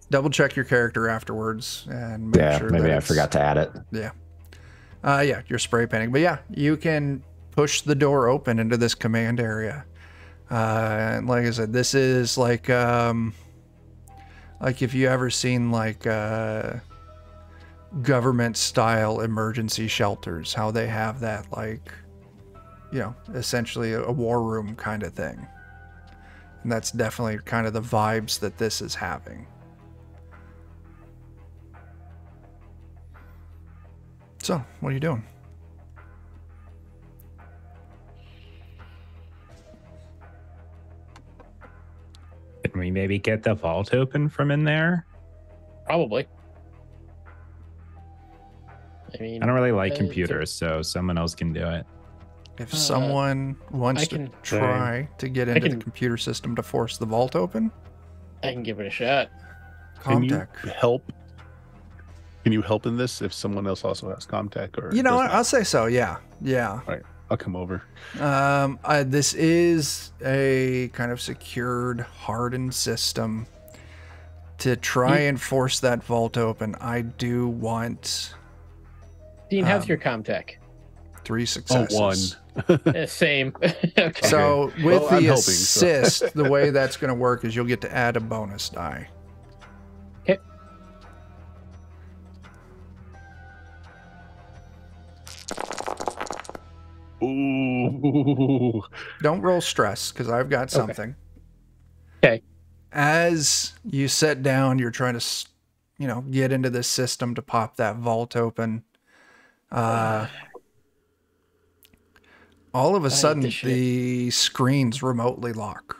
Speaker 1: Double check your character afterwards and make
Speaker 5: yeah,
Speaker 1: sure
Speaker 5: maybe
Speaker 1: that
Speaker 5: I
Speaker 1: it's-
Speaker 5: forgot to add it.
Speaker 1: Yeah. Yeah, you're spray painting. But yeah, you can push the door open into this command area. And like I said, this is like if you ever seen like government style emergency shelters, how they have that, like, you know, essentially a war room kind of thing. And that's definitely kind of the vibes that this is having. So, what are you doing?
Speaker 3: Can we maybe get the vault open from in there?
Speaker 4: Probably. I mean,
Speaker 3: I don't really like computers, so someone else can do it.
Speaker 1: If someone wants to try to get into the computer system to force the vault open,
Speaker 4: I can give it a shot.
Speaker 6: Can you
Speaker 1: Comtech.
Speaker 6: help? Can you help in this if someone else also has Comtech? Or
Speaker 1: You know,
Speaker 6: does not?
Speaker 1: I'll say so. Yeah. Yeah.
Speaker 6: All right, I'll come over.
Speaker 1: This is a kind of secured, hardened system. To try and force that vault open, I do want
Speaker 4: Dean, how's your Comtech?
Speaker 1: 3 successes.
Speaker 6: Oh, 1.
Speaker 4: Same. Okay.
Speaker 1: So with
Speaker 6: I'm
Speaker 1: the
Speaker 6: helping,
Speaker 1: assist, the way that's going to work is you'll get to add a bonus die.
Speaker 4: Okay.
Speaker 6: Ooh.
Speaker 1: Don't roll stress, because I've got something.
Speaker 4: Okay.
Speaker 1: As you sit down, you're trying to, you know, get into this system to pop that vault open. All of a sudden, the screens remotely lock.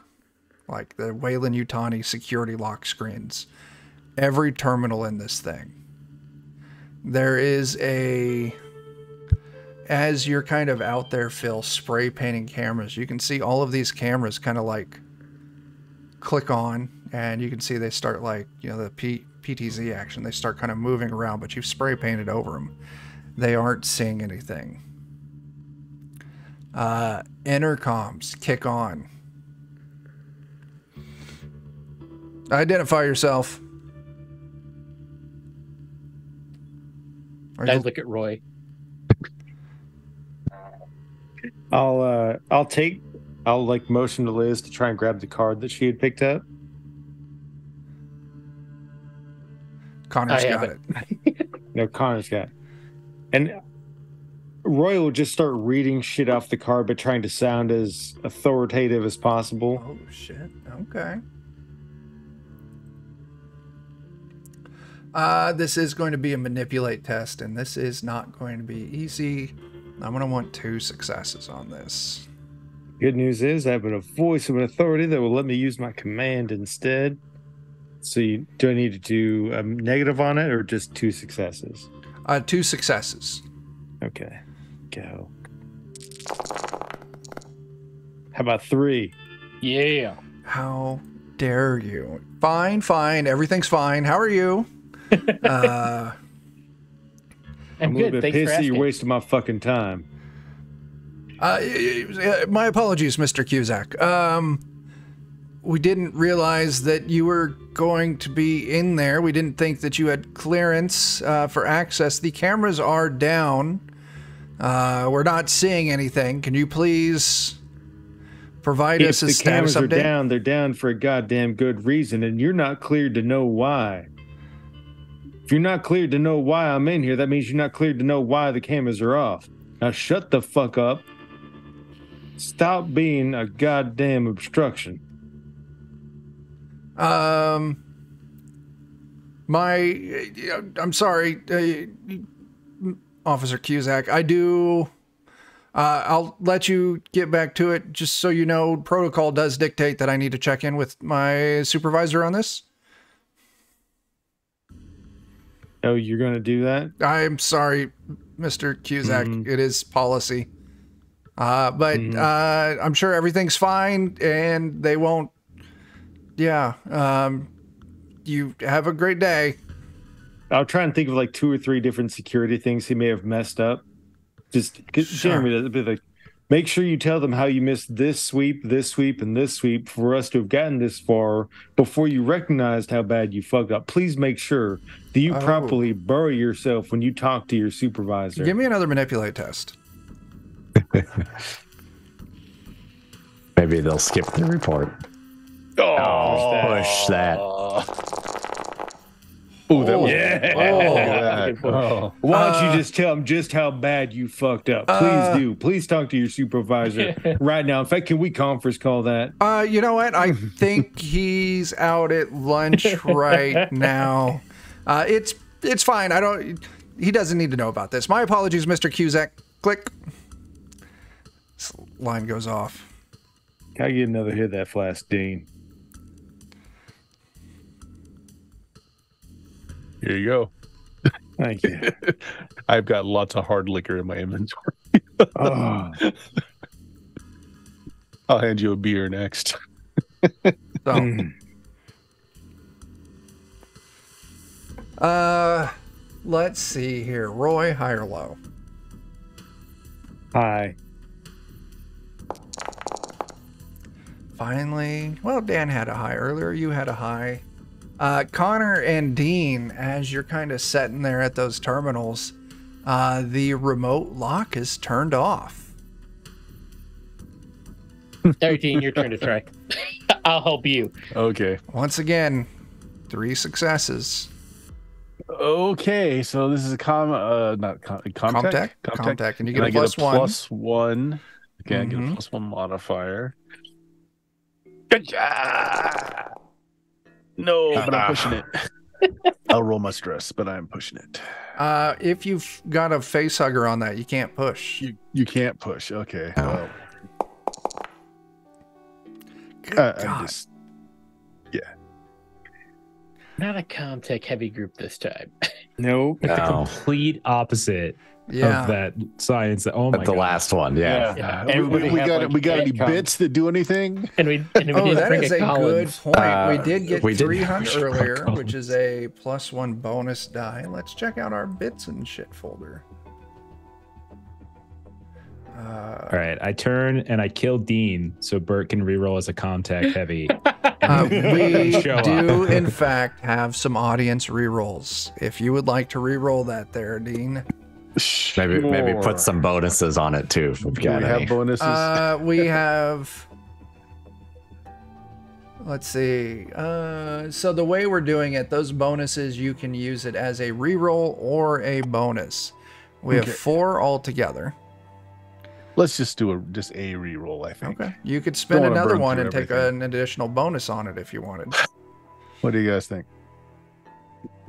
Speaker 1: Like the Wayland Yutani security lock screens. Every terminal in this thing. There is a... As you're kind of out there, Phil, spray painting cameras, you can see all of these cameras kind of like click on, and you can see they start like, you know, the PTZ action. They start kind of moving around, but you've spray painted over them. They aren't seeing anything. Intercoms kick on. Identify yourself.
Speaker 4: Guys, look at Roy.
Speaker 7: I'll like motion to Liz to try and grab the card that she had picked up.
Speaker 1: Connor's got it.
Speaker 7: No, Connor's got it. And Roy will just start reading shit off the card, but trying to sound as authoritative as possible.
Speaker 1: Oh, shit. Okay. This is going to be a manipulate test, and this is not going to be easy. I'm going to want 2 successes on this.
Speaker 7: Good news is I have a voice of an authority that will let me use my command instead. So do I need to do a negative on it or just 2 successes?
Speaker 1: 2 successes.
Speaker 7: Okay. Go. How about 3?
Speaker 4: Yeah.
Speaker 1: How dare you? Fine, fine. Everything's fine. How are you?
Speaker 4: I'm
Speaker 7: a
Speaker 4: good.
Speaker 7: little bit
Speaker 4: Thanks for
Speaker 7: pissed that
Speaker 4: asking.
Speaker 7: you're wasting my fucking time.
Speaker 1: My apologies, Mr. Cusack. We didn't realize that you were going to be in there. We didn't think that you had clearance for access. The cameras are down. We're not seeing anything. Can you please provide us a status update?
Speaker 7: If the cameras are down, they're down for a goddamn good reason, and you're not cleared to know why. If you're not cleared to know why I'm in here, that means you're not cleared to know why the cameras are off. Now shut the fuck up. Stop being a goddamn obstruction.
Speaker 1: I'm sorry, Officer Cusack. I'll let you get back to it. Just so you know, protocol does dictate that I need to check in with my supervisor on this.
Speaker 7: Oh, you're going to do that?
Speaker 1: I'm sorry, Mr. Cusack. It is policy. But I'm sure everything's fine, and they won't. Yeah. You have a great day.
Speaker 7: I'll try and think of like 2 or 3 different security things he may have messed up. Just Jeremy, like, make sure you tell them how you missed this sweep, and this sweep for us to have gotten this far before you recognized how bad you fucked up. Please make sure that you properly bury yourself when you talk to your supervisor.
Speaker 1: Give me another manipulate test.
Speaker 5: Maybe they'll skip the report.
Speaker 6: Oh,
Speaker 5: Push that.
Speaker 6: Oh, that was
Speaker 4: Good push.
Speaker 6: Oh.
Speaker 7: Why don't you just tell him just how bad you fucked up? Please do. Please talk to your supervisor right now. In fact, can we conference call that?
Speaker 1: You know what? I think he's out at lunch right now. It's fine. He doesn't need to know about this. My apologies, Mr. Cusack. Click. This line goes off.
Speaker 7: Can I get another hit of that flask, Dean?
Speaker 6: Here you go.
Speaker 7: Thank you.
Speaker 6: I've got lots of hard liquor in my inventory.
Speaker 7: Oh.
Speaker 6: I'll hand you a beer next.
Speaker 1: So, let's see here. Roy, high or low?
Speaker 7: Hi.
Speaker 1: Finally, well, Dan had a high earlier. You had a high. Connor and Dean, as you're kind of sitting there at those terminals, the remote lock is turned off.
Speaker 4: 13, your turn to try. I'll help you.
Speaker 6: Okay.
Speaker 1: Once again, 3 successes.
Speaker 6: Okay, so this is a Comtech,
Speaker 1: and you
Speaker 6: Can
Speaker 1: get
Speaker 6: I
Speaker 1: a
Speaker 6: get
Speaker 1: plus
Speaker 6: a
Speaker 1: one.
Speaker 6: plus one? Okay, I get a plus one modifier. Gotcha! No, but I'm pushing it. I'll roll my stress, but I'm pushing it.
Speaker 1: If you've got a face hugger on that, you can't push.
Speaker 6: You can't push. Okay. Well,
Speaker 1: God.
Speaker 6: I'm just
Speaker 4: Not a Comtech heavy group this time.
Speaker 7: Nope.
Speaker 3: Like the
Speaker 5: No.
Speaker 3: complete opposite
Speaker 1: Yeah.
Speaker 3: of that science. Oh my
Speaker 5: But the
Speaker 3: god.
Speaker 5: last one, yeah.
Speaker 4: Yeah.
Speaker 6: we got any
Speaker 7: Econ.
Speaker 6: bits that do anything?
Speaker 4: And we
Speaker 1: Oh,
Speaker 4: didn't
Speaker 1: that
Speaker 4: bring
Speaker 1: is
Speaker 4: a
Speaker 1: a good
Speaker 4: Collins.
Speaker 1: point. We did get
Speaker 5: we did
Speaker 1: 3
Speaker 5: have
Speaker 1: hunt
Speaker 3: Sherlock
Speaker 1: earlier,
Speaker 3: Holmes.
Speaker 1: which is a plus 1 bonus die. Let's check out our bits and shit folder.
Speaker 3: All right, I turn and I kill Dean so Bert can reroll as a Comtech heavy.
Speaker 1: We
Speaker 3: Show up.
Speaker 1: do, in fact, have some audience rerolls. If you would like to reroll that there, Dean.
Speaker 5: Maybe put some bonuses on it too. If we've
Speaker 6: Do
Speaker 5: got
Speaker 6: we
Speaker 5: any.
Speaker 6: have bonuses?
Speaker 1: We have... Let's see. So the way we're doing it, those bonuses, you can use it as a reroll or a bonus. We have 4 altogether.
Speaker 6: Let's just do a reroll, I think.
Speaker 1: Okay. You could spend
Speaker 6: Don't wanna
Speaker 1: another
Speaker 6: burn
Speaker 1: one
Speaker 6: through
Speaker 1: and take
Speaker 6: everything.
Speaker 1: an additional bonus on it if you wanted.
Speaker 6: What do you guys think?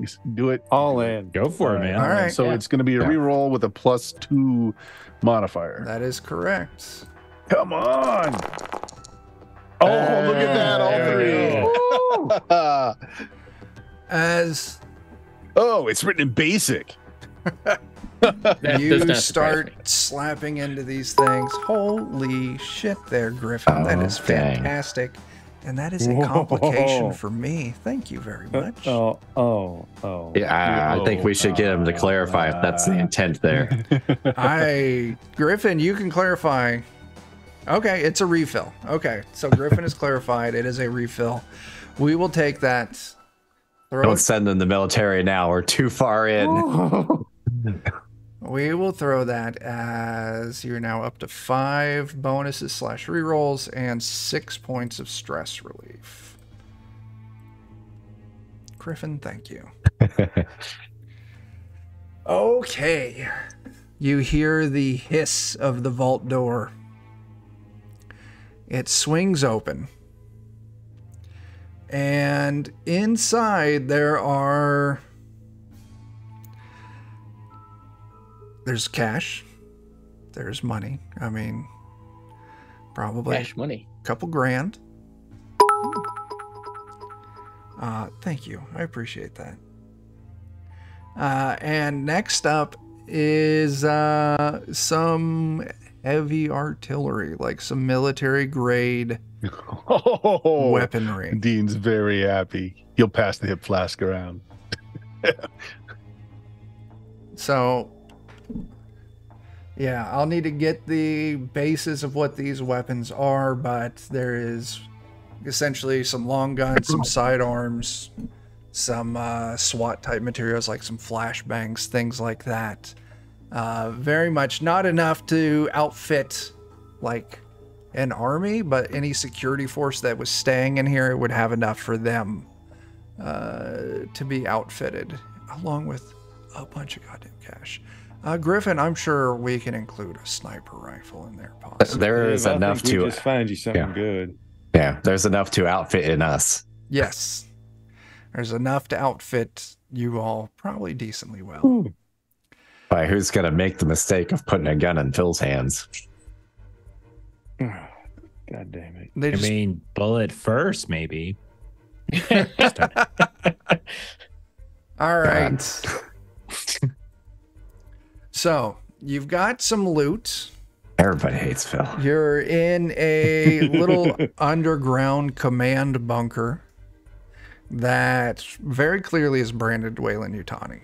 Speaker 6: Just do it.
Speaker 7: All in.
Speaker 3: Go for it, man.
Speaker 1: All right.
Speaker 6: So
Speaker 4: Yeah.
Speaker 6: it's going to be a
Speaker 5: Yeah.
Speaker 6: reroll with a plus 2 modifier.
Speaker 1: That is correct.
Speaker 6: Come on. Oh, look at that. All
Speaker 3: There we
Speaker 6: 3.
Speaker 1: As
Speaker 6: Oh, it's written in basic.
Speaker 4: That does
Speaker 1: you
Speaker 4: not surprise
Speaker 1: start
Speaker 4: me.
Speaker 1: slapping into these things, holy shit there, Griffin. That is
Speaker 5: dang.
Speaker 1: fantastic. And that is a complication for me. Thank you very much.
Speaker 7: Oh.
Speaker 5: Yeah, I think we should get him to clarify if that's the intent there.
Speaker 1: Griffin, you can clarify. Okay, it's a refill. Okay, so Griffin is clarified. It is a refill. We will take that.
Speaker 5: Don't send them to the military now. We're too far in.
Speaker 1: We will throw that as you're now up to 5 bonuses / rerolls and 6 points of stress relief. Griffin, thank you. Okay. You hear the hiss of the vault door. It swings open. And inside there's cash. There's money. I mean, probably
Speaker 4: Cash money.
Speaker 1: a couple grand. Thank you. I appreciate that. And next up is some heavy artillery, like some military grade
Speaker 6: Oh,
Speaker 1: weaponry.
Speaker 6: Dean's very happy. He'll pass the hip flask around.
Speaker 1: So, yeah, I'll need to get the basis of what these weapons are, but there is essentially some long guns, some sidearms, some SWAT type materials like some flashbangs, things like that. Very much not enough to outfit like an army, but any security force that was staying in here would have enough for them to be outfitted, along with a bunch of goddamn cash. Griffin, I'm sure we can include a sniper rifle in there, possibly.
Speaker 5: There is enough to
Speaker 7: just find you something good.
Speaker 5: Yeah, there's enough to outfit in us.
Speaker 1: Yes. There's enough to outfit you all probably decently well.
Speaker 5: Ooh. By who's going to make the mistake of putting a gun in Phil's hands?
Speaker 7: God damn it.
Speaker 3: I mean, bullet first, maybe.
Speaker 1: All right. So, you've got some loot.
Speaker 5: Everybody hates Phil.
Speaker 1: You're in a little underground command bunker that very clearly is branded Weyland-Yutani.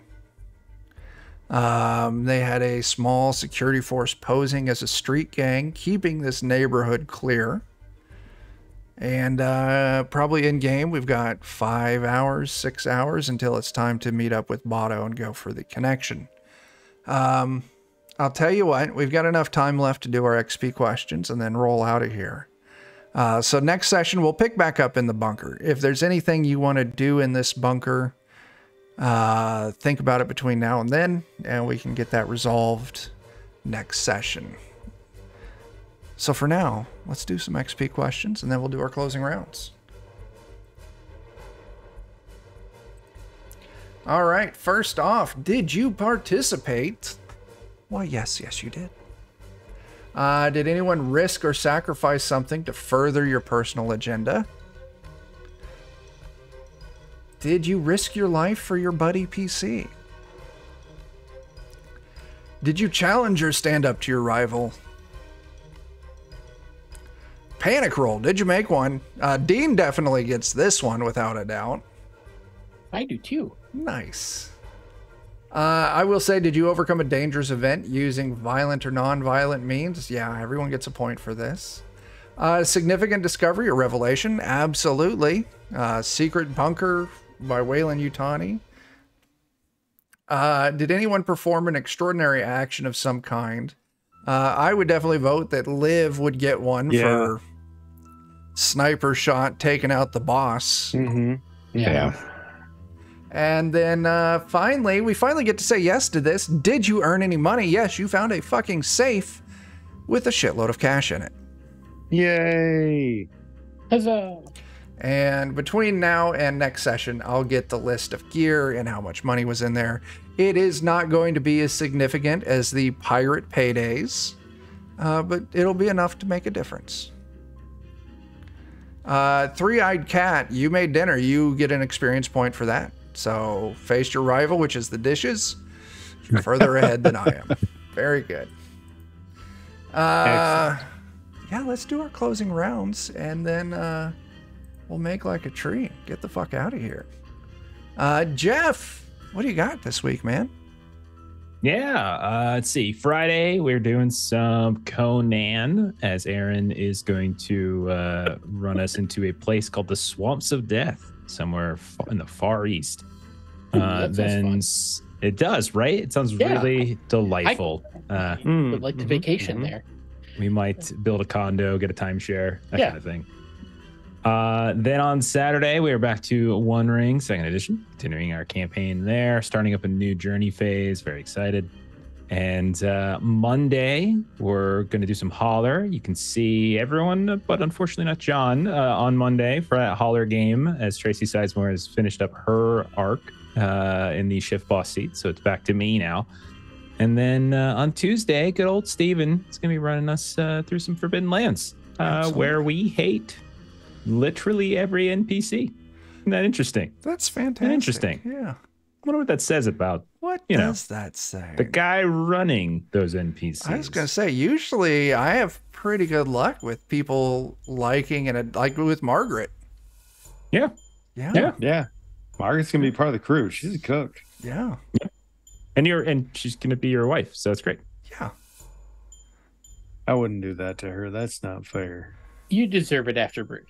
Speaker 1: They had a small security force posing as a street gang, keeping this neighborhood clear. And probably in game, we've got 5 hours, 6 hours until it's time to meet up with Botto and go for the connection. I'll tell you what, we've got enough time left to do our XP questions and then roll out of here. So next session, we'll pick back up in the bunker. If there's anything you want to do in this bunker, think about it between now and then, and we can get that resolved next session. So for now, let's do some XP questions, and then we'll do our closing rounds. All right, first off, did you participate? Why, yes, you did. Did anyone risk or sacrifice something to further your personal agenda? Did you risk your life for your buddy PC? Did you challenge or stand up to your rival? Panic roll. Did you make one? Dean definitely gets this one without a doubt.
Speaker 4: I do too.
Speaker 1: Nice. I will say, did you overcome a dangerous event using violent or non-violent means? Yeah, everyone gets a point for this. Significant discovery or revelation? Absolutely. Secret bunker by Weyland-Yutani. Did anyone perform an extraordinary action of some kind? I would definitely vote that Liv would get one for sniper shot taking out the boss.
Speaker 7: Mm-hmm.
Speaker 5: Yeah.
Speaker 1: And then we finally get to say yes to this. Did you earn any money? Yes, you found a fucking safe with a shitload of cash in it.
Speaker 7: Yay!
Speaker 4: Huzzah!
Speaker 1: And between now and next session, I'll get the list of gear and how much money was in there. It is not going to be as significant as the pirate paydays, but it'll be enough to make a difference. Three-eyed cat, you made dinner. You get an experience point for that. So face your rival, which is the dishes. You're further ahead than I am. Very good. Yeah, let's do our closing rounds, and then we'll make like a tree. Get the fuck out of here. Jeff, what do you got this week, man?
Speaker 3: Yeah, let's see. Friday, we're doing some Conan, as Aaron is going to run us into a place called the Swamps of Death, somewhere in the Far East. Then it does, right? It sounds really delightful.
Speaker 4: Would like to vacation there.
Speaker 3: We might build a condo, get a timeshare, that kind of thing. Then on Saturday, we are back to One Ring, 2nd edition, continuing our campaign there, starting up a new journey phase. Very excited. And Monday, we're going to do some Holler. You can see everyone, but unfortunately not John, on Monday for that Holler game, as Tracy Sizemore has finished up her arc in the shift boss seat. So it's back to me now. And then on Tuesday, good old Steven is going to be running us through some Forbidden Lands, where we hate literally every NPC. Isn't that interesting?
Speaker 1: That's fantastic.
Speaker 3: Interesting.
Speaker 1: Yeah.
Speaker 3: I wonder what that says about
Speaker 1: what does that say?
Speaker 3: The guy running those NPCs.
Speaker 1: I was gonna say, usually I have pretty good luck with people liking and like with Margaret.
Speaker 3: Yeah.
Speaker 7: Margaret's gonna be part of the crew. She's a cook.
Speaker 1: Yeah.
Speaker 3: And she's gonna be your wife, so that's great.
Speaker 1: Yeah.
Speaker 7: I wouldn't do that to her. That's not fair.
Speaker 4: You deserve it after Bruce.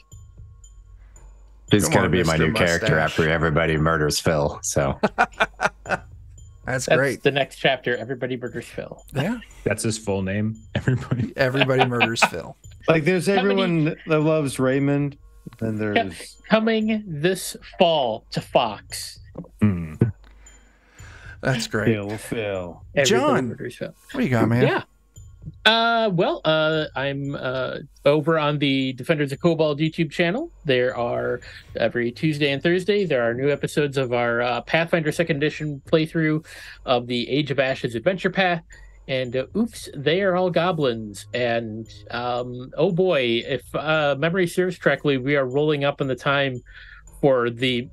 Speaker 5: He's going to be my
Speaker 1: Mr.
Speaker 5: new
Speaker 1: Mustache.
Speaker 5: character after everybody murders Phil. So
Speaker 1: That's
Speaker 4: That's
Speaker 1: great.
Speaker 4: the next chapter. Everybody murders Phil.
Speaker 1: Yeah.
Speaker 3: That's his full name. Everybody.
Speaker 1: Everybody murders Phil.
Speaker 7: Like there's everyone that loves Raymond, and there's
Speaker 4: coming this fall to Fox.
Speaker 1: That's great.
Speaker 7: Phil.
Speaker 1: John, what do you got, man?
Speaker 4: Yeah. I'm over on the Defenders of Cobalt YouTube channel. There are every Tuesday and Thursday there are new episodes of our Pathfinder Second Edition playthrough of the Age of Ashes Adventure Path. And oops, they are all goblins. And oh boy, if memory serves correctly, we are rolling up in the time for the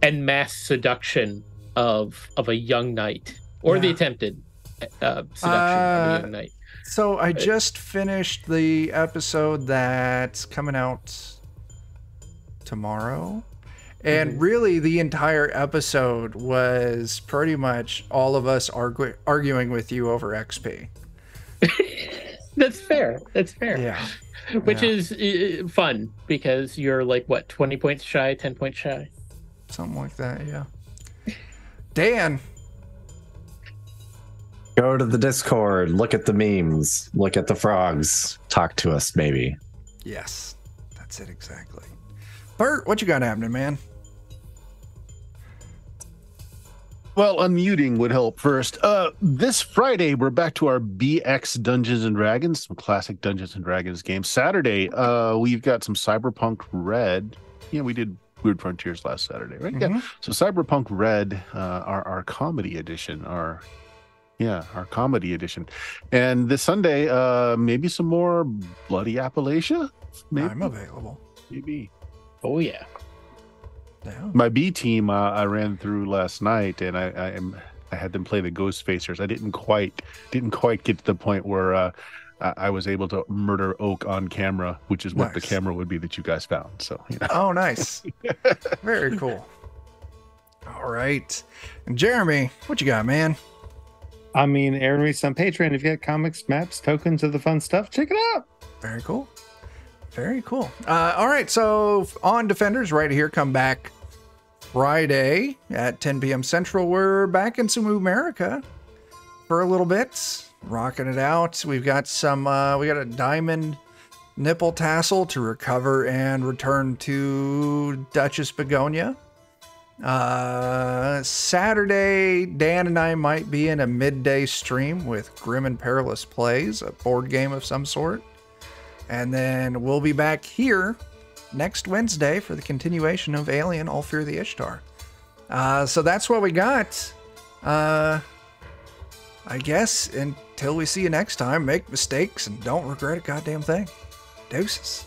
Speaker 4: en masse seduction of a young knight, or the attempted seduction of a young knight.
Speaker 1: So I just finished the episode that's coming out tomorrow. And really, the entire episode was pretty much all of us arguing with you over XP.
Speaker 4: That's fair.
Speaker 1: Yeah.
Speaker 4: Which is fun, because you're like, what, 20 points shy, 10 points shy?
Speaker 1: Something like that, yeah. Dan.
Speaker 5: Go to the Discord, look at the memes, look at the frogs, talk to us, maybe.
Speaker 1: Yes, that's it exactly. Bert, what you got happening, man?
Speaker 6: Well, unmuting would help first. This Friday, we're back to our BX Dungeons and Dragons, some classic Dungeons and Dragons games. Saturday, we've got some Cyberpunk Red. Yeah, we did Weird Frontiers last Saturday, right? Yeah. So Cyberpunk Red, our comedy edition, our comedy edition. And this Sunday, maybe some more Bloody Appalachia? Maybe.
Speaker 1: I'm available.
Speaker 6: Maybe.
Speaker 4: Oh, yeah.
Speaker 1: Yeah.
Speaker 6: My B team, I ran through last night, and I had them play the Ghost Facers. I didn't quite get to the point where I was able to murder Oak on camera, which is what the camera would be that you guys found. So, you know.
Speaker 1: Oh, nice. Very cool. All right. And Jeremy, what you got, man?
Speaker 7: I mean, Aaron Reese on Patreon. If you got comics, maps, tokens of the fun stuff, check it out.
Speaker 1: Very cool. Very cool. All right. So on Defenders right here, come back Friday at 10 p.m. Central. We're back in some America for a little bit, rocking it out. We've got some, we got a diamond nipple tassel to recover and return to Duchess Begonia. Saturday, Dan and I might be in a midday stream with Grim and Perilous Plays, a board game of some sort. And then we'll be back here next Wednesday for the continuation of Alien, All Fear the Ishtar. So that's what we got. I guess until we see you next time, make mistakes and don't regret a goddamn thing. Deuces.